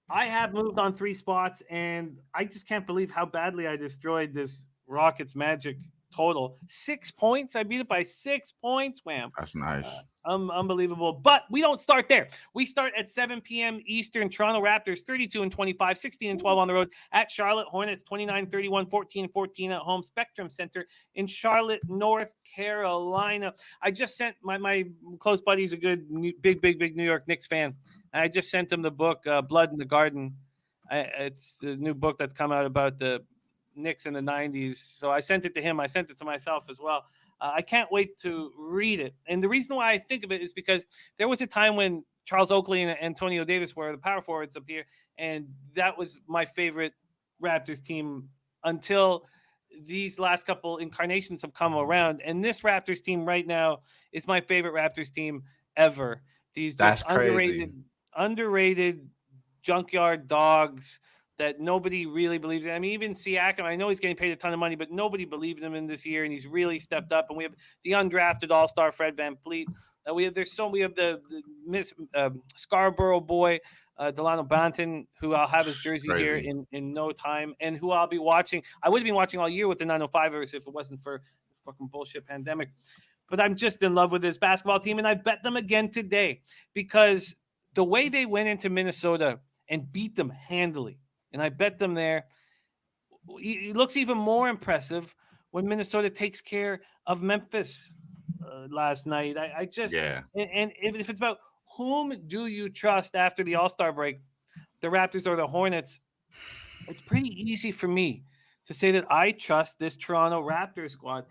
I have moved on 3 spots, and I just can't believe how badly I destroyed this Rockets Magic total. 6 points. I beat it by 6 points. Wham. That's nice. Unbelievable. But we don't start there. We start at 7 p.m. Eastern. Toronto Raptors 32-25, 16-12 on the road at Charlotte Hornets 29-31, 14-14 at home. Spectrum Center in Charlotte, North Carolina. I just sent my close buddy's a good big New York Knicks fan. I just sent him the book Blood in the Garden. It's the new book that's come out about the Knicks in the 90s. So I sent it to him. I sent it to myself as well. I can't wait to read it. And the reason why I think of it is because there was a time when Charles Oakley and Antonio Davis were the power forwards up here, and that was my favorite Raptors team until these last couple incarnations have come around. And this Raptors team right now is my favorite Raptors team ever. These just underrated junkyard dogs that nobody really believes in. I mean, even Siakam, I know he's getting paid a ton of money, but nobody believed in him in this year, and he's really stepped up. And we have the undrafted all-star Fred VanVleet. We have the Scarborough boy, Delano Banton, who I'll have his jersey here in no time, and who I'll be watching. I would have been watching all year with the 905ers if it wasn't for the fucking bullshit pandemic. But I'm just in love with this basketball team, and I bet them again today because the way they went into Minnesota and beat them handily, and I bet them there, it looks even more impressive when Minnesota takes care of Memphis last night. And if it's about whom do you trust after the All-Star break, the Raptors or the Hornets, it's pretty easy for me to say that I trust this Toronto Raptors squad.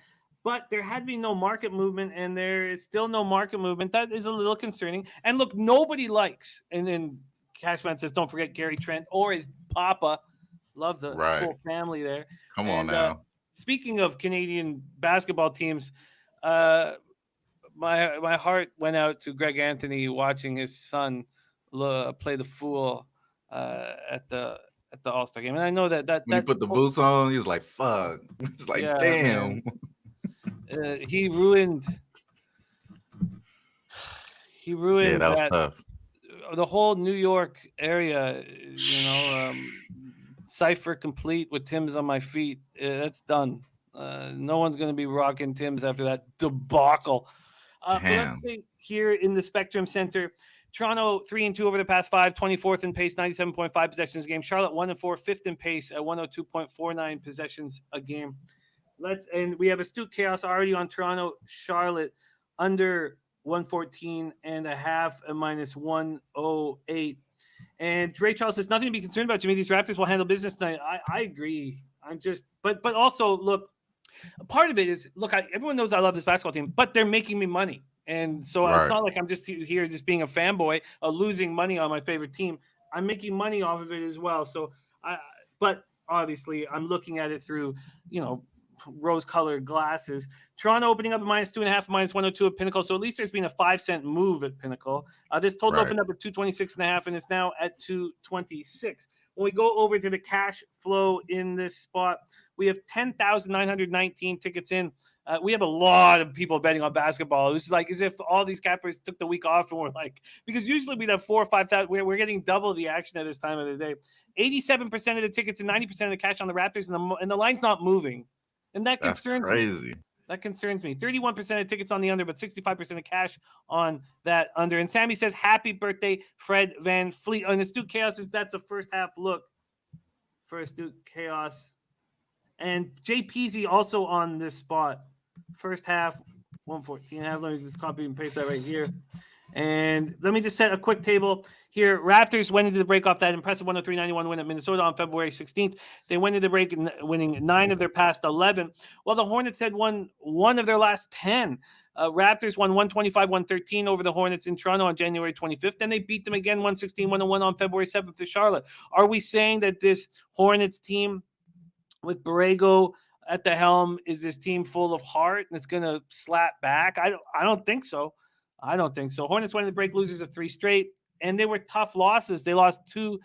But there had been no market movement, and there is still no market movement. That is a little concerning. And look, nobody likes, and then Cashman says, don't forget Gary Trent or his papa. Love the whole family there. Come on now. Speaking of Canadian basketball teams, my heart went out to Greg Anthony watching his son play the fool at the All-Star game. And I know that when he put the boots on, he was like, fuck. It's like, damn. He ruined that was tough. The whole New York area, cipher complete with Tim's on my feet. That's done. No one's going to be rocking Tim's after that debacle. Let's think here in the Spectrum Center. Toronto 3-2 over the past 5, 24th in pace, 97.5 possessions a game. Charlotte 1-4, 5th in pace at 102.49 possessions a game. And we have Astute Chaos already on Toronto, Charlotte under 114.5 and minus 108. And Ray Charles says nothing to be concerned about, Jimmy. These Raptors will handle business tonight. I agree. But also look, part of it is everyone knows I love this basketball team, but they're making me money. And so it's not like I'm just here just being a fanboy, losing money on my favorite team. I'm making money off of it as well. So but obviously I'm looking at it through, rose-colored glasses. Toronto opening up at -2.5, -102 at Pinnacle. So at least there's been a 5-cent move at Pinnacle. This total opened up at 226.5, and it's now at 226. When we go over to the cash flow in this spot, we have 10,919 tickets in. We have a lot of people betting on basketball. It's like as if all these cappers took the week off and we're like, because usually we'd have 4,000 or 5,000. We're getting double the action at this time of the day. 87% of the tickets and 90% of the cash on the Raptors, and the line's not moving. And that concerns me. That concerns me. 31% of tickets on the under, but 65% of cash on that under. And Sammy says, happy birthday, Fred Van Fleet. And Astute Chaos says that's a first half look for Astute Chaos. And Jay Peasy also on this spot. First half, 114. Let me just copy and paste that right here. And let me just set a quick table here. Raptors went into the break off that impressive 103-91 win at Minnesota on February 16th. They went into the break winning 9 of their past 11. Well, the Hornets had won 1 of their last 10. Raptors won 125-113 over the Hornets in Toronto on January 25th. Then they beat them again 116-101 on February 7th to Charlotte. Are we saying that this Hornets team with Borrego at the helm is this team full of heart and it's going to slap back? I don't think so. I don't think so. Hornets went in the break losers of 3 straight, and they were tough losses. They lost 2,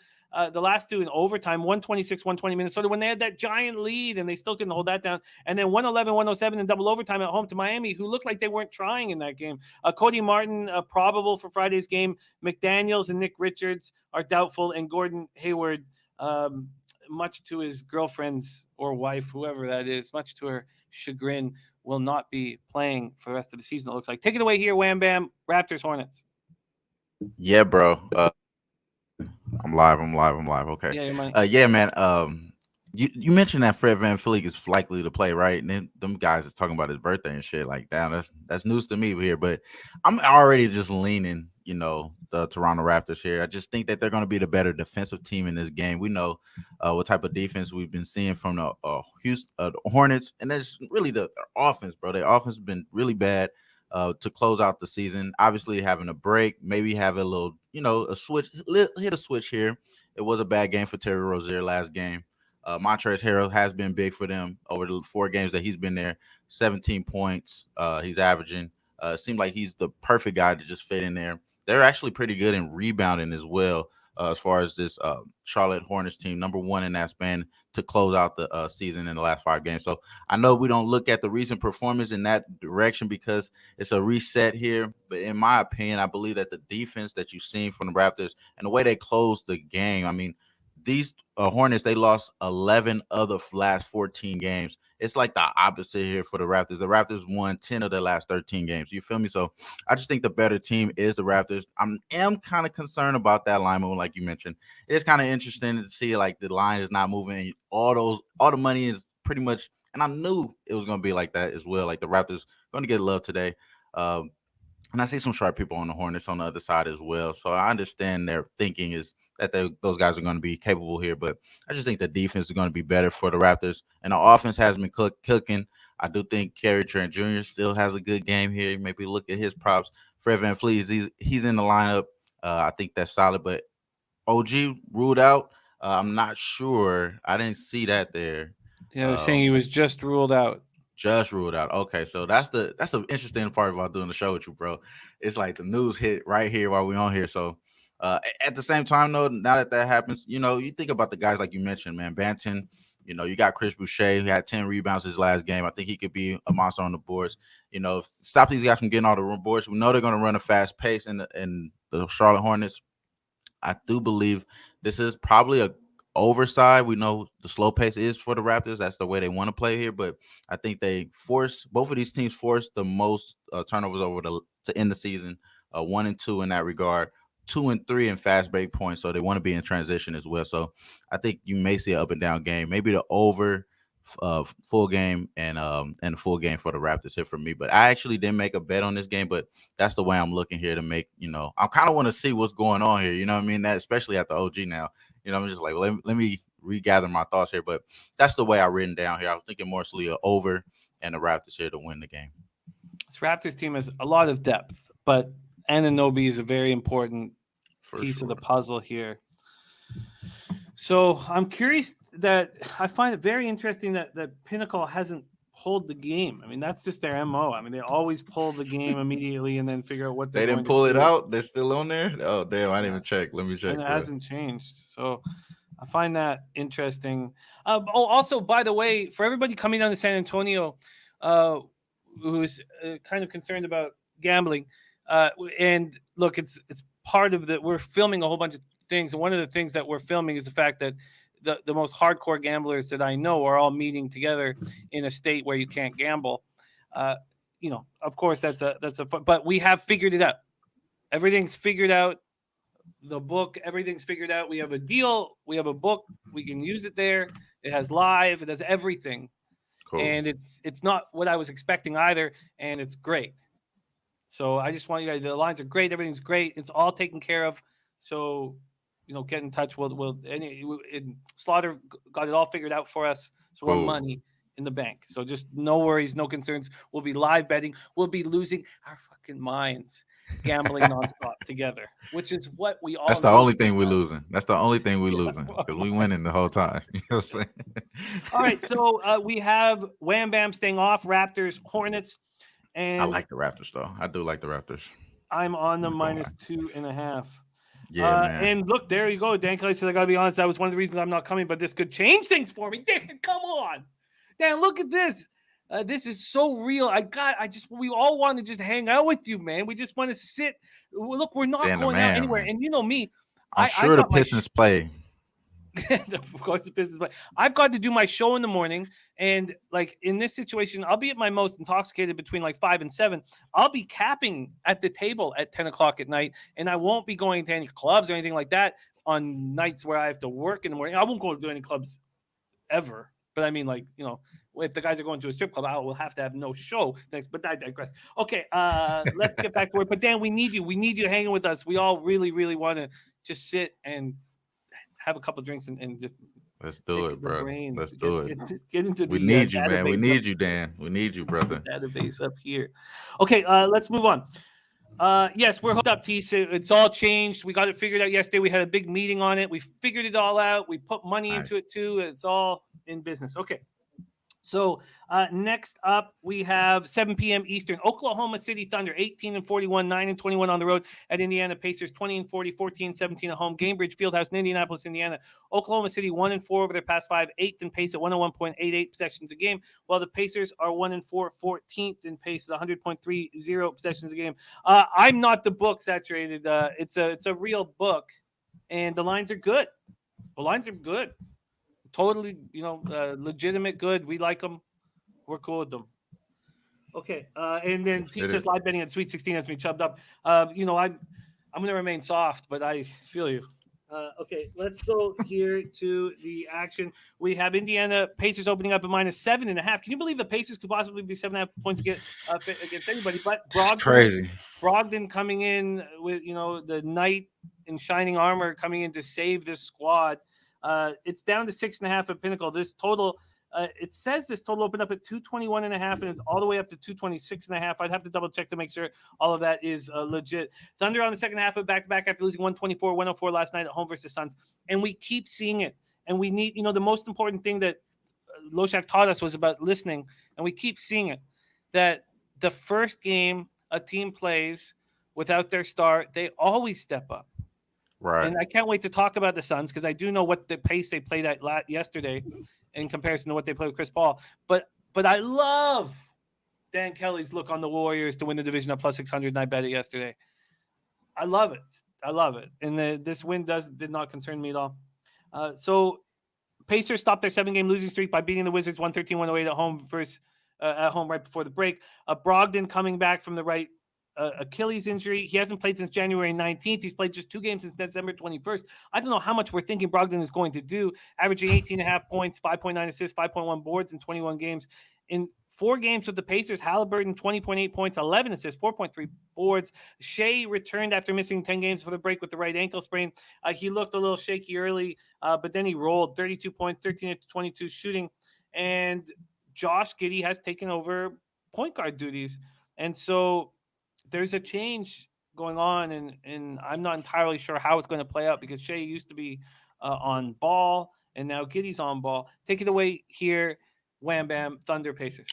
the last 2 in overtime, 126-120 Minnesota when they had that giant lead, and they still couldn't hold that down. And then 111-107 in double overtime at home to Miami, who looked like they weren't trying in that game. Cody Martin, probable for Friday's game. McDaniels and Nick Richards are doubtful, and Gordon Hayward, much to his girlfriend's or wife, whoever that is, much to her chagrin, will not be playing for the rest of the season, it looks like. Take it away here, Wham Bam. Raptors, Hornets. Yeah, bro. I'm live. Okay. Yeah, you're mine. Yeah, man. You mentioned that Fred VanVleet is likely to play, right? And then them guys is talking about his birthday and shit like that. That's news to me here, but I'm already just leaning, the Toronto Raptors here. I just think that they're going to be the better defensive team in this game. We know what type of defense we've been seeing from the Houston Hornets, and that's really their offense, bro. Their offense has been really bad to close out the season. Obviously, having a break, maybe have a little, a switch, hit a switch here. It was a bad game for Terry Rozier last game. Montrezl Harrell has been big for them over the 4 games that he's been there. 17 points he's averaging. It seemed like he's the perfect guy to just fit in there. They're actually pretty good in rebounding as well, as far as this Charlotte Hornets team, number 1 in that span to close out the season in the last 5 games. So I know we don't look at the recent performance in that direction because it's a reset here. But in my opinion, I believe that the defense that you've seen from the Raptors and the way they closed the game, I mean, these Hornets, they lost 11 of the last 14 games. It's like the opposite here for the Raptors. The Raptors won 10 of their last 13 games. You feel me? So I just think the better team is the Raptors. I am kind of concerned about that line movement, like you mentioned. It's kind of interesting to see like the line is not moving. All the money is pretty much, and I knew it was going to be like that as well. Like the Raptors going to get love today. And I see some sharp people on the Hornets on the other side as well. So I understand their thinking is that those guys are going to be capable here. But I just think the defense is going to be better for the Raptors. And the offense has been cooking. I do think Gary Trent Jr. still has a good game here. Maybe look at his props. Fred VanVleet, he's in the lineup. I think that's solid. But OG ruled out. I'm not sure. I didn't see that there. Yeah, they're saying he was just ruled out. Just ruled out. Okay, so that's the interesting part about doing the show with you, bro. It's like the news hit right here while we're on here. So at the same time, though, now that happens, you think about the guys like you mentioned, man. Banton, you got Chris Boucher, who had 10 rebounds his last game. I think he could be a monster on the boards. Stop these guys from getting all the boards. We know they're going to run a fast pace in the Charlotte Hornets. I do believe this is probably a overside. We know the slow pace is for the Raptors. That's the way they want to play here. But I think both of these teams forced the most turnovers to end the season. 1 and 2 in that regard. 2 and 3 in fast break points. So they want to be in transition as well. So I think you may see an up and down game. Maybe the over full game and a full game for the Raptors here for me. But I actually didn't make a bet on this game, but that's the way I'm looking here to make, I kind of want to see what's going on here. You know what I mean? That especially at the OG now. I'm just like, let me regather my thoughts here. But that's the way I've written down here. I was thinking more so over and the Raptors here to win the game. This Raptors team has a lot of depth, but Anunoby is a very important piece of the puzzle here. So I'm curious that I find it very interesting that Pinnacle hasn't pulled the game. I mean, that's just their MO. I mean, they always pull the game immediately and then figure out what They didn't pull it out. They're still on there. Oh, damn. I didn't even check. Let me check. And it hasn't changed. So I find that interesting. Also, by the way, for everybody coming down to San Antonio who's kind of concerned about gambling, and look, it's part of we're filming a whole bunch of things. And one of the things that we're filming is the fact that the most hardcore gamblers that I know are all meeting together in a state where you can't gamble. Of course, that's a fun, but we have figured it out. Everything's figured out. The book, everything's figured out. We have a deal. We have a book. We can use it there. It has live. It has everything. Cool. And it's not what I was expecting either. And it's great. So I just want you guys, the lines are great. Everything's great. It's all taken care of. So, get in touch. Slaughter got it all figured out for us. So we're money in the bank. So just no worries, no concerns. We'll be live betting. We'll be losing our fucking minds gambling nonstop together, which is what we all. That's the only thing we're losing. That's the only thing we're losing because we winning the whole time. You know what I'm saying? All right, so we have Wham Bam staying off. Raptors, Hornets, and I like the Raptors though. I do like the Raptors. I'm on the -2.5. Yeah, man. And look, there you go. Dan Kelly said, I got to be honest, that was one of the reasons I'm not coming, but this could change things for me. Dan, come on. Dan, look at this. This is so real. We all want to just hang out with you, man. We just want to sit. Look, we're not going out anywhere. And you know me. I'm sure the Pistons play. Of course, the Pistons play. I've got to do my show in the morning. And like in this situation, I'll be at my most intoxicated between like 5 and 7. I'll be capping at the table at 10 o'clock at night. And I won't be going to any clubs or anything like that on nights where I have to work in the morning. I won't go to any clubs ever. But I mean, like, if the guys are going to a strip club, I will have to have no show next. But I digress. Okay, let's get back to work. But Dan, we need you. We need you hanging with us. We all really, really want to just sit and have a couple drinks and just. Let's do it, bro. Let's do it. Get into the. We need you, man. We need you, Dan. We need you, brother. Database up here. Okay, let's move on. Yes, we're hooked up, T. It's all changed. We got it figured out yesterday. We had a big meeting on it. We figured it all out. We put money into it too. It's all in business. Okay. So next up, we have 7 p.m. Eastern. Oklahoma City Thunder, 18-41, 9-21 on the road at Indiana Pacers, 20-40, 14-17 at home. Gainbridge Fieldhouse in Indianapolis, Indiana. Oklahoma City 1-4 over their past 5, 8th in pace at 101.88 possessions a game, while the Pacers are 1-4, 14th in pace at 100.30 possessions a game. I'm not the book saturated. It's a real book, and the lines are good. The lines are good. Totally, legitimate, good. We like them. We're cool with them. Okay, and then T says live betting at Sweet 16 has me chubbed up. I'm going to remain soft, but I feel you. Okay, let's go here to the action. We have Indiana Pacers opening up at -7.5. Can you believe the Pacers could possibly be 7.5 points against anybody? But Brogdon coming in with the knight in shining armor coming in to save this squad. It's down to 6.5 at Pinnacle. This total, it says this total opened up at 221.5, and it's all the way up to 226.5. I'd have to double check to make sure all of that is legit. Thunder on the second half of back-to-back after losing 124-104 last night at home versus Suns, and we keep seeing it. And we need, the most important thing that Loshak taught us was about listening, and we keep seeing it. That the first game a team plays without their star, they always step up. Right. And I can't wait to talk about the Suns because I do know what the pace they played at yesterday in comparison to what they played with Chris Paul. But I love Dan Kelly's look on the Warriors to win the division at +600, and I bet it yesterday. I love it. And this win did not concern me at all. So Pacers stopped their 7-game losing streak by beating the Wizards 113-108 at home right before the break. Brogdon coming back from the right Achilles injury. He hasn't played since January 19th. He's played just 2 games since December 21st. I don't know how much we're thinking Brogdon is going to do, averaging 18.5 points, 5.9 assists, 5.1 boards in 21 games. In 4 games with the Pacers, Halliburton, 20.8 points, 11 assists, 4.3 boards. Shea returned after missing 10 games for the break with the right ankle sprain. He looked a little shaky early, but then he rolled 32 points, 13-22 shooting. And Josh Giddey has taken over point guard duties. And so there's a change going on, and I'm not entirely sure how it's going to play out because Shea used to be on ball, and now Giddy's on ball. Take it away here, Wham Bam, Thunder Pacers.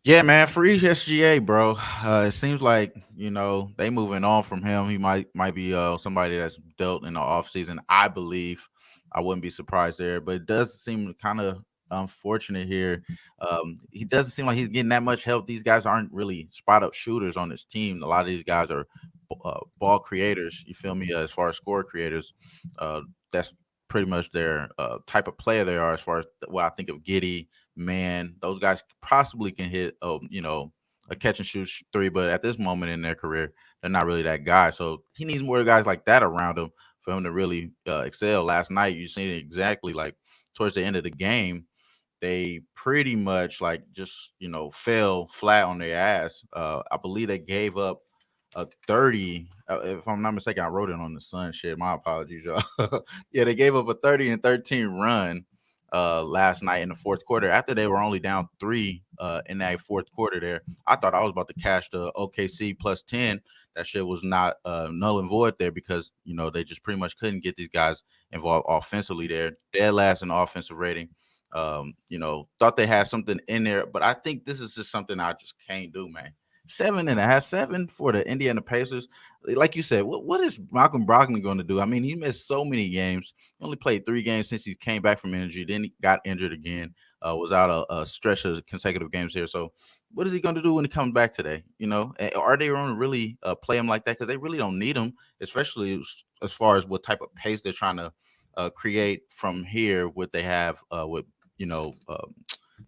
Yeah, man, free SGA, bro. It seems like they moving on from him. He might be somebody that's dealt in the offseason. I believe. I wouldn't be surprised there, but it does seem kind of unfortunate here. He doesn't seem like he's getting that much help. These guys aren't really spot up shooters on his team. A lot of these guys are ball creators. You feel me? As far as score creators, that's pretty much their type of player they are. As far as what I think of Giddy. Man, those guys possibly can hit, a catch and shoot three, but at this moment in their career, they're not really that guy. So he needs more guys like that around him for him to really excel. Last night, you seen it exactly like towards the end of the game, they pretty much fell flat on their ass. I believe they gave up a 30. If I'm not mistaken, I wrote it on the Sun. Shit, my apologies, y'all. Yeah, they gave up a 30-13 run last night in the fourth quarter after they were only down 3 in that fourth quarter there. I thought I was about to cash the OKC plus 10. That shit was not null and void there because, they just pretty much couldn't get these guys involved offensively there. Dead last in offensive rating. Thought they had something in there, but I think this is just something I just can't do, man. 7 for the Indiana Pacers. Like you said, what is Malcolm Brogdon going to do? I mean, he missed so many games. He only played 3 games since he came back from injury. Then he got injured again. Was out a stretch of consecutive games here. So what is he going to do when he comes back today? Are they going to really play him like that? Because they really don't need him, especially as far as what type of pace they're trying to create from here. What they have with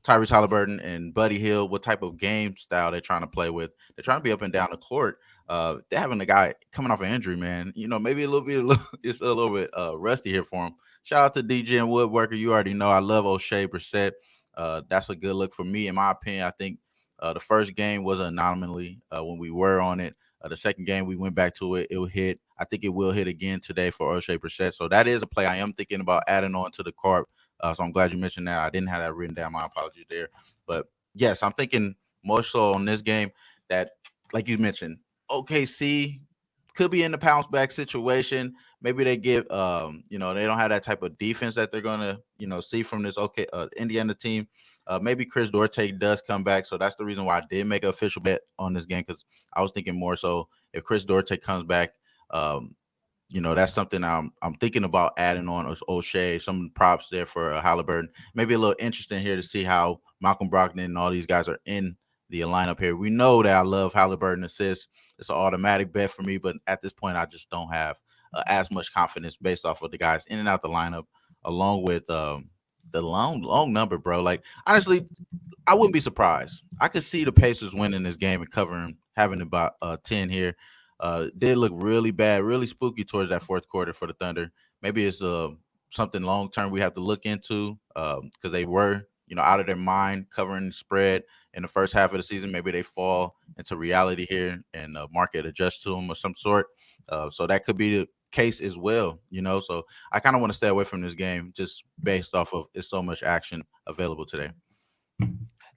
Tyrese Halliburton and Buddy Hield, what type of game style they're trying to play with. They're trying to be up and down the court. They're having a guy coming off an injury, man. Maybe it's a little bit rusty here for him. Shout out to DJ and Woodworker. You already know I love O'Shea Brissett. That's a good look for me, in my opinion. I think the first game was an anomaly when we were on it. The second game, we went back to it. It will hit. I think it will hit again today for O'Shea Brissett. So that is a play I am thinking about adding on to the card. So I'm glad you mentioned that. I didn't have that written down. My apologies there. But, yes, I'm thinking more so on this game that, like you mentioned, OKC could be in the bounce back situation. Maybe they give, they don't have that type of defense that they're going to, see from this Indiana team. Maybe Chris Duarte does come back. So that's the reason why I did make an official bet on this game, because I was thinking more so if Chris Duarte comes back, that's something I'm thinking about adding on O'Shea, some props there for Halliburton. Maybe a little interesting here to see how Malcolm Brogdon and all these guys are in the lineup here. We know that I love Halliburton assists. It's an automatic bet for me, but at this point, I just don't have as much confidence based off of the guys in and out the lineup, along with the long number, bro. Like, honestly, I wouldn't be surprised. I could see the Pacers winning this game and covering, having about 10 here. Did look really bad, really spooky towards that fourth quarter for the Thunder. Maybe it's something long term we have to look into because they were, out of their mind covering the spread in the first half of the season. Maybe they fall into reality here and market adjusts to them of some sort. So that could be the case as well, So I kind of want to stay away from this game just based off of it's so much action available today.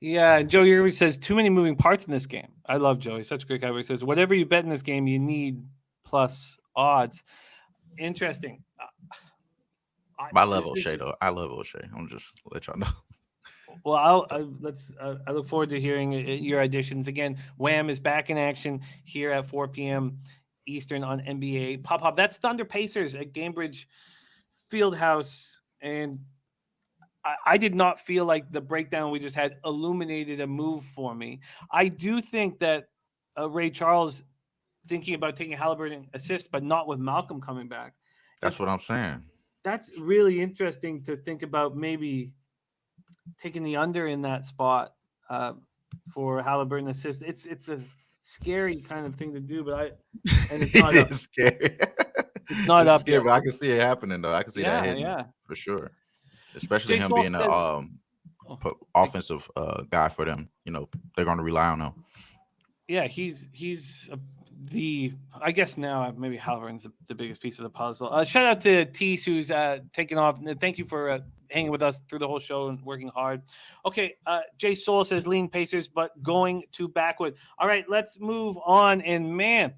Yeah, Joey Irving says too many moving parts in this game. I love Joey, such a great guy. He says whatever you bet in this game, you need plus odds. Interesting. I love O'Shea though. I love O'Shea. I'm just let y'all know. Well, I look forward to hearing your additions again. Wham is back in action here at 4 p.m. Eastern on NBA. Pop. That's Thunder Pacers at Gainbridge Fieldhouse, and I did not feel like the breakdown we just had illuminated a move for me. I do think that Ray Charles thinking about taking Halliburton assist, but not with Malcolm coming back. That's what I'm saying. That's really interesting to think about, maybe taking the under in that spot for Halliburton assist. It's a scary kind of thing to do, but it's not up. Scary. It's not up scary, but I can see it happening though. I can see that hitting for sure. Especially Jay him being an offensive guy for them. They're going to rely on him. Yeah, he's I guess now maybe Halliburton's the biggest piece of the puzzle. Shout out to Tease who's taking off. Thank you for hanging with us through the whole show and working hard. Okay, Jay Soul says lean Pacers, but going to Backwood. All right, let's move on. And man,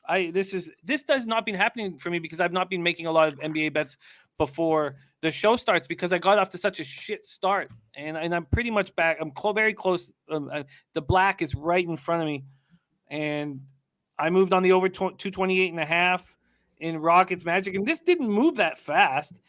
this does not been happening for me because I've not been making a lot of NBA bets before the show starts because I got off to such a shit start, and I'm pretty much back. I'm very close. The black is right in front of me, and I moved on the over 228.5 in Rockets Magic, and this didn't move that fast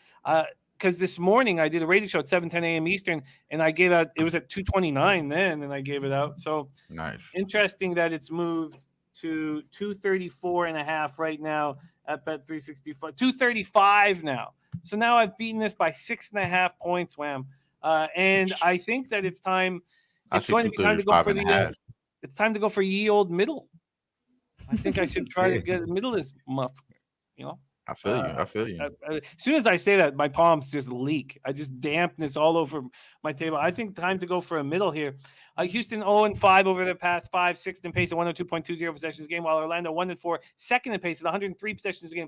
because this morning I did a radio show at 7:10 a.m. Eastern, and I gave out. It was at 229 then, and I gave it out. So Nice. interesting that it's moved to 234.5 right now at Bet 365. 235 now. So now I've beaten this by 6.5 points, Wham. And I think that it's time. It's going to be time to go for the. It's time to go for ye old middle. I think I should try to get middle this muff. You know. I feel you. As soon as I say that, my palms just leak. I just dampness all over my table. I think time to go for a middle here. Houston 0-5 over the past 5, 6th in pace at 102.20 possessions a game, while Orlando 1-4, second in pace at 103 possessions a game.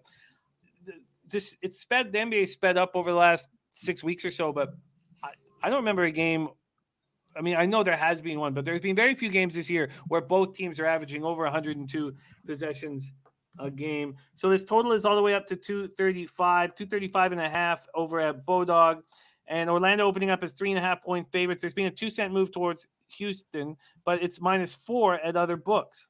The NBA sped up over the last 6 weeks or so, but I don't remember a game. I mean, I know there has been one, but there's been very few games this year where both teams are averaging over 102 possessions a game. So this total is all the way up to 235.5 over at Bodog, and Orlando opening up as 3.5 point favorites. There's been a 2-cent move towards Houston, but it's -4 at other books.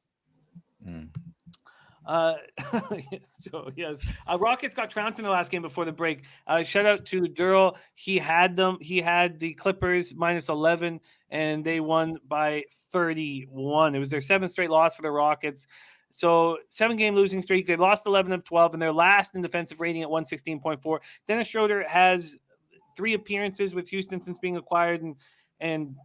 Yes. Rockets got trounced in the last game before the break. Shout out to Durrell. He had them. He had the Clippers -11, and they won by 31. It was their 7th straight loss for the Rockets. So 7-game losing streak. They've lost 11 of 12, and they're last in defensive rating at 116.4. Dennis Schroeder has 3 appearances with Houston since being acquired, and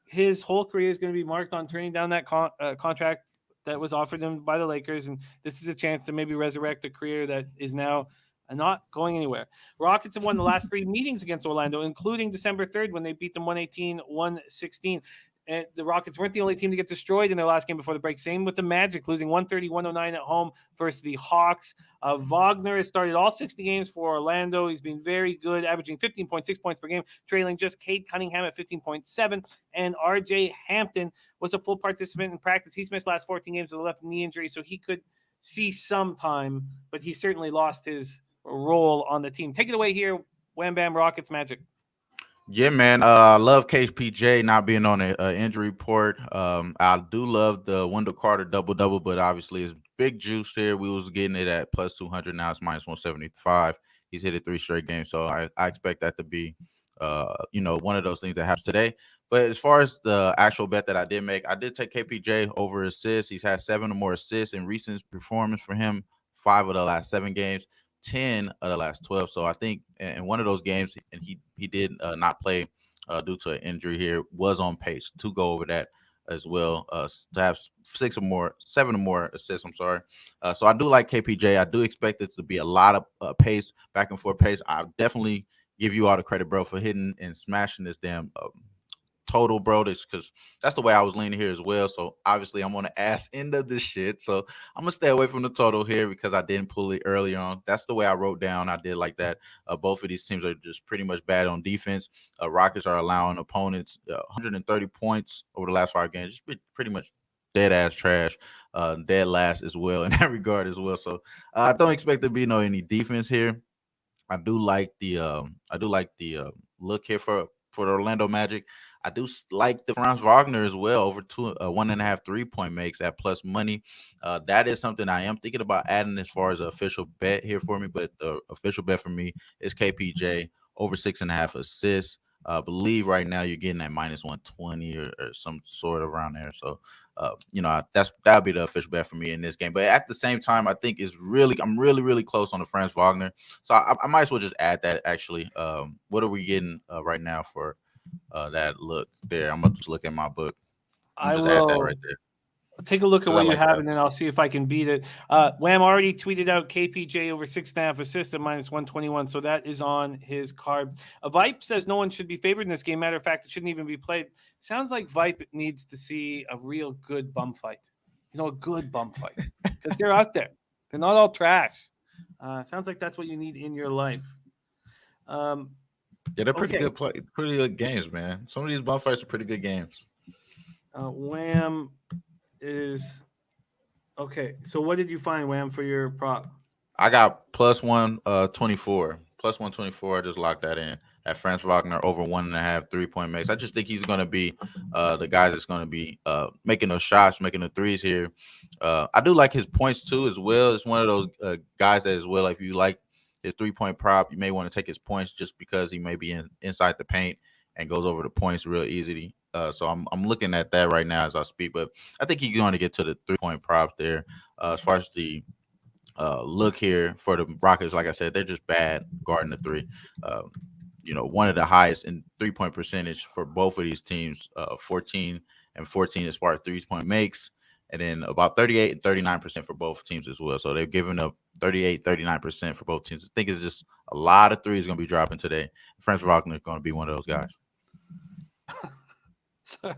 his whole career is going to be marked on turning down that contract that was offered him by the Lakers, and this is a chance to maybe resurrect a career that is now not going anywhere. Rockets have won the last 3 meetings against Orlando, including December 3rd when they beat them 118-116. And the Rockets weren't the only team to get destroyed in their last game before the break. Same with the Magic, losing 130-109 at home versus the Hawks. Wagner has started all 60 games for Orlando. He's been very good, averaging 15.6 points per game, trailing just Cade Cunningham at 15.7. And RJ Hampton was a full participant in practice. He's missed last 14 games with a left knee injury, so he could see some time, but he certainly lost his role on the team. Take it away here, Wham Bam Rockets Magic. Yeah, man. I love KPJ not being on an injury report. I do love the Wendell Carter double-double, but obviously it's big juice here. We was getting it at +200. Now it's -175. He's hit it 3 straight games, so I expect that to be, one of those things that happens today. But as far as the actual bet that I did make, I did take KPJ over assists. He's had 7 or more assists in recent performance for him, 5 of the last 7 games. 10 of the last 12. So I think in one of those games, and he did not play due to an injury here, was on pace to go over that as well, to have 7 or more assists. I'm sorry. So I do like KPJ. I do expect it to be a lot of pace, back and forth pace. I definitely give you all the credit, bro, for hitting and smashing this damn total, bro, this because that's the way I was leaning here as well. So obviously I'm on the ass end of this shit, so I'm gonna stay away from the total here because I didn't pull it early on. That's the way I wrote down. I did like that. Both of these teams are just pretty much bad on defense. Rockets are allowing opponents 130 points over the last 5 games, just pretty much dead ass trash, dead last as well in that regard as well. So I don't expect there to be any defense here. I do like the look here for the Orlando Magic. I do like the Franz Wagner as well, over 1.5 3-point makes at plus money. That is something I am thinking about adding as far as an official bet here for me. But the official bet for me is KPJ over 6.5 assists. I believe right now you're getting at -120 or some sort of around there. So, that'll be the official bet for me in this game. But at the same time, I think I'm really close on the Franz Wagner. So I might as well just add that actually. What are we getting right now for that look there? I'm going to just look at my book. I will add that right there. Take a look at what you have, and then I'll see if I can beat it. Wham already tweeted out KPJ over 6.5 assists at -121, so that is on his card. Vipe says no one should be favored in this game. Matter of fact, it shouldn't even be played. Sounds like Vipe needs to see a real good bum fight. A good bum fight, because they're out there. They're not all trash. Sounds like that's what you need in your life. Yeah, they're pretty Okay. good pretty good games, man. Some of these bum fights are pretty good games. Wham is okay. So what did you find, Wham, for your prop? I got plus 124. Plus 124. I just locked that in at Franz Wagner over 1.5 3-point makes. I just think he's gonna be the guy that's gonna be making those shots, making the threes here. I do like his points too as well. It's one of those guys that as well. If you like his 3-point prop, you may want to take his points just because he may be inside the paint and goes over the points real easily. So I'm looking at that right now as I speak. But I think he's going to get to the 3-point prop there. As far as the look here for the Rockets, like I said, they're just bad guarding the three. One of the highest in 3-point percentage for both of these teams, 14 and 14 as far as 3-point makes, and then about 38 and 39% for both teams as well. So they're giving up 38, 39% for both teams. I think it's just a lot of threes going to be dropping today. Franz Wagner is going to be one of those guys.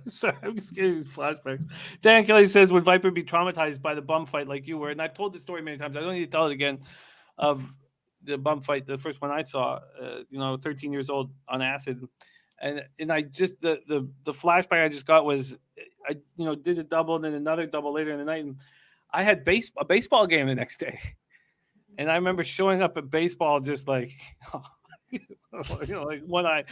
Sorry, I'm just getting these flashbacks. Dan Kelly says, would Viper be traumatized by the bum fight like you were? And I've told this story many times. I don't need to tell it again of the bum fight, the first one I saw, 13 years old on acid. And I just, the flashback I just got was, I did a double and then another double later in the night. And I had a baseball game the next day. And I remember showing up at baseball just like, like one eye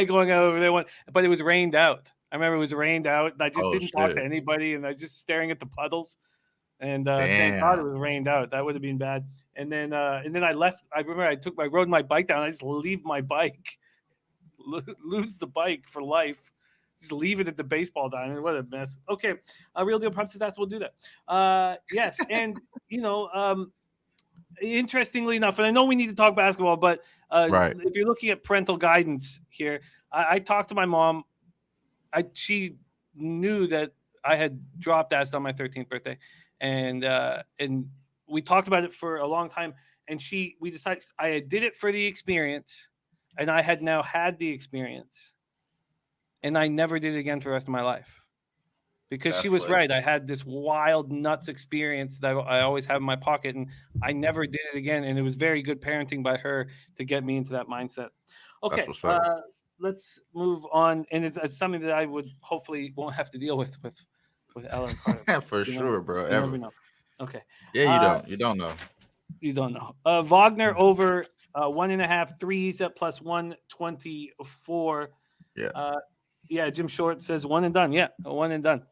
going out over there, but it was rained out. I remember it was rained out, and I just didn't talk to anybody, and I was just staring at the puddles. And thank God it was rained out. That would have been bad. And then I left. I remember I rode my bike down. I just leave my bike, lose the bike for life. Just leave it at the baseball diamond. What a mess. Okay, Real Deal Props Disaster will do that. Yes, and interestingly enough, and I know we need to talk basketball, but right. If you're looking at parental guidance here, I talked to my mom. She knew that I had dropped acid on my 13th birthday, and we talked about it for a long time. And we decided I did it for the experience, and I had now had the experience, and I never did it again for the rest of my life. Because she was right. I had this wild nuts experience that I always have in my pocket, and I never did it again. And it was very good parenting by her to get me into that mindset. Okay, let's move on. And it's something that I would hopefully won't have to deal with Ellen Carter. For sure, bro. You never know. Okay. Yeah, you don't know. You don't know. Wagner over 1.5 threes at plus 124. Yeah. Jim Short says one and done. Yeah, one and done.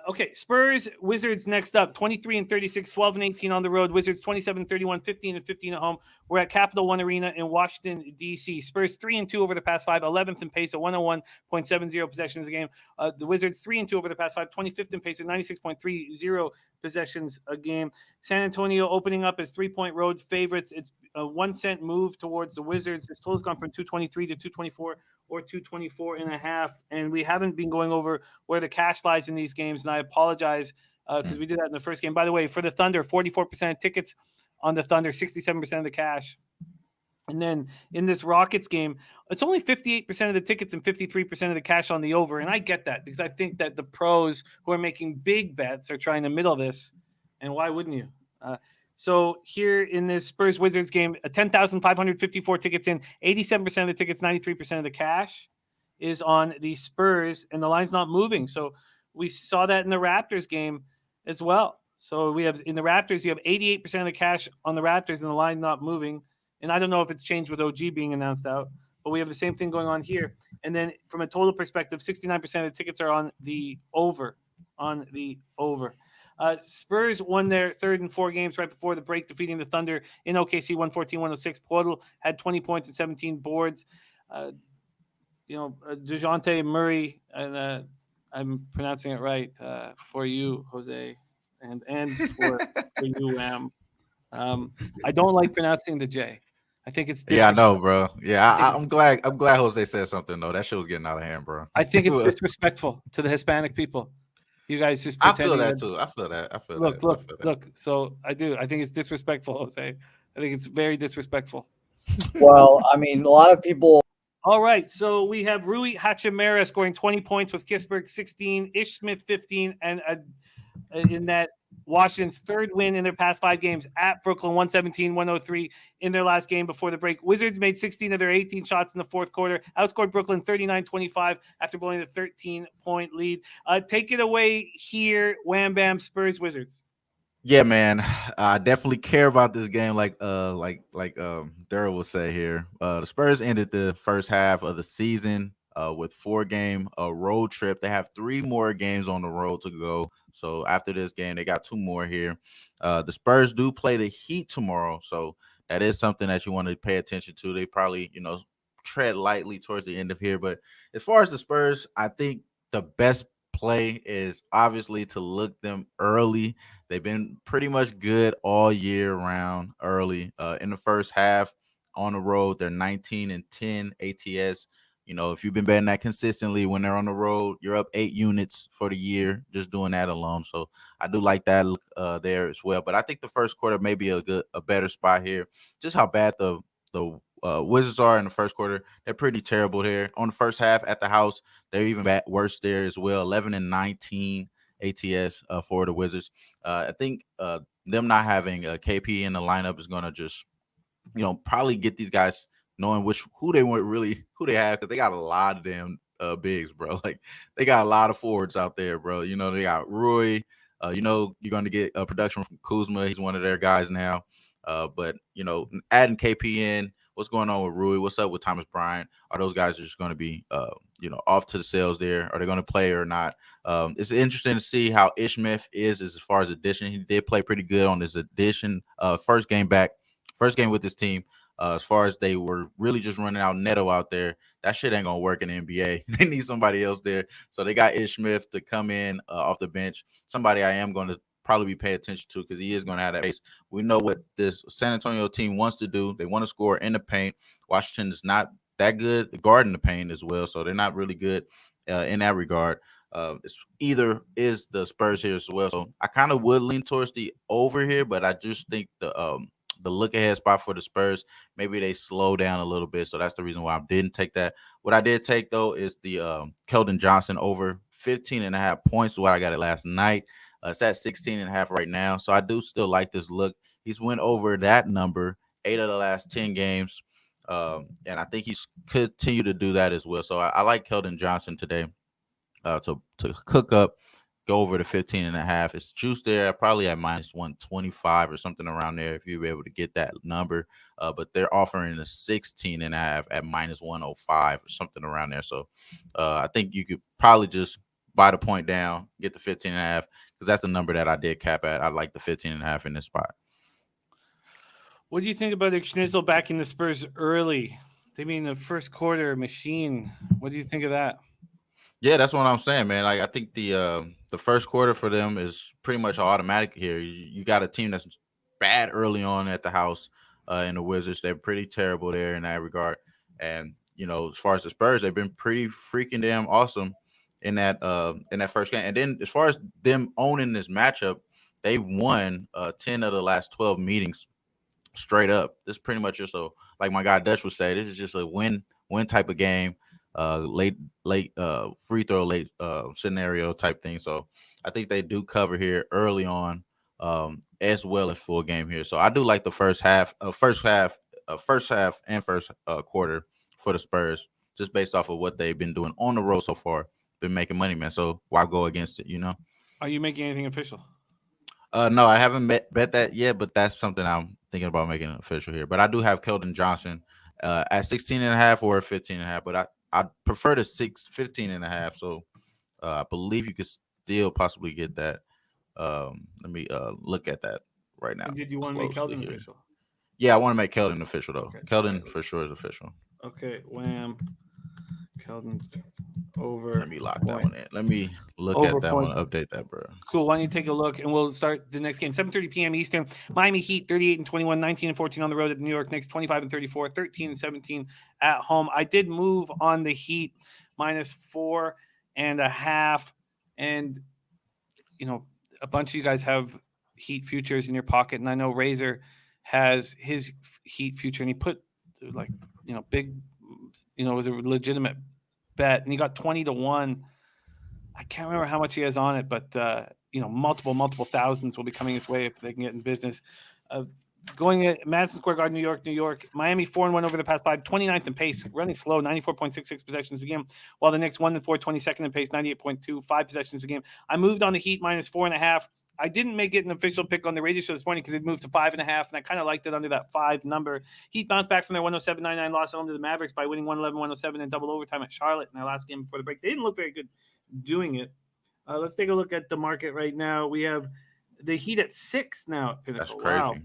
Okay, Spurs, Wizards next up, 23 and 36, 12 and 18 on the road. Wizards 27, 31, 15 and 15 at home. We're at Capital One Arena in Washington, D.C. Spurs 3 and 2 over the past 5, 11th in pace at 101.70 possessions a game. The Wizards 3 and 2 over the past 5, 25th in pace at 96.30 possessions a game. San Antonio opening up as 3-point road favorites. It's a 1 cent move towards the Wizards. This total's gone from 223 to 224 or 224.5. And we haven't been going over where the cash lies in these games. And I apologize because we did that in the first game. By the way, for the Thunder, 44% of tickets on the Thunder, 67% of the cash. And then in this Rockets game, it's only 58% of the tickets and 53% of the cash on the over. And I get that because I think that the pros who are making big bets are trying to middle this. And why wouldn't you? So here in this Spurs-Wizards game, 10,554 tickets in, 87% of the tickets, 93% of the cash is on the Spurs, and the line's not moving. So we saw that in the Raptors game as well. So we have in the Raptors, you have 88% of the cash on the Raptors and the line not moving. And I don't know if it's changed with OG being announced out, but we have the same thing going on here. And then from a total perspective, 69% of the tickets are on the over. Spurs won their third and 4 games right before the break, defeating the Thunder in OKC 114-106. Portal had 20 points and 17 boards. DeJounte Murray, and I'm pronouncing it right for you, Jose, and for you, Wham. I don't like pronouncing the J. I think it's disrespectful. Yeah, I know, bro. Yeah, I'm glad Jose said something though. That shit was getting out of hand, bro. I think it's disrespectful to the Hispanic people. You guys just I feel that too. I feel that. Look. So I do. I think it's disrespectful, Jose. I think it's very disrespectful. Well, I mean, a lot of people. All right. So we have Rui Hachimura scoring 20 points with Kisberg 16, Ish Smith 15, and in that Washington's third win in their past 5 games at Brooklyn, 117-103 in their last game before the break. Wizards made 16 of their 18 shots in the fourth quarter, outscored Brooklyn 39-25 after blowing a 13-point lead. Take it away here, Wham Bam, Spurs, Wizards. Yeah, man, I definitely care about this game. Like Daryl will say here, the Spurs ended the first half of the season with 4-game road trip. They have 3 more games on the road to go. So after this game, they got 2 more here. The Spurs do play the Heat tomorrow, so that is something that you want to pay attention to. They probably, tread lightly towards the end of here. But as far as the Spurs, I think the best play is obviously to look them early. They've been pretty much good all year round early. In the first half on the road, they're 19-10 ATS. If you've been betting that consistently when they're on the road, you're up 8 units for the year just doing that alone. So I do like that there as well. But I think the first quarter may be a better spot here. Just how bad the Wizards are in the first quarter. They're pretty terrible there. On the first half at the house, they're even worse there as well. 11-19 ATS for the Wizards. I think them not having KP in the lineup is going to just, probably get these guys knowing who they have, because they got a lot of damn bigs, bro. Like, they got a lot of forwards out there, bro. They got Rui. You're going to get production from Kuzma. He's one of their guys now. But adding KP in, what's going on with Rui? What's up with Thomas Bryant? Are those guys just going to be, off to the sales there? Are they going to play or not? It's interesting to see how Ishmith is as far as addition. He did play pretty good on his addition. First game with this team. As far as they were really just running out Neto out there, that shit ain't gonna work in the NBA. They need somebody else there. So they got Ishmith to come in off the bench. Somebody I am going to probably be paying attention to, because he is going to have that pace. We know what this San Antonio team wants to do. They want to score in the paint. Washington is not that good guarding the paint as well, so they're not really good in that regard. It's either is the Spurs here as well. So I kind of would lean towards the over here, but I just think the look ahead spot for the Spurs, maybe they slow down a little bit. So that's the reason why I didn't take that. What I did take, though, is the Keldon Johnson over 15.5 points. What I got it last night. It's at 16.5 right now. So I do still like this look. He's went over that number 8 of the last 10 games. And I think he's continue to do that as well. So I like Keldon Johnson today to cook up, go over to 15.5. It's juice there, probably at minus 125 or something around there if you're able to get that number. But they're offering a 16.5 at minus 105 or something around there. So I think you could probably just buy the point down, get the 15.5, because that's the number that I did cap at. I like the 15.5 in this spot. What do you think about Schnizzle backing the Spurs early? They mean the first quarter machine. What do you think of that? Yeah, that's what I'm saying, man. Like, I think the first quarter for them is pretty much automatic here. You got a team that's bad early on at the house in the Wizards. They're pretty terrible there in that regard. And, as far as the Spurs, they've been pretty freaking damn awesome in that first game. And then as far as them owning this matchup, they won 10 of the last 12 meetings straight up. This is pretty much just like my guy Dutch would say, this is just a win type of game. Late free throw late scenario type thing. So I think they do cover here early on, as well as full game here. So I do like the first half and first quarter for the Spurs, just based off of what they've been doing on the road so far. Been making money, man. So why go against it? Are you making anything official? No, I haven't bet that yet, but that's something I'm thinking about making official here. But I do have Keldon Johnson at 16.5 or 15.5, but I prefer the 15.5. So I believe you could still possibly get that. Let me look at that right now. And did you want to make Keldon official? Yeah, I want to make Keldon official, though. Okay. Keldon for sure is official. Okay, Wham. Keldon over. Let me lock that one in. Let me look at that one, update that, bro. Cool. Why don't you take a look, and we'll start the next game. 7:30 p.m. Eastern. Miami Heat 38-21, 19-14 on the road at the New York Knicks, 25-34, 13-17 at home. I did move on the Heat minus 4.5, and a bunch of you guys have Heat futures in your pocket, and I know Razor has his Heat future, and he put big, it was a legitimate bet, and he got 20-1. I can't remember how much he has on it, but multiple thousands will be coming his way if they can get in business. Going at Madison Square Garden, New York. Miami 4-1 over the past 5, 29th in pace, running slow, 94.66 possessions a game, while the next 1-4, 22nd in pace, 98.2, 5 possessions a game. I moved on the Heat minus 4.5. I didn't make it an official pick on the radio show this morning because it moved to 5.5, and I kind of liked it under that 5 number. Heat bounced back from their 107-99 loss at home to the Mavericks by winning 111-107 in double overtime at Charlotte in their last game before the break. They didn't look very good doing it. Let's take a look at the market right now. We have the Heat at 6 now at Pinnacle. That's crazy. Wow.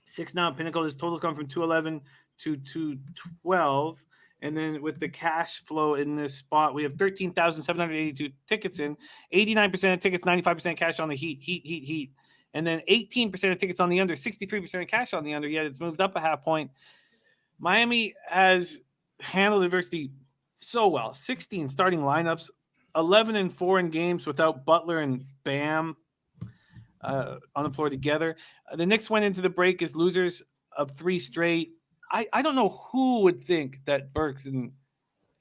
6 now at Pinnacle. This total's gone from 211 to 212. And then with the cash flow in this spot, we have 13,782 tickets in. 89% of tickets, 95% cash on the Heat. And then 18% of tickets on the under, 63% of cash on the under. Yet it's moved up a half point. Miami has handled adversity so well. 16 starting lineups, 11-4 in games without Butler and Bam on the floor together. The Knicks went into the break as losers of 3 straight. I don't know who would think that Burks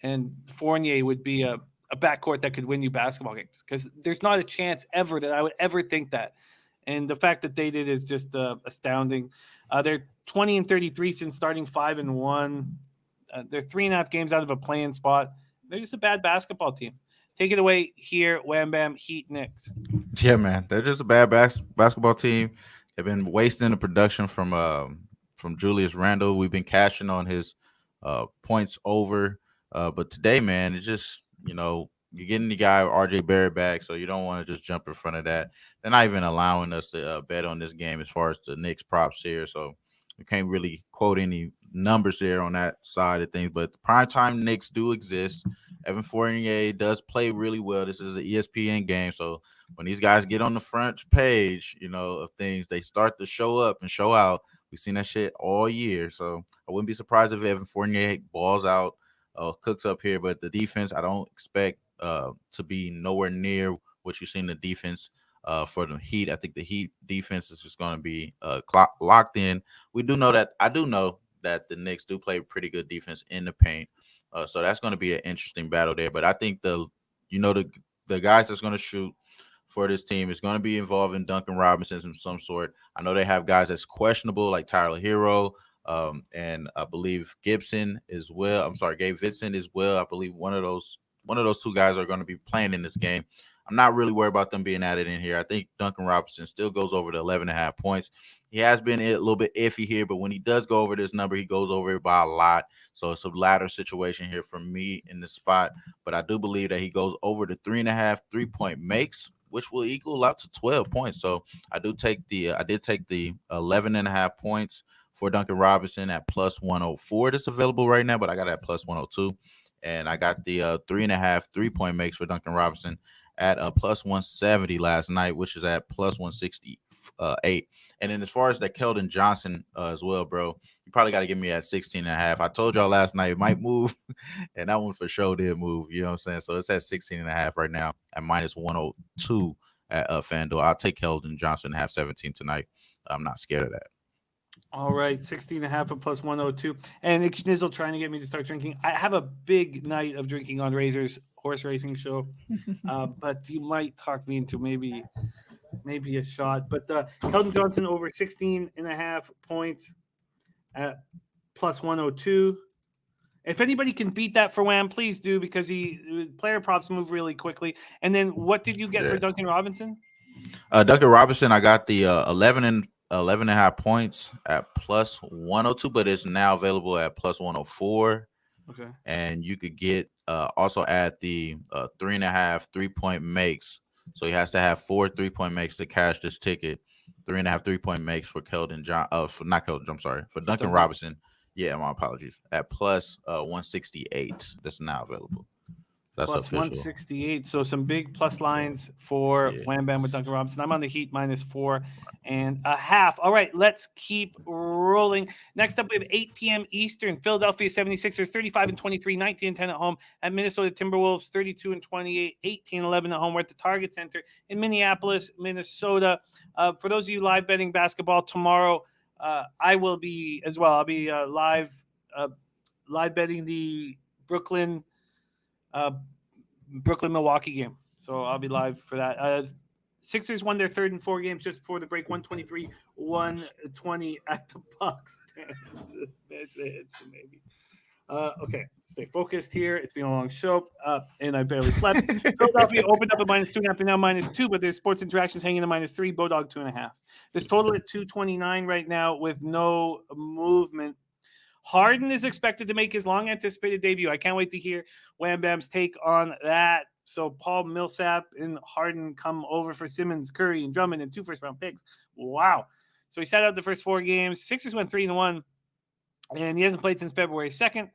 and Fournier would be a backcourt that could win you basketball games, because there's not a chance ever that I would ever think that. And the fact that they did is just astounding. They're 20-33 since starting 5-1. They're 3.5 games out of a play-in spot. They're just a bad basketball team. Take it away here, Wham Bam, Heat Knicks. Yeah, man, they're just a bad basketball team. They've been wasting the production from Julius Randle. We've been cashing on his points over, but today, man, it's just you're getting the guy RJ Barrett back, so you don't want to just jump in front of that. They're not even allowing us to bet on this game as far as the Knicks props here, so we can't really quote any numbers there on that side of things. But the primetime Knicks do exist. Evan Fournier does play really well. This is an ESPN game, so when these guys get on the front page, of things, they start to show up and show out. We've seen that shit all year, so I wouldn't be surprised if Evan Fournier balls out, cooks up here. But the defense, I don't expect to be nowhere near what you've seen the defense for the Heat. I think the Heat defense is just going to be locked in. I do know that the Knicks do play pretty good defense in the paint, so that's going to be an interesting battle there. But I think the guys that's going to shoot for this team is going to be involving Duncan Robinson in some sort. I know they have guys that's questionable like Tyler Hero, and I believe Gibson as well. I'm sorry, Gabe Vincent as well. I believe one of those 2 guys are going to be playing in this game. I'm not really worried about them being added in here. I think Duncan Robinson still goes over the 11.5 points. He has been a little bit iffy here, but when he does go over this number, he goes over it by a lot. So it's a ladder situation here for me in this spot. But I do believe that he goes over the 3.5 3-point makes, which will equal out to 12 points. So I did take the 11.5 points for Duncan Robinson at plus 104. That's available right now, but I got it at plus 102. And I got the 3.5 3-point makes for Duncan Robinson at a plus 170 last night, which is at plus 168. And then as far as that Keldon Johnson as well, bro, you probably got to give me at 16.5. I told y'all last night it might move, and that one for sure did move. You know what I'm saying? So it's at 16.5 right now at minus 102 at FanDuel. I'll take Keldon Johnson half 17 tonight. I'm not scared of that. All right, 16.5 at plus 102. And Nick Schnizzle trying to get me to start drinking. I have a big night of drinking on Razor's horse racing show, but you might talk me into maybe a shot. But Keldon Johnson over 16.5 points at plus 102. If anybody can beat that for Wham, please do, because player props move really quickly. And then what did you get for Duncan Robinson? Duncan Robinson, I got the 11.5 points at plus 102, but it's now available at plus 104. Okay. And you could get also add the 3.5 3-point makes. So he has to have 4 3-point makes to cash this ticket. 3.5 3-point makes for for Duncan Robinson. Yeah, my apologies. At plus 168. That's now available. That's plus official. 168. So some big plus lines for Wham Bam with Duncan Robinson. I'm on the Heat minus 4.5. All right, let's keep rolling. Next up, we have 8 p.m. Eastern. Philadelphia 76ers 35-23, 19-10 at home. At Minnesota Timberwolves 32-28, 18-11 at home. We're at the Target Center in Minneapolis, Minnesota. For those of you live betting basketball tomorrow, I will be as well. I'll be live betting the Brooklyn Milwaukee game. So I'll be live for that. Sixers won their third in 4 games just before the break, 123-120 at the Bucks. Maybe. Okay, stay focused here. It's been a long show, and I barely slept. Philadelphia opened up at -2.5. They're now -2, but their sports interactions hanging at -3. Bodog 2.5. This total at 229 right now with no movement. Harden is expected to make his long-anticipated debut. I can't wait to hear Wham Bam's take on that. So Paul Millsap and Harden come over for Simmons, Curry, and Drummond, and 2 first-round picks. Wow. So he sat out the first 4 games. Sixers went 3-1, and he hasn't played since February 2nd.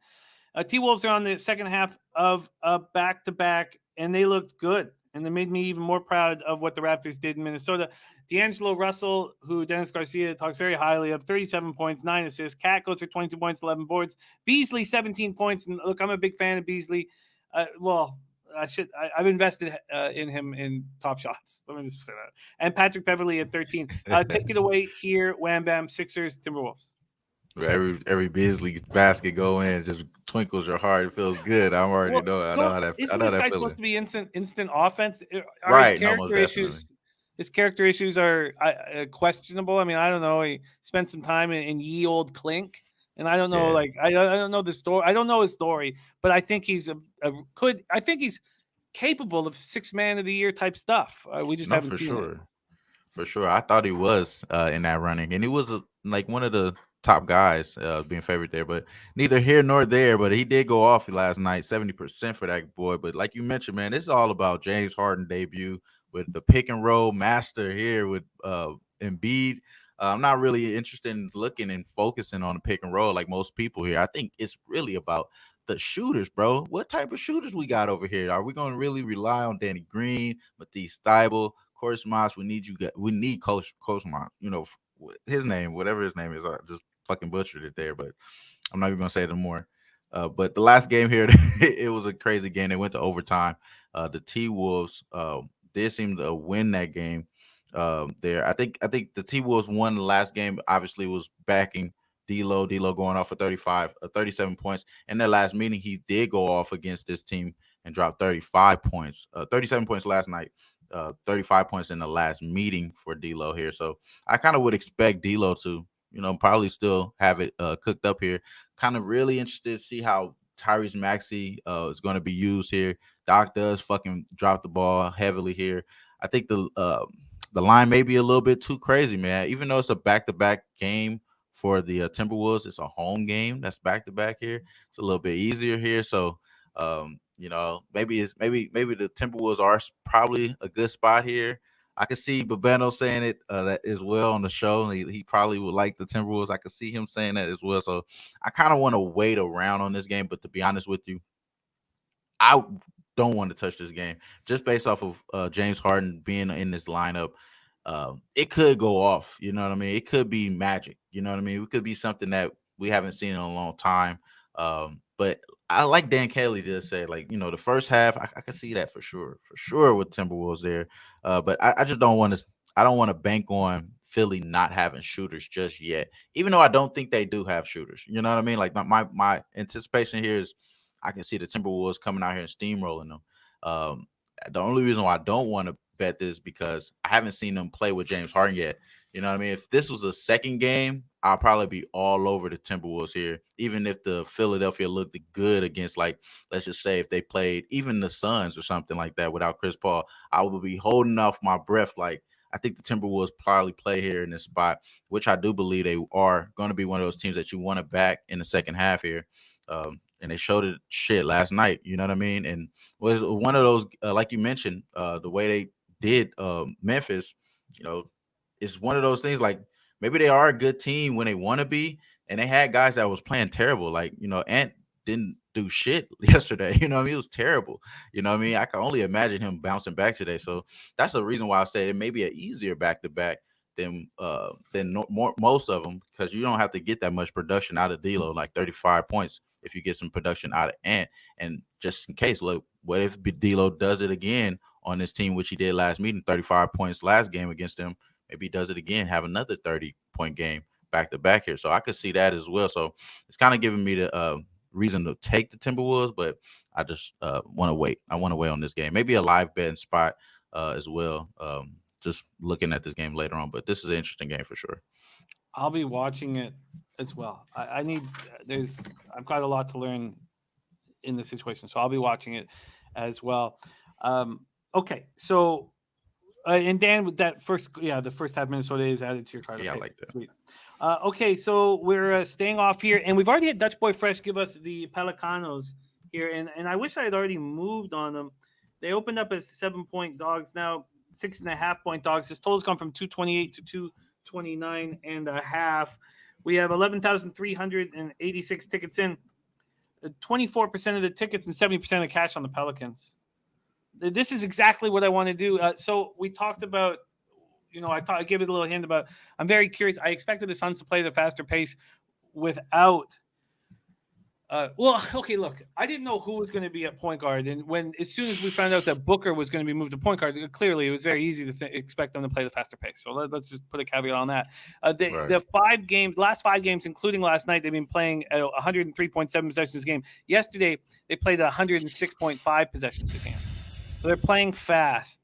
T-Wolves are on the second half of a back-to-back, and they looked good. And they made me even more proud of what the Raptors did in Minnesota. D'Angelo Russell, who Dennis Garcia talks very highly of, 37 points, 9 assists. Cat goes for 22 points, 11 boards. Beasley, 17 points. And look, I'm a big fan of Beasley. I've invested in him in Top Shots. Let me just say that. And Patrick Beverley at 13. Take it away here, Wham Bam, Sixers, Timberwolves. Every Beasley basket go in, just twinkles your heart. It feels good. I know how that. Isn't this guy supposed to be instant offense? Are right. His character issues. His character issues are questionable. I mean, I don't know. He spent some time in ye old Clink, and I don't know. Yeah. I don't know the story. I don't know his story, but I think he's I think he's capable of 6th man of the year type stuff. We just haven't seen it. For sure. I thought he was in that running, and he was like one of the top guys being favored there, but neither here nor there. But he did go off last night, 70% for that boy. But like you mentioned, man, this is all about James Harden debut with the pick and roll master here with Embiid. I'm not really interested in looking and focusing on the pick and roll like most people here. I think it's really about the shooters, bro. What type of shooters we got over here? Are we going to really rely on Danny Green, Matisse Thybulle, Coach Moss? We need Coach Moss. You know, his name, whatever his name is, I just fucking butchered it there, but I'm not even gonna say it anymore. But the last game here, it was a crazy game. They went to overtime. The T-Wolves did seem to win that game there. I think the T-Wolves won the last game. Obviously, was backing D'Lo going off for 37 points. In their last meeting, he did go off against this team and dropped 35 points, 37 points last night. 35 points in the last meeting for D'Lo here. So I kind of would expect D'Lo to, probably still have it cooked up here. Kind of really interested to see how Tyrese Maxey is going to be used here. Doc does fucking drop the ball heavily here. I think the line may be a little bit too crazy, man. Even though it's a back-to-back game for the Timberwolves, it's a home game that's back-to-back here. It's a little bit easier here. So, maybe the Timberwolves are probably a good spot here. I could see Bobano saying it that as well on the show. He probably would like the Timberwolves. I could see him saying that as well. So I kind of want to wait around on this game. But to be honest with you, I don't want to touch this game just based off of James Harden being in this lineup. It could go off. You know what I mean? It could be magic. You know what I mean? It could be something that we haven't seen in a long time. But I like Dan Kelly to say, the first half, I can see that for sure with Timberwolves there. But I just don't want to. I don't want to bank on Philly not having shooters just yet, even though I don't think they do have shooters. You know what I mean? Like my anticipation here is I can see the Timberwolves coming out here and steamrolling them. The only reason why I don't want to bet this because I haven't seen them play with James Harden yet. You know what I mean? If this was a second game, I'll probably be all over the Timberwolves here. Even if the Philadelphia looked good against, let's just say if they played even the Suns or something like that without Chris Paul, I would be holding off my breath. I think the Timberwolves probably play here in this spot, which I do believe they are going to be one of those teams that you want to back in the second half here. And they showed it shit last night. You know what I mean? And was one of those, like you mentioned, the way they did Memphis, it's one of those things maybe they are a good team when they want to be, and they had guys that was playing terrible. Ant didn't do shit yesterday. You know what I mean? It was terrible. You know what I mean? I can only imagine him bouncing back today. So that's the reason why I say it may be an easier back-to-back than most of them, because you don't have to get that much production out of D'Lo, 35 points if you get some production out of Ant. And just in case, look, what if D'Lo does it again on this team, which he did last meeting, 35 points last game against them? Maybe he does it again, have another 30-point game back-to-back here. So I could see that as well. So it's kind of giving me the reason to take the Timberwolves, but I just want to wait. I want to wait on this game. Maybe a live betting spot as well. just looking at this game later on. But this is an interesting game for sure. I'll be watching it as well. I've got a lot to learn in this situation, so I'll be watching it as well. Okay, so and Dan, with that the first half Minnesota is added to your card. Yeah, okay, I like that. Sweet. Okay, so we're staying off here, and we've already had Dutch Boy Fresh give us the Pelicanos here, and I wish I had already moved on them. They opened up as 7-point dogs, now 6.5-point dogs. This total's gone from 228 to 229.5. We have 11,386 tickets in. 24% of the tickets and 70% of the cash on the Pelicans. This is exactly what I want to do. So we talked about, I gave it a little hint about, I'm very curious. I expected the Suns to play at a faster pace without. Look, I didn't know who was going to be at point guard. And as soon as we found out that Booker was going to be moved to point guard, clearly it was very easy to expect them to play the faster pace. So let's just put a caveat on that. The last 5 games, including last night, they've been playing at 103.7 possessions a game. Yesterday, they played at 106.5 possessions a game. So they're playing fast.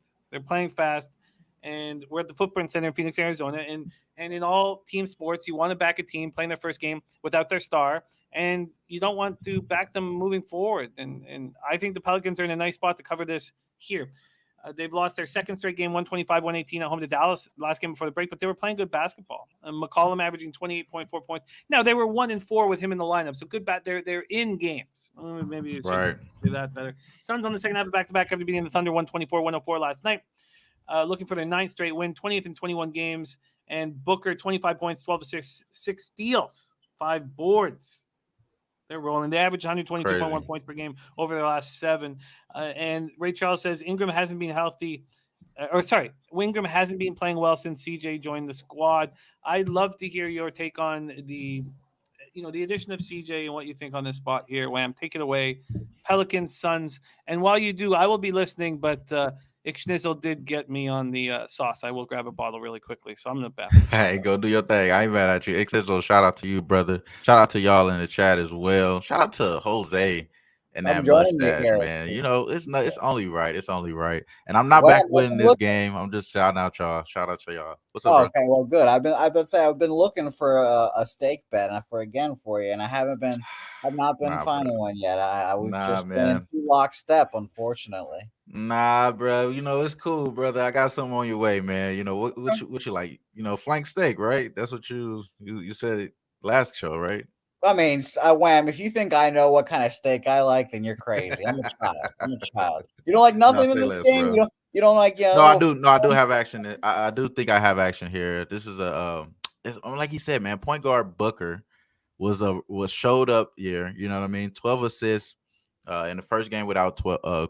And we're at the Footprint Center in Phoenix, Arizona. And in all team sports, you want to back a team playing their first game without their star, and you don't want to back them moving forward. And I think the Pelicans are in a nice spot to cover this here. They've lost their second straight game, 125-118 at home to Dallas last game before the break, but they were playing good basketball. McCollum averaging 28.4 points. Now, they were 1-4 with him in the lineup, so good bat. They're in games. Maybe you should do that better. Suns on the second half of back-to-back after beating the Thunder 124-104 last night. Looking for their 9th straight win, 20th in 21 games. And Booker, 25 points, 12 assists, 6 steals, 5 boards. They're rolling. They average 122.1 points per game over their last 7. And Ray Charles says Ingram hasn't been healthy. Ingram hasn't been playing well since CJ joined the squad. I'd love to hear your take on the addition of CJ and what you think on this spot here. Wham, take it away. Pelicans, Suns. And while you do, I will be listening, but Ixnizzle did get me on the sauce. I will grab a bottle really quickly, so I'm the best. Hey, go do your thing. I ain't mad at you. Ixnizzle, shout out to you, brother. Shout out to y'all in the chat as well. Shout out to Jose and that mustache, man. It's only right. It's only right. And I'm not back winning this game. I'm just shouting out y'all. Shout out to y'all. What's up, bro? Okay, well, good. I've been looking for a steak bet for you, and I've not been finding one yet. We've just been in too lockstep, unfortunately. Nah, bro. It's cool, brother. I got something on your way, man. What you like? Flank steak, right? That's what you said last show, right? I mean, Wham, if you think I know what kind of steak I like, then you're crazy. I'm a child. You don't like nothing in this game? Bro. You don't like, No, I do. No, I do have action. I do think I have action here. This is like you said, man. Point guard Booker was showed up here. You know what I mean? 12 assists in the first game without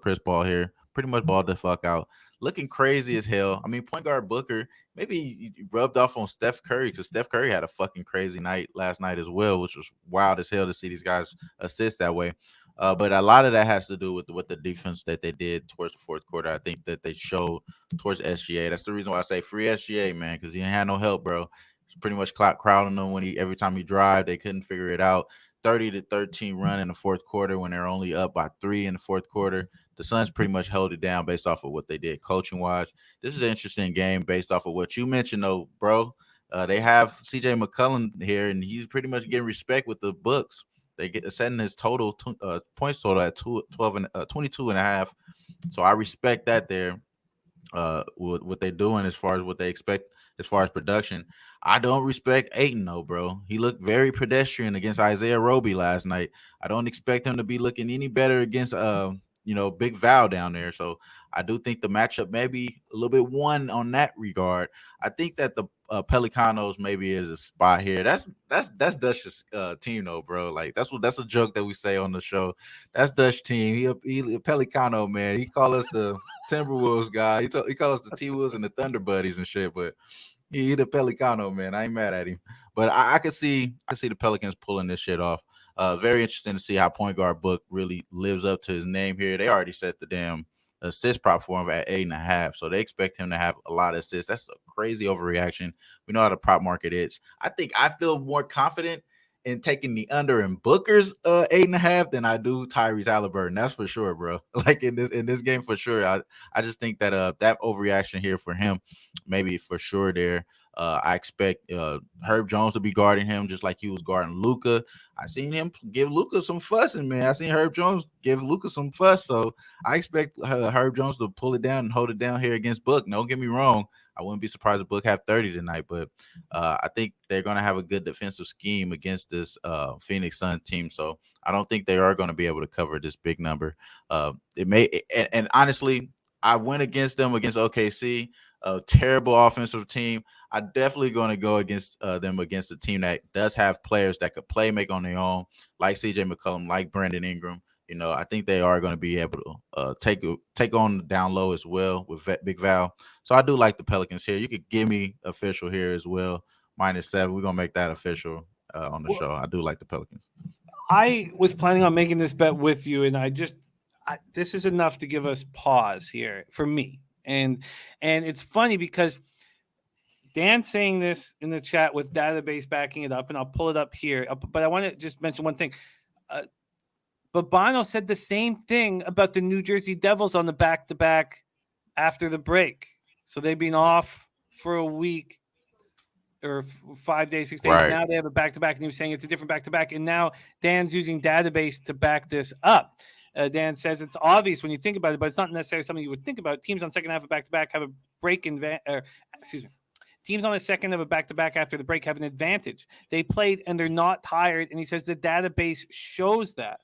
Chris Paul here. Pretty much balled the fuck out. Looking crazy as hell. I mean, point guard Booker maybe rubbed off on Steph Curry because Steph Curry had a fucking crazy night last night as well, which was wild as hell to see these guys assist that way. But a lot of that has to do with the defense that they did towards the fourth quarter. I think that they showed towards SGA. That's the reason why I say free SGA, man, because he ain't had no help, bro. It's pretty much crowding them every time he drive. They couldn't figure it out. 30-13 run in the fourth quarter when they're only up by 3 in the fourth quarter. The Suns pretty much held it down based off of what they did coaching-wise. This is an interesting game based off of what you mentioned, though, bro. They have C.J. McCollum here, and he's pretty much getting respect with the books. They get setting his total points total at 22.5. So I respect that there. What they're doing as far as what they expect as far as production. I don't respect Ayton, though, bro. He looked very pedestrian against Isaiah Roby last night. I don't expect him to be looking any better against Big Val down there. So I do think the matchup may be a little bit one on that regard. I think that the Pelicanos maybe is a spot here. That's Dutch's team, though, bro. Like that's a joke that we say on the show. That's Dutch team. He a Pelicano, man. He call us the Timberwolves guy. He call us the T-Wolves and the Thunder buddies and shit. But he the Pelicano, man. I ain't mad at him. But I could see the Pelicans pulling this shit off. Very interesting to see how point guard Book really lives up to his name here. They already set the damn assist prop for him at 8.5, so they expect him to have a lot of assists. That's a crazy overreaction. We know how the prop market is. I think I feel more confident in taking the under in Booker's 8.5 than I do Tyrese Halliburton. That's for sure, bro. Like in this game for sure. I just think that that overreaction here for him, maybe for sure there. I expect Herb Jones to be guarding him just like he was guarding Luka. I seen him give Luka some fussing, man. I seen Herb Jones give Luka some fuss. So I expect Herb Jones to pull it down and hold it down here against Book. Don't get me wrong. I wouldn't be surprised if Book have 30 tonight, but I think they're going to have a good defensive scheme against this Phoenix Sun team. So I don't think they are going to be able to cover this big number. And honestly, I went against them against OKC, a terrible offensive team. I'm definitely going to go against them against a team that does have players that could make on their own, like CJ McCollum, like Brandon Ingram. You know, I think they are going to be able to take on the down low as well with Big Val. So I do like the Pelicans here. You could give me official here as well, -7. We're going to make that official on the show. I do like the Pelicans. I was planning on making this bet with you, and this is enough to give us pause here for me. And it's funny because Dan's saying this in the chat with database backing it up, and I'll pull it up here. But I want to just mention one thing. Bobano said the same thing about the New Jersey Devils on the back-to-back after the break. So they've been off for a week or 5 days, 6 days. Right. Now they have a back-to-back, and he was saying it's a different back-to-back. And now Dan's using database to back this up. Dan says it's obvious when you think about it, but it's not necessarily something you would think about. Teams on second half of back-to-back have a break Teams on the second of a back-to-back after the break have an advantage. They played and they're not tired. And he says the database shows that.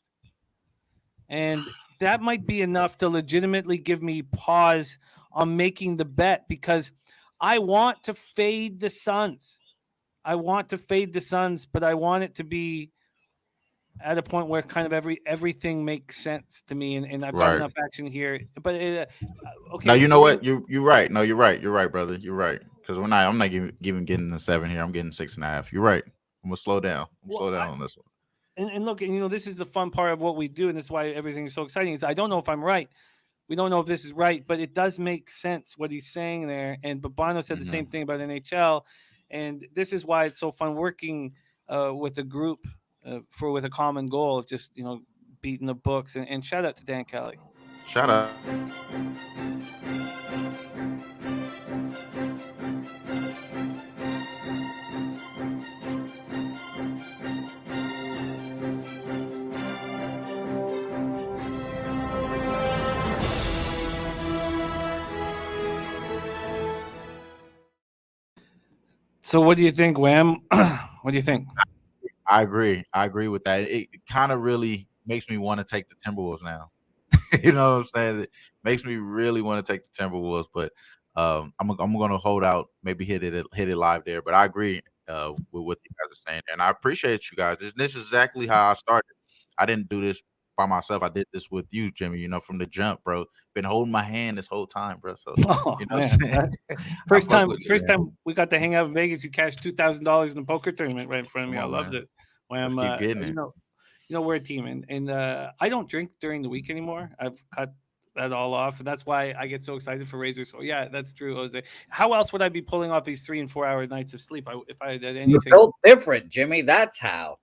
And that might be enough to legitimately give me pause on making the bet because I want to fade the Suns. But I want it to be at a point where kind of everything makes sense to me, and I've got enough action here. But okay. Now you know what? You're right. No, you're right. You're right, brother. You're right. Because I'm not even getting a 7 here. I'm getting 6.5. You're right. I'm gonna slow down. Slow down on this one. And look, this is the fun part of what we do, and this is why everything is so exciting. Is I don't know if I'm right. We don't know if this is right, but it does make sense what he's saying there. And Bobano said the same thing about NHL, and this is why it's so fun working with a group with a common goal of just beating the books. And shout out to Dan Kelly. Shout out. So what do you think, Wham? What do you think? I agree with that. It kind of really makes me want to take the Timberwolves now. You know what I'm saying? It makes me really want to take the Timberwolves, but I'm going to hold out, maybe hit it live there. But I agree with what you guys are saying, and I appreciate you guys. This is exactly how I started. I didn't do this by myself. I did this with you, Jimmy. From the jump, bro. Been holding my hand this whole time, bro. So first time we got to hang out in Vegas, you cashed $2,000 in the poker tournament right in front of me. I loved it. Wham, we're a team, and I don't drink during the week anymore. I've cut that all off, and that's why I get so excited for Razor. So yeah, that's true, Jose. How else would I be pulling off these 3 and 4 hour nights of sleep if I had anything? You're built different, Jimmy. That's how.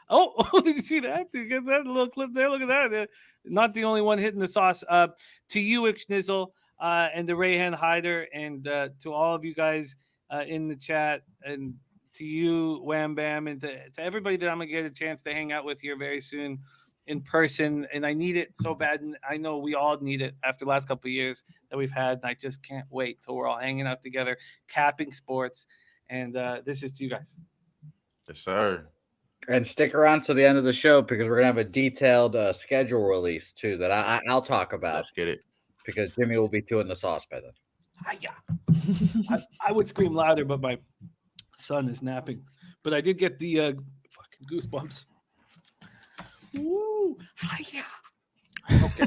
Oh, did you see that? Did you get that little clip there? Look at that. Not the only one hitting the sauce. To you, Ixnizzle, and the Rayhan Hyder, and to all of you guys in the chat, and to you, Wham Bam, and to everybody that I'm going to get a chance to hang out with here very soon in person. And I need it so bad, and I know we all need it after the last couple of years that we've had, and I just can't wait till we're all hanging out together, capping sports. And this is to you guys. Yes, sir. And stick around to the end of the show because we're gonna have a detailed schedule release too that I'll talk about. Let's get it. Because Jimmy will be doing the sauce by then. Yeah. I would scream louder, but my son is napping. But I did get the fucking goosebumps. Woo! Yeah. Okay.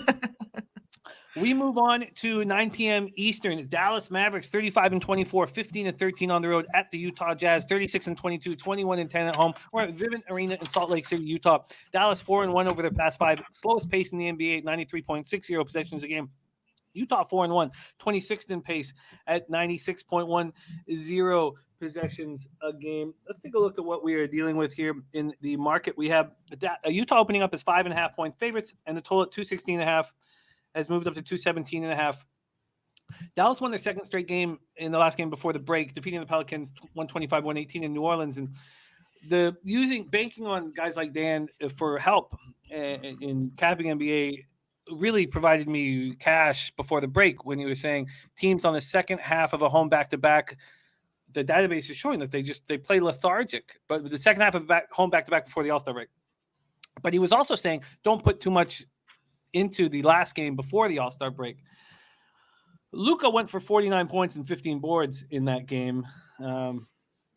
We move on to 9 p.m. Eastern. Dallas Mavericks 35-24, 15-13 on the road at the Utah Jazz, 36-22, 21-10 at home. We're at Vivint Arena in Salt Lake City, Utah. Dallas 4-1 over their past 5. Slowest pace in the NBA, 93.60 possessions a game. Utah 4-1, 26th in pace at 96.10 possessions a game. Let's take a look at what we are dealing with here in the market. We have Utah opening up as 5.5-point favorites, and the total at 216.5 has moved up to 217.5. Dallas won their second straight game in the last game before the break, defeating the Pelicans 125-118 in New Orleans, and banking on guys like Dan for help in capping NBA really provided me cash before the break when he was saying teams on the second half of a home back-to-back, the database is showing that they play lethargic, but the second half of home back-to-back before the All-Star break. But he was also saying don't put too much into the last game before the All-Star break. Luka went for 49 points and 15 boards in that game.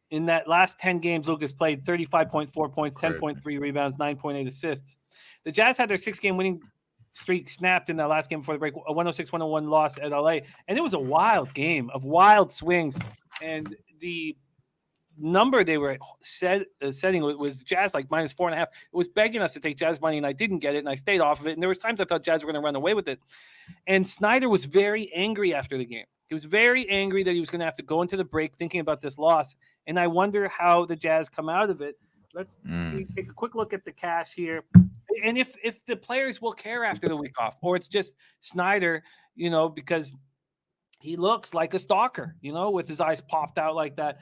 In that last 10 games, Luka's played 35.4 points, 10.3 rebounds, 9.8 assists. The Jazz had their 6-game winning streak snapped in that last game before the break, a 106-101 loss at LA. And it was a wild game of wild swings. And the number they were setting was Jazz like minus 4.5. It was begging us to take Jazz money, and I didn't get it, and I stayed off of it. And there was times I thought Jazz were going to run away with it. And Snyder was very angry after the game. He was very angry that he was going to have to go into the break thinking about this loss. And I wonder how the Jazz come out of it. Let's take a quick look at the cash here. And if the players will care after the week off, or it's just Snyder, because he looks like a stalker, with his eyes popped out like that.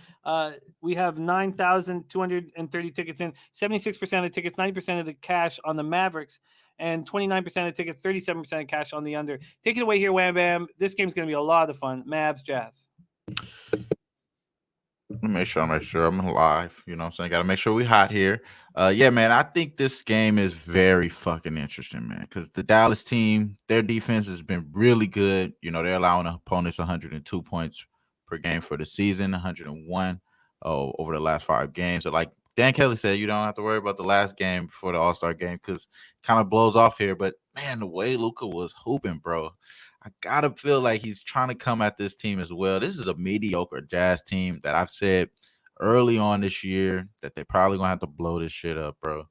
We have 9,230 tickets in, 76% of the tickets, 90% of the cash on the Mavericks, and 29% of the tickets, 37% of cash on the under. Take it away here, Wham Bam. This game's going to be a lot of fun. Mavs, Jazz. Make sure I'm live. You know what I'm saying? Got to make sure we hot here. Yeah, man, I think this game is very fucking interesting, man, because the Dallas team, their defense has been really good. They're allowing opponents 102 points per game for the season, 101 over the last 5 games. So like Dan Kelly said, you don't have to worry about the last game before the All-Star game because it kind of blows off here. But, man, the way Luka was hooping, bro, I got to feel like he's trying to come at this team as well. This is a mediocre Jazz team that I've said early on this year that they're probably going to have to blow this shit up, bro.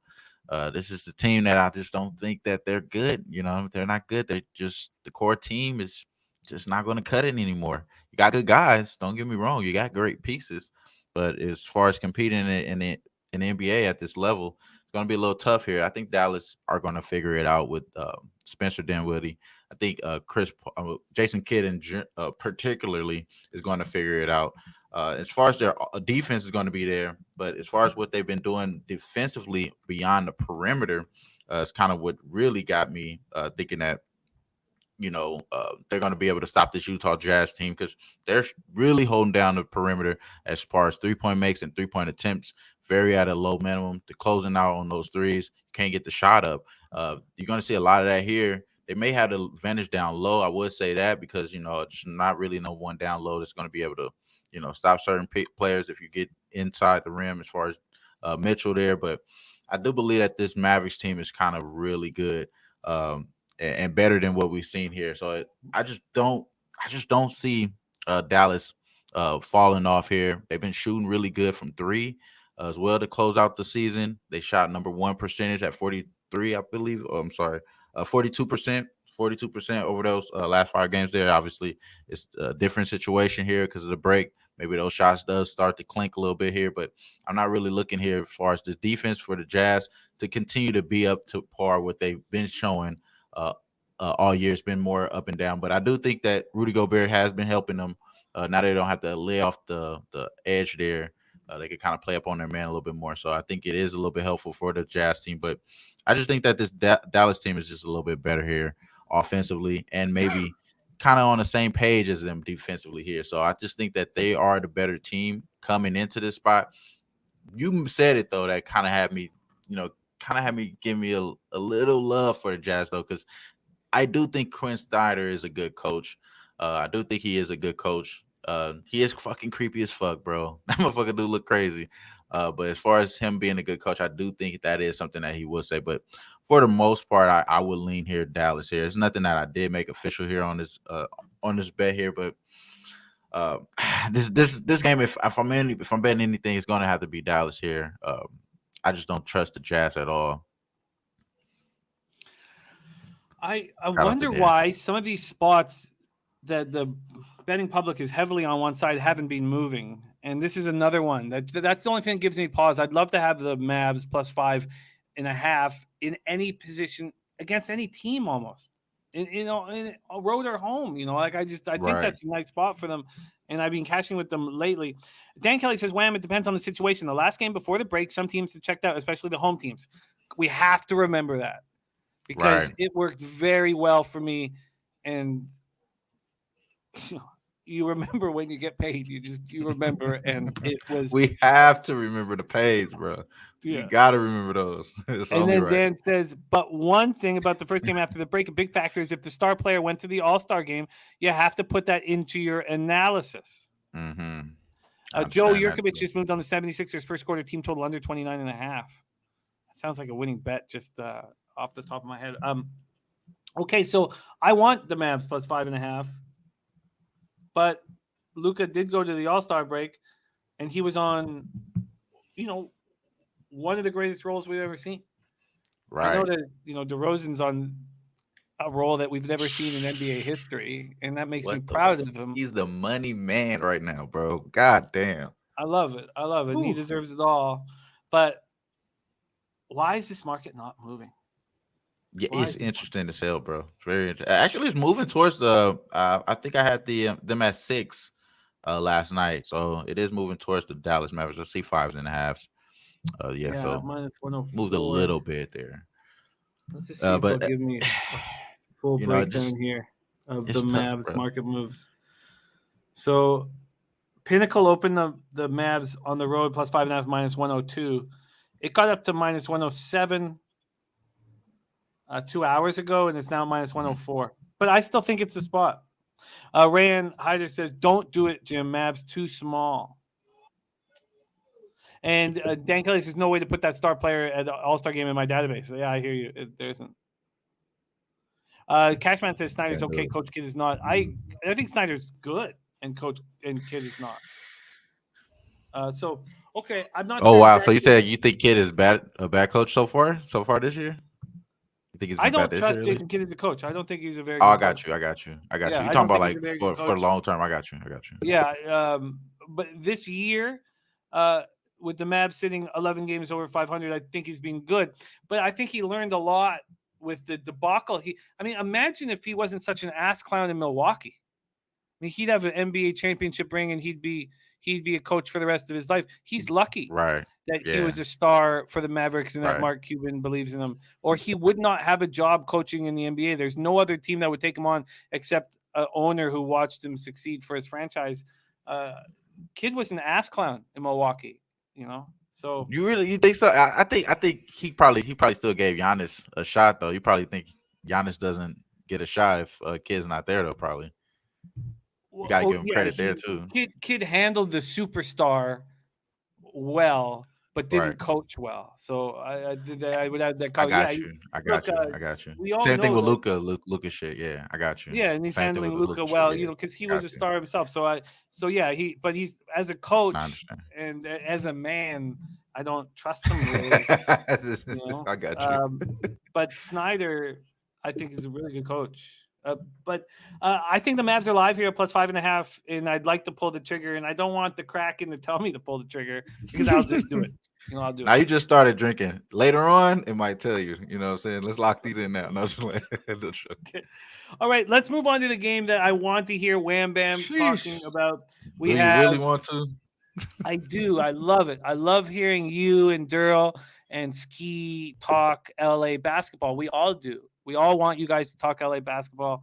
This is the team that I just don't think that they're good. They're not good. They're just – the core team is just not going to cut it anymore. You got good guys. Don't get me wrong. You got great pieces. But as far as competing in the NBA at this level, it's going to be a little tough here. I think Dallas are going to figure it out with Spencer Dinwiddie. I think Jason Kidd particularly is going to figure it out. As far as their defense is going to be there, but as far as what they've been doing defensively beyond the perimeter, it's kind of what really got me thinking that, they're going to be able to stop this Utah Jazz team because they're really holding down the perimeter as far as 3-point makes and 3-point attempts, very at a low minimum. They're closing out on those threes. You can't get the shot up. You're going to see a lot of that here. They may have the advantage down low. I would say that because, it's not really no one down low that's going to be able to, stop certain players if you get inside the rim as far as Mitchell there. But I do believe that this Mavericks team is kind of really good and better than what we've seen here. So I just don't see Dallas falling off here. They've been shooting really good from 3 as well to close out the season. They shot number 1 percentage at 43, I believe. 42% over those last 5 games there. Obviously, it's a different situation here because of the break. Maybe those shots does start to clink a little bit here, but I'm not really looking here as far as the defense for the Jazz to continue to be up to par what they've been showing all year. It's been more up and down, but I do think that Rudy Gobert has been helping them. Now they don't have to lay off the edge there. They can kind of play up on their man a little bit more. So I think it is a little bit helpful for the Jazz team, but I just think that this Dallas team is just a little bit better here offensively and maybe kind of on the same page as them defensively here. So I just think that they are the better team coming into this spot. You said it, though, that kind of had me, give me a little love for the Jazz, though, because I do think Quinn Snyder is a good coach. I do think he is a good coach. He is fucking creepy as fuck, bro. That motherfucker do look crazy. But as far as him being a good coach, I do think that is something that he would say. But for the most part, I would lean here Dallas here. It's nothing that I did make official here on this bet here, but this game, if I'm betting anything, it's going to have to be Dallas here. I just don't trust the Jazz at all. I wonder why some of these spots that the betting public is heavily on one side haven't been moving. And this is another one. That's the only thing that gives me pause. I'd love to have the Mavs +5.5 in any position against any team almost. In a road or home, I think that's a nice spot for them. And I've been cashing with them lately. Dan Kelly says, Wham, it depends on the situation. The last game before the break, some teams have checked out, especially the home teams. We have to remember that because it worked very well for me. And you remember when you get paid. You remember, and it was. We have to remember the pays, bro. Yeah. You got to remember those. And then Dan says, but one thing about the first game after the break, a big factor is if the star player went to the All-Star game, you have to put that into your analysis. Mm-hmm. Joe Yurkovich just moved on the 76ers first quarter team total under 29.5. That sounds like a winning bet just off the top of my head. Okay, so I want the Mavs +5.5. But Luka did go to the All-Star break, and he was on, one of the greatest roles we've ever seen. Right. I know that, DeRozan's on a role that we've never seen in NBA history, and that makes me proud of him. He's the money man right now, bro. God damn. I love it. Ooh. He deserves it all. But why is this market not moving? Yeah, it's interesting as hell, bro. It's very interesting. Actually, it's moving towards the. I think I had them at 6 last night, so it is moving towards the Dallas Mavericks. I see 5.5. Yeah, so -104. Moved a little bit there. Let's just see if they'll give me a full breakdown here of the Mavs market moves. So, Pinnacle opened the Mavs on the road +5.5 -102. It got up to -107. 2 hours ago, and it's now -104. But I still think it's a spot. Rand Hyder says, don't do it, Jim. Mavs too small. And Dan Kelly says, no way to put that star player at the All-Star game in my database. So, yeah, I hear you. There isn't. Cashman says Snyder's okay. Coach Kidd is not. I think Snyder's good, and Kidd is not. So, okay, I'm not. Oh, wow. So you said you think Kidd is a bad coach so far this year? I don't trust Jason Kidd as a coach. I don't think he's a very. I got you. You're talking about like for the long term. I got you. Yeah. But this year, with the Mavs sitting 11 games over 500, I think he's been good. But I think he learned a lot with the debacle. Imagine if he wasn't such an ass clown in Milwaukee. He'd have an NBA championship ring, and he'd be a coach for the rest of his life. He's lucky, that he was a star for the Mavericks and that Mark Cuban believes in him, or he would not have a job coaching in the NBA. There's no other team that would take him on except an owner who watched him succeed for his franchise. Kidd was an ass clown in Milwaukee, So you think so? I think he probably still gave Giannis a shot though. You probably think Giannis doesn't get a shot if Kidd's not there though. Probably. You gotta give him credit there too. Kidd handled the superstar well, but didn't coach well. So I would have that. I got you. Same thing with Luka. Luka shit. Yeah, I got you. Yeah, and he's handling Luka well, because he was a star himself. But he's as a coach and as a man, I don't trust him really. I got you. But Snyder, I think, is a really good coach. But I think the Mavs are live here at +5.5, and I'd like to pull the trigger, and I don't want the Kraken to tell me to pull the trigger because I'll just do it. I'll do it. Now you just started drinking. Later on, it might tell you. You know what I'm saying? Let's lock these in now. No, okay. All right, let's move on to the game that I want to hear Wham Bam talking about. You really want to? I do. I love it. I love hearing you and Daryl and Ski talk LA basketball. We all do. We all want you guys to talk LA basketball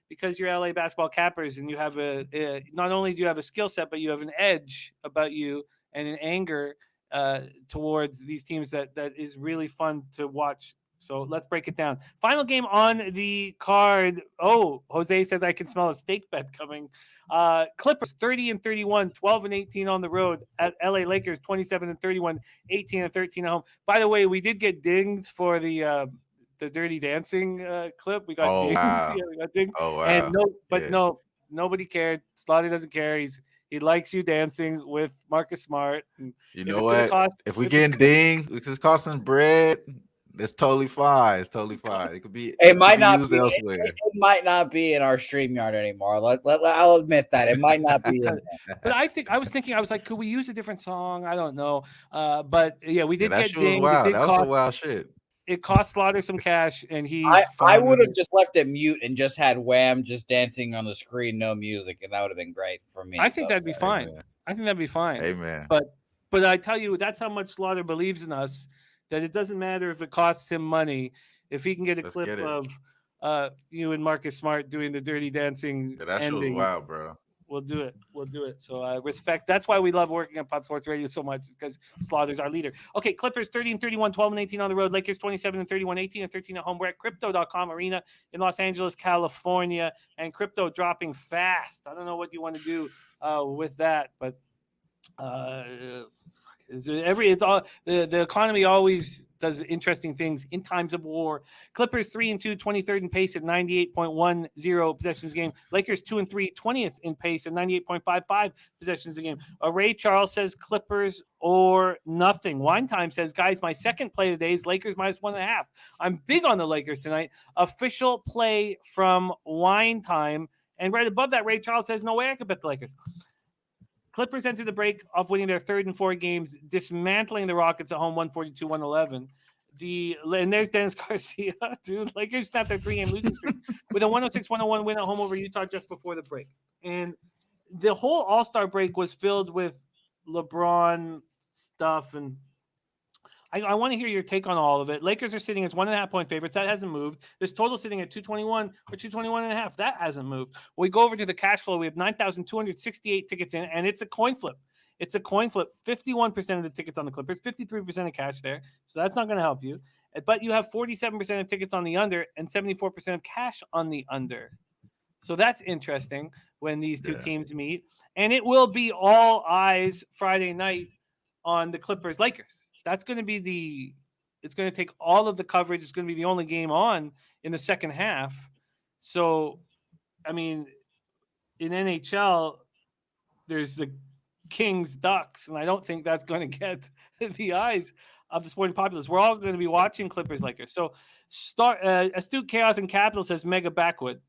because you're LA basketball cappers, and you have not only do you have a skill set, but you have an edge about you and an anger towards these teams that is really fun to watch. So let's break it down. Final game on the card. Oh, Jose says I can smell a steak bet coming. Clippers 30-31, 12-18 on the road at LA Lakers 27-31, 18-13 at home. By the way, we did get dinged for the Dirty Dancing clip. We got dinged. Wow. Yeah, we got dinged. Oh, wow. And nobody cared. Slotty doesn't care. He likes you dancing with Marcus Smart. You know what? If we getting dinged, it's costing bread. It's totally fine. It's totally fine. It could be. It might be not used be. elsewhere. It might not be in our StreamYard anymore. I'll admit that it might not be. But I was thinking, like, could we use a different song? I don't know. But yeah, we did that get shit was dinged. wild. It did That was cost, some wild shit. It cost Slaughter some cash, and he's I fine would with have it. just left it mute and just had Wham just dancing on the screen, no music, and that would have been great for me. I think that'd be fine. Amen. I think that'd be fine. Amen. But I tell you, that's how much Slaughter believes in us, that it doesn't matter if it costs him money. If he can get a clip of you and Marcus Smart doing the Dirty Dancing That shit was ending, wild, bro. we'll do it. We'll do it. So respect. That's why we love working on Pop Sports Radio so much, because Slaughter's our leader. Okay, Clippers 30-31, 12-18 on the road. Lakers 27-31, 18-13 at home. We're at Crypto.com Arena in Los Angeles, California, and crypto dropping fast. I don't know what you want to do with that, but the economy always does interesting things in times of war. Clippers 3-2, 23rd in pace at 98.10 possessions a game. Lakers 2-3, 20th in pace at 98.55 possessions a game. Ray Charles says Clippers or nothing. Wine Time says, guys, my second play of the day is Lakers -1.5. I'm big on the Lakers tonight. Official play from Wine Time. And right above that, Ray Charles says, no way I could bet the Lakers. Clippers enter the break off winning their third and four games, dismantling the Rockets at home 142-111. And there's Dennis Garcia, dude. Lakers snapped their 3-game losing streak with a 106-101 win at home over Utah just before the break. And the whole All-Star break was filled with LeBron stuff, and I want to hear your take on all of it. Lakers are sitting as 1.5-point favorites. That hasn't moved. This total sitting at 221 or 221.5. That hasn't moved. We go over to the cash flow. We have 9,268 tickets in, and it's a coin flip. It's a coin flip. 51% of the tickets on the Clippers, 53% of cash there. So that's not going to help you. But you have 47% of tickets on the under and 74% of cash on the under. So that's interesting when these two teams meet. And it will be all eyes Friday night on the Clippers-Lakers. That's going to be it's going to take all of the coverage. It's going to be the only game on in the second half. So, I mean, in NHL, there's the Kings, Ducks, and I don't think that's going to get the eyes of the sporting populace. We're all going to be watching Clippers Lakers. So, Astute Chaos and Capital says Mega Backwood.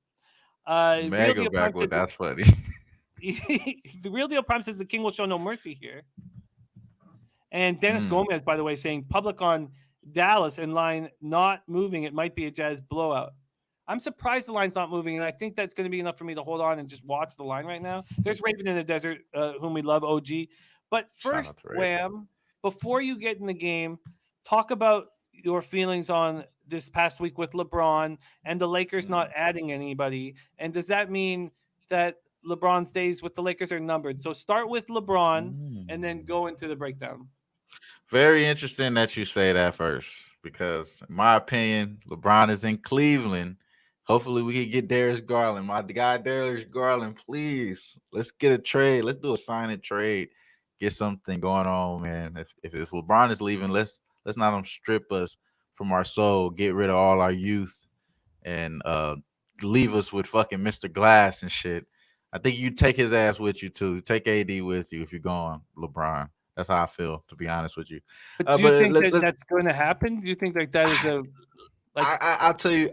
Mega Backwood, that's funny. The Real Deal Prime says the King will show no mercy here. And Dennis Gomez, by the way, saying public on Dallas and line not moving. It might be a Jazz blowout. I'm surprised the line's not moving, and I think that's going to be enough for me to hold on and just watch the line right now. There's Raven in the Desert, whom we love, OG. But first, Wham, before you get in the game, talk about your feelings on this past week with LeBron and the Lakers not adding anybody. And does that mean that LeBron's days with the Lakers are numbered? So start with LeBron and then go into the breakdown. Very interesting that you say that first, because in my opinion, LeBron is in Cleveland. Hopefully we can get Darius Garland. My guy Darius Garland, please. Let's get a trade. Let's do a sign and trade. Get something going on, man. If LeBron is leaving, let's not strip us from our soul, get rid of all our youth, and leave us with fucking Mr. Glass and shit. I think you take his ass with you too. Take AD with you if you're going, LeBron. That's how I feel, to be honest with you. But do you think that's going to happen? Do you think like that is a? Like, I'll tell you.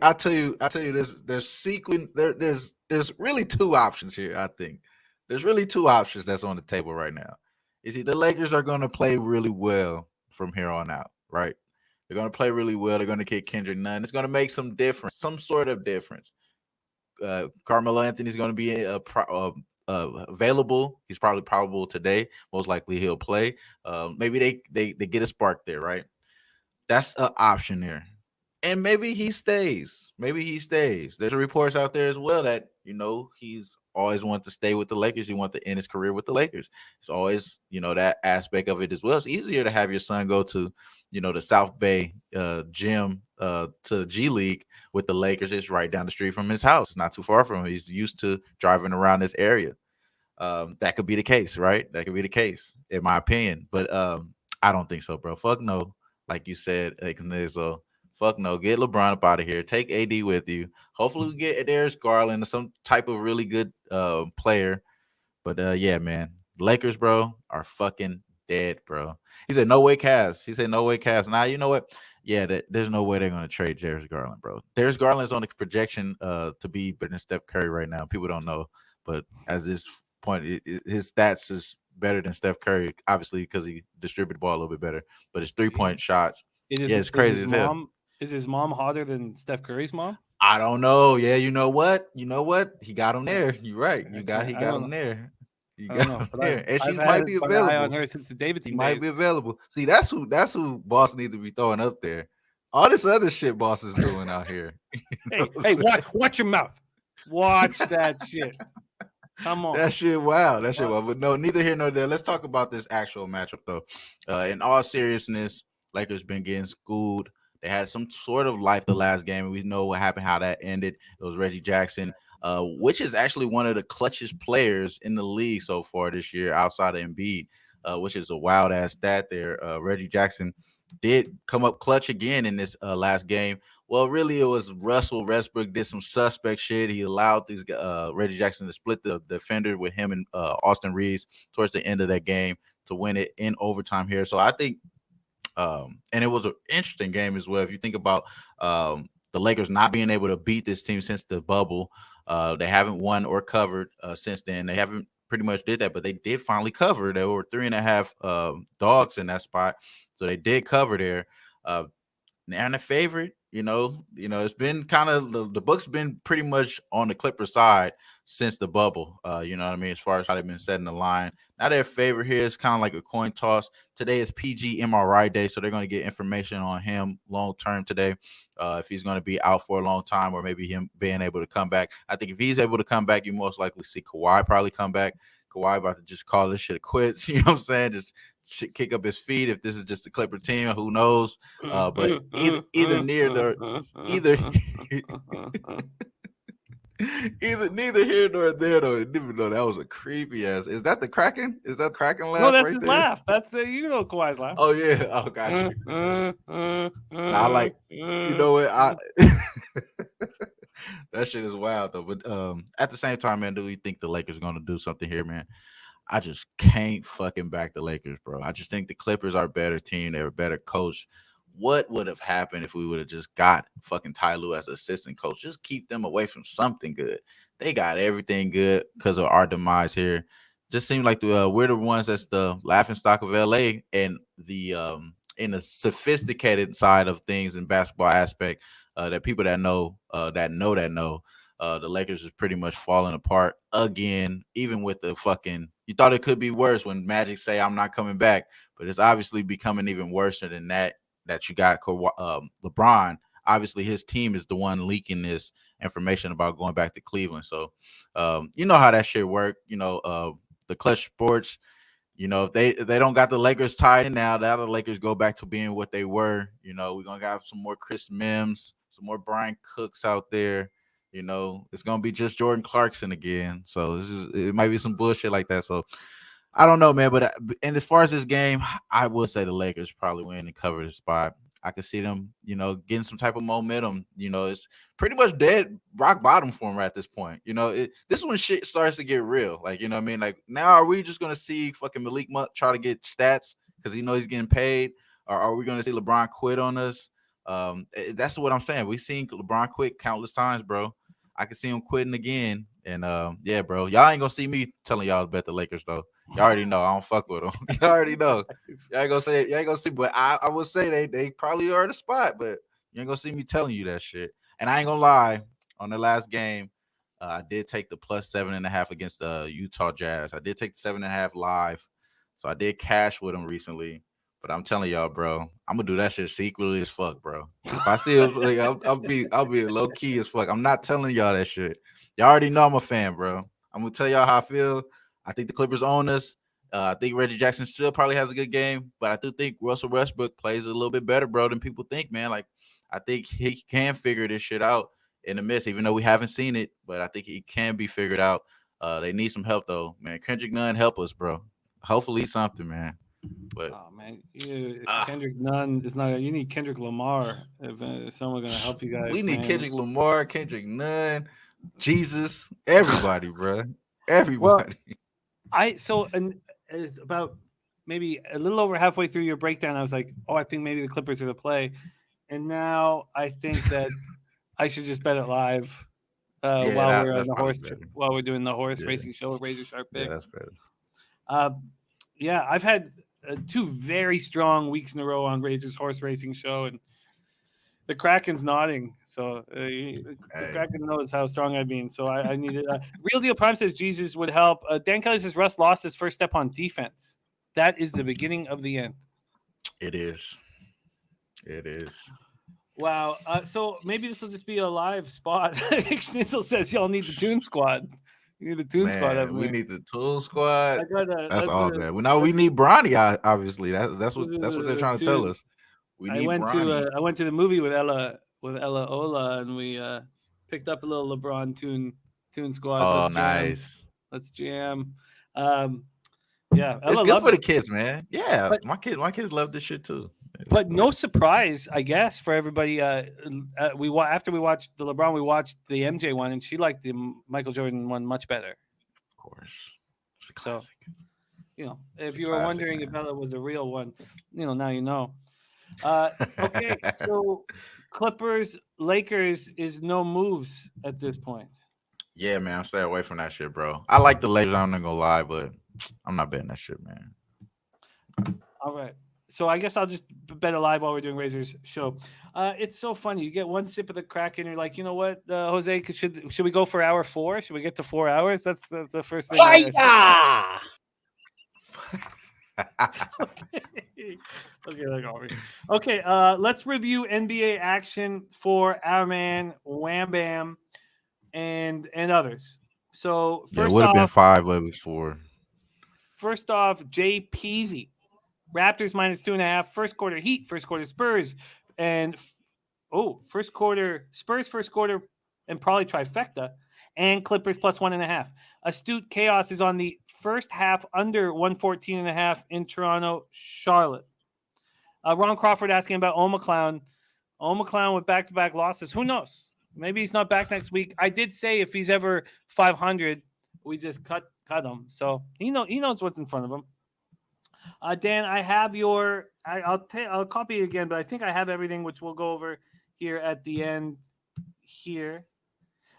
There's really two options here. I think there's really two options that's on the table right now. Is the Lakers are going to play really well from here on out, right? They're going to play really well. They're going to kick Kendrick Nunn. It's going to make some difference, some sort of difference. Carmelo Anthony's going to be available. He's probably probable today. Most likely he'll play. Maybe they get a spark there, right? That's an option there. And maybe he stays. There's reports out there as well that, he's always wanted to stay with the Lakers. He wanted to end his career with the Lakers. It's always, that aspect of it as well. It's easier to have your son go to, the South Bay gym to G League with the Lakers. It's right down the street from his house. It's not too far from him. He's used to driving around this area. That could be the case, right? That could be the case, in my opinion. But I don't think so, bro. Fuck no. Like you said, so fuck no. Get LeBron up out of here. Take AD with you. Hopefully we get Darius Garland or some type of really good player. But yeah, man. Lakers, bro, are fucking dead, bro. He said no way Cavs. Now, you know what? yeah, there's no way they're going to trade Darius Garland, bro. Darius Garland's on the projection to be better than Steph Curry right now. People don't know, but as this point, his stats is better than Steph Curry, obviously because he distributed the ball a little bit better. But his 3-point shots, it's crazy as hell. Is his mom hotter than Steph Curry's mom? I don't know. Yeah, you know what? He got him there. You're right. He got him there. You got him there, and she might be available. Eye on her since the Davidson days. Might be available. See, that's who boss needs to be throwing up there. All this other shit boss is doing out here. Hey, watch your mouth. Watch that shit. Come on. That shit wild. But no, neither here nor there. Let's talk about this actual matchup though. In all seriousness, Lakers been getting schooled. They had some sort of life the last game. We know what happened, how that ended. It was Reggie Jackson, which is actually one of the clutchest players in the league so far this year outside of Embiid, which is a wild-ass stat there. Reggie Jackson did come up clutch again in this last game. Well, really, it was Russell Westbrook did some suspect shit. He allowed these Reggie Jackson to split the defender with him and Austin Reeves towards the end of that game to win it in overtime here. So I think and it was an interesting game as well. If you think about the Lakers not being able to beat this team since the bubble, they haven't won or covered since then. They haven't pretty much did that, but they did finally cover. They were 3.5 dogs in that spot, so they did cover there. And the favorite, it's been kind of the book's been pretty much on the Clippers side since the bubble. You know what I mean? As far as how they've been setting the line. Now their favorite here is kind of like a coin toss. Today is PG MRI day, so they're going to get information on him long term today. If he's going to be out for a long time or maybe him being able to come back. I think if he's able to come back, you most likely see Kawhi probably come back. Kawhi about to just call this shit quits. You know what I'm saying? Just kick up his feet if this is just a Clipper team. Who knows? But either neither here nor there though. Even though that was a creepy ass. Is that the Kraken? Is that Kraken laugh? No, that's right his there? Laugh. That's Kawhi's laugh. Oh yeah. Oh gotcha. I like. You know what? That shit is wild though. But at the same time, man, do we think the Lakers are gonna do something here, man? I just can't fucking back the Lakers, bro. I just think the Clippers are a better team. They're a better coach. What would have happened if we would have just got fucking Ty Lue as assistant coach? Just keep them away from something good. They got everything good because of our demise here. Just seems like we're the ones that's the laughing stock of LA, and the in the sophisticated side of things in basketball aspect, that people that know the Lakers is pretty much falling apart again. Even with the fucking, you thought it could be worse when Magic say I'm not coming back, but it's obviously becoming even worse than that. That you got LeBron. Obviously, his team is the one leaking this information about going back to Cleveland. So, you know how that shit work. The Clutch Sports. If they don't got the Lakers tied in now, the other Lakers go back to being what they were. We're gonna have some more Chris Mims, some more Brian Cooks out there. It's gonna be just Jordan Clarkson again. So it might be some bullshit like that. So I don't know, man. But and as far as this game, I will say the Lakers probably win and cover the spot. I could see them, getting some type of momentum. It's pretty much dead rock bottom for them right at this point. This is when shit starts to get real. Like, you know what I mean? Like, now are we just gonna see fucking Malik Monk try to get stats because he's getting paid, or are we gonna see LeBron quit on us? That's what I'm saying. We've seen LeBron quit countless times, bro. I can see him quitting again. And yeah, bro, y'all ain't gonna see me telling y'all to bet the Lakers though. Y'all already know I don't fuck with them. Y'all already know. Y'all ain't gonna see. But I would say they probably are the spot. But you ain't gonna see me telling you that shit. And I ain't gonna lie. On the last game, I did take the plus 7.5 against the Utah Jazz. I did take the 7.5 live, so I did cash with them recently. But I'm telling y'all, bro, I'm gonna do that shit secretly as fuck, bro. If I see it, like, I'll be low key as fuck. I'm not telling y'all that shit. Y'all already know I'm a fan, bro. I'm gonna tell y'all how I feel. I think the Clippers own us. I think Reggie Jackson still probably has a good game, but I do think Russell Westbrook plays a little bit better, bro, than people think, man. Like, I think he can figure this shit out in the midst, even though we haven't seen it, but I think he can be figured out. They need some help though, man. Kendrick Nunn, help us, bro. Hopefully something, man. But man, Kendrick Nunn is not. You need Kendrick Lamar if someone gonna help you guys. We need Kendrick Lamar, Kendrick Nunn, Jesus, everybody, bro. Everybody. Well, about maybe a little over halfway through your breakdown, I was like, I think maybe the Clippers are the play. And now I think that I should just bet it live while we're on the horse while we're doing the horse racing show with Razor Sharp Picks. Yeah, that's better. I've had 2 very strong weeks in a row on Razor's horse racing show, and the Kraken's nodding. So the Kraken knows how strong I've been. So I needed Real Deal Prime says Jesus would help. Dan Kelly says Russ lost his first step on defense. That is the beginning of the end. It is. It is. Wow. So maybe this will just be a live spot. Schnitzel says y'all need the Toon Squad. You need the Toon Squad. We need the Toon Squad. That's all that. We need Bronny. Obviously, that's what they're trying to tell us. I went to the movie with Ella Ola, and we picked up a little LeBron Toon Squad. Oh, nice. Let's jam. Yeah, it's good for the kids, man. Yeah, but my kids love this shit too. But no surprise, I guess, for everybody. After we watched the LeBron, we watched the MJ one, and she liked the Michael Jordan one much better. Of course, it's a classic. So, if you were wondering if Ella was a real one, now you know. Okay, so Clippers, Lakers is no moves at this point. Yeah, man, stay away from that shit, bro. I like the Lakers. I'm not gonna lie, but I'm not betting that shit, man. All right. So I guess I'll just bet it live while we're doing Razor's show. It's so funny. You get one sip of the Kraken, you're like, you know what, Jose, should we go for hour 4? Should we get to 4 hours? That's the first thing. Okay, let's review NBA action for our man Wham Bam and others. So first it would have been 5, but it was 4. First off, Jay Peasy. Raptors -2.5. First quarter Heat, first quarter Spurs, and first quarter Spurs, first quarter, and probably trifecta, and Clippers +1.5. Astute Chaos is on the first half under 114.5 in Toronto, Charlotte. Ron Crawford asking about O'McLeod. O'McLeod with back-to-back losses. Who knows? Maybe he's not back next week. I did say if he's ever 500, we just cut him. So he knows what's in front of him. Dan, I have your. I'll copy it again, but I think I have everything, which we'll go over here at the end. Here,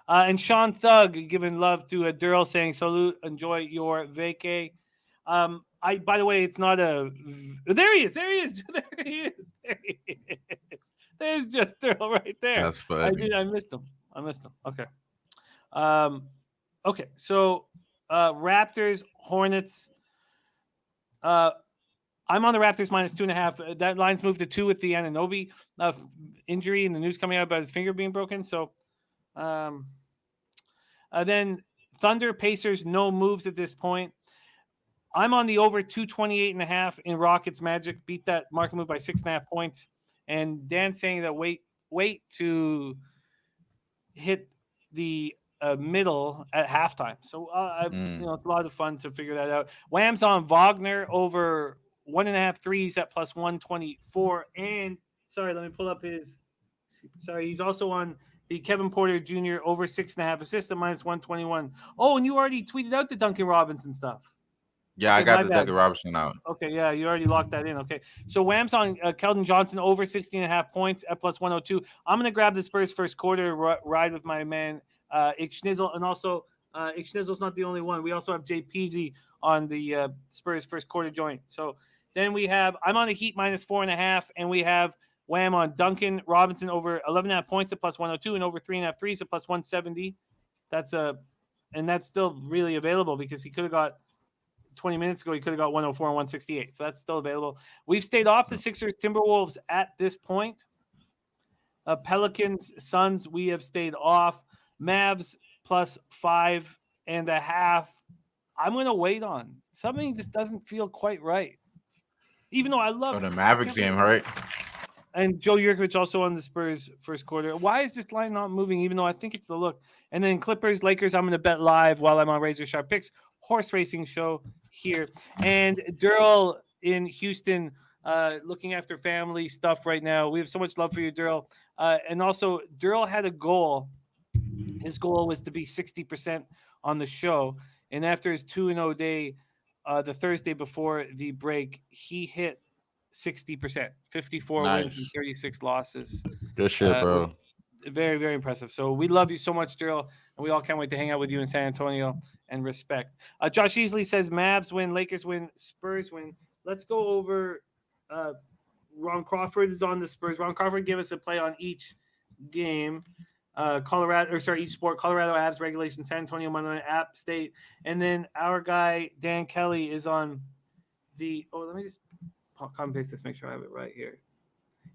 and Sean Thug giving love to Durrell, saying salute, enjoy your vacay. By the way, it's not a. There he is. There's just Durrell right there. That's funny. I missed him. Okay. Okay. So, Raptors, Hornets. I'm on the Raptors -2.5. That line's moved to 2 with the Anunoby injury and the news coming out about his finger being broken. So, then Thunder, Pacers, no moves at this point. I'm on the over 228.5 in Rockets Magic. Beat that market move by 6.5 points. And Dan saying that wait to hit the middle at halftime. So it's a lot of fun to figure that out. Wham's on Wagner over 1.5 threes at +124. And let me pull up his. He's also on the Kevin Porter Jr. over 6.5 assists at -121. Oh, and you already tweeted out the Duncan Robinson stuff. Yeah, okay, I got the Duncan Robinson out. Okay, yeah, you already locked that in. Okay, so Wham's on Keldon Johnson over 16.5 points at +102. I'm going to grab the Spurs first quarter, ride with my man Ixnizzle, and also Ixnizzle's not the only one. We also have Jay Peasy on the Spurs first quarter joint. So then I'm on the Heat -4.5, and we have Wham on Duncan Robinson over 11.5 points at +102 and over 3.5 threes at +170. That's still really available because he could have got 20 minutes ago, he could have got 104 and 168. So that's still available. We've stayed off the Sixers Timberwolves at this point. Pelicans Suns, we have stayed off. Mavs +5.5. I'm going to wait on. Something just doesn't feel quite right. Even though I love the Mavericks game, right? And Joe Yurkovich also on the Spurs first quarter. Why is this line not moving, even though I think it's the look? And then Clippers, Lakers, I'm going to bet live while I'm on Razor Sharp Picks. Horse racing show here. And Durrell in Houston looking after family stuff right now. We have so much love for you, Durrell. And also, Durrell had a goal. His goal was to be 60% on the show. And after his 2-0 day, the Thursday before the break, he hit 60%, 54 wins and 36 losses. Good shit, bro. Very, very impressive. So we love you so much, Daryl, and we all can't wait to hang out with you in San Antonio and respect. Josh Easley says Mavs win, Lakers win, Spurs win. Let's go over. Ron Crawford is on the Spurs. Ron Crawford gave us a play on each game. Each sport. Colorado Avs regulation, San Antonio Monday Night, App State, and then our guy Dan Kelly is on the. Oh, let me just copy and paste this. Make sure I have it right here.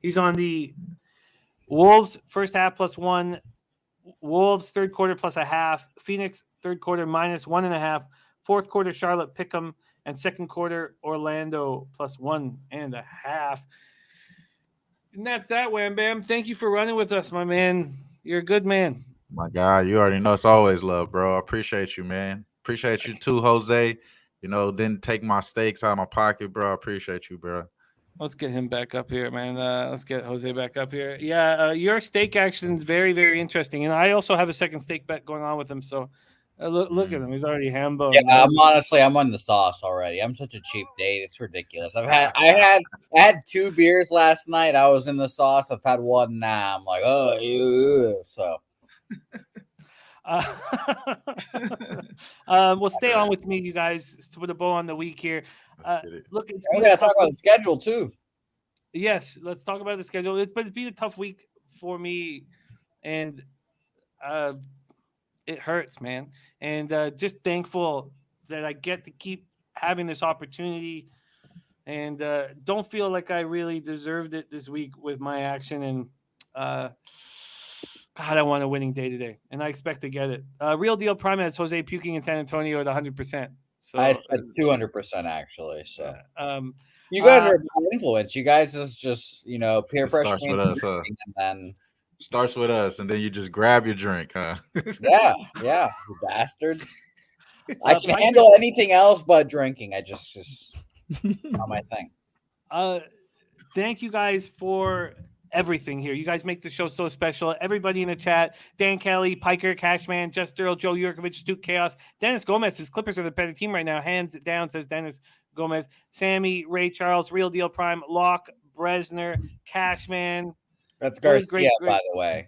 He's on the Wolves first half +1, Wolves third quarter +0.5, Phoenix third quarter -1.5, fourth quarter Charlotte Pick'em, and second quarter Orlando +1.5. And that's that, Wham Bam. Thank you for running with us, my man. You're a good man. My God, you already know it's always love, bro. I appreciate you, man. Appreciate you too, Jose. Didn't take my stakes out of my pocket, bro. I appreciate you, bro. Let's get him back up here, man. Let's get Jose back up here. Yeah, your stake action is very, very interesting. And I also have a second stake bet going on with him. So look at him. He's already hambo. Yeah, I'm on the sauce already. I'm such a cheap date. It's ridiculous. I had 2 beers last night. I was in the sauce. I've had 1 now. I'm like, so. We'll stay on with me, you guys, to put a bow on the week here. Look, we gotta talk about the schedule too. Yes, let's talk about the schedule. It's been a tough week for me, and it hurts, man. And just thankful that I get to keep having this opportunity, and don't feel like I really deserved it this week with my action. And God, I want a winning day today, and I expect to get it. Real Deal Prime has Jose puking in San Antonio at 100%. So I said 200% actually. So you guys are a influence. You guys is just peer pressure. Starts with us, huh? And then starts with us, and then you just grab your drink, huh? yeah, you bastards. I can handle anything else but drinking. I just not my thing. Thank you guys for everything here. You guys make the show so special. Everybody in the chat: Dan Kelly, Piker, Cashman, Just Earl, Joe Yurkovich, Stu Chaos, Dennis Gomez. His Clippers are the better team right now. Hands down, says Dennis Gomez. Sammy, Ray Charles, Real Deal Prime, Locke, Bresner, Cashman. That's Garcia, by the way.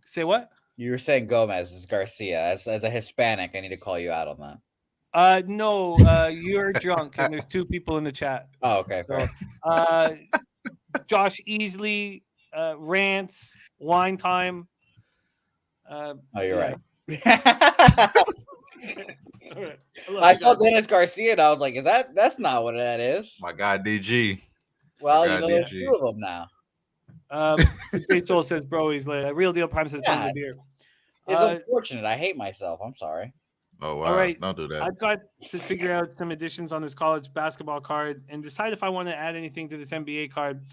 Say what? You were saying Gomez is Garcia. As a Hispanic, I need to call you out on that. No, you're drunk, and there's 2 people in the chat. Oh, okay. So, Josh Easley, rants, wine time. You're right. I saw Dennis Garcia, and I was like, that's not what that is. My guy, DG. Well, there's 2 of them now. Great Soul says, bro, he's late. Real Deal Prime says, bring the beer. It's unfortunate. I hate myself. I'm sorry. Oh, wow. All right. Don't do that. I've got to figure out some additions on this college basketball card and decide if I want to add anything to this NBA card.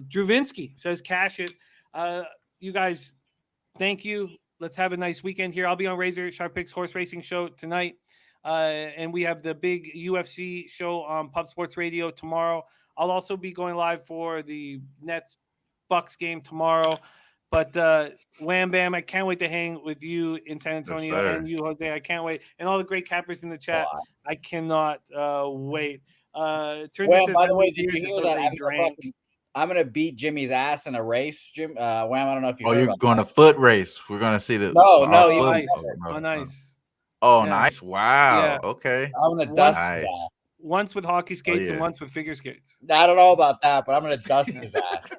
Drew Vinsky says, cash it. You guys, thank you. Let's have a nice weekend here. I'll be on Razor Sharp Picks Horse Racing Show tonight. And we have the big UFC show on Pub Sports Radio tomorrow. I'll also be going live for the Nets Bucks game tomorrow. But Wham Bam, I can't wait to hang with you in San Antonio, and you, Jose. I can't wait. And all the great cappers in the chat. I cannot wait. By the way, did you hear that? I'm going to beat Jimmy's ass in a race, Jim. Wham, I don't know if you you're going to foot race. We're going to see the. No. Nice. Oh, nice. Oh, yeah. Nice. Wow. Yeah. Okay. I'm going to dust his ass. Once with hockey skates and once with figure skates. I don't know about that, but I'm going to dust his ass.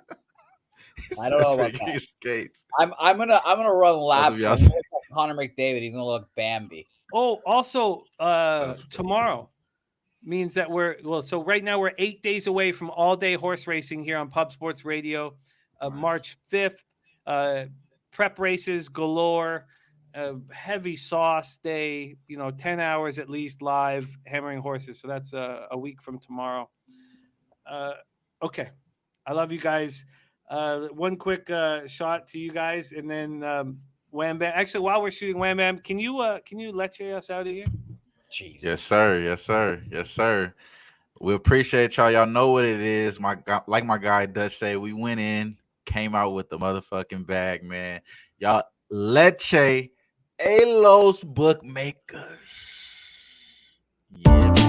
I don't know about that. Skates. I'm gonna run laps. Like Connor McDavid. He's gonna look Bambi. Oh, also tomorrow means that so right now we're 8 days away from all day horse racing here on Pub Sports Radio. March 5th, prep races galore, heavy sauce day. 10 hours at least live hammering horses. So that's a week from tomorrow. Okay, I love you guys. One quick shot to you guys, and then Wham Bam. Actually, while we're shooting Wham Bam, can you let us out of here? Jesus. Yes, sir. We appreciate y'all. Y'all know what it is. Like my guy Dutch say, we went in, came out with the motherfucking bag, man. Y'all, leche a los bookmakers. Yeah.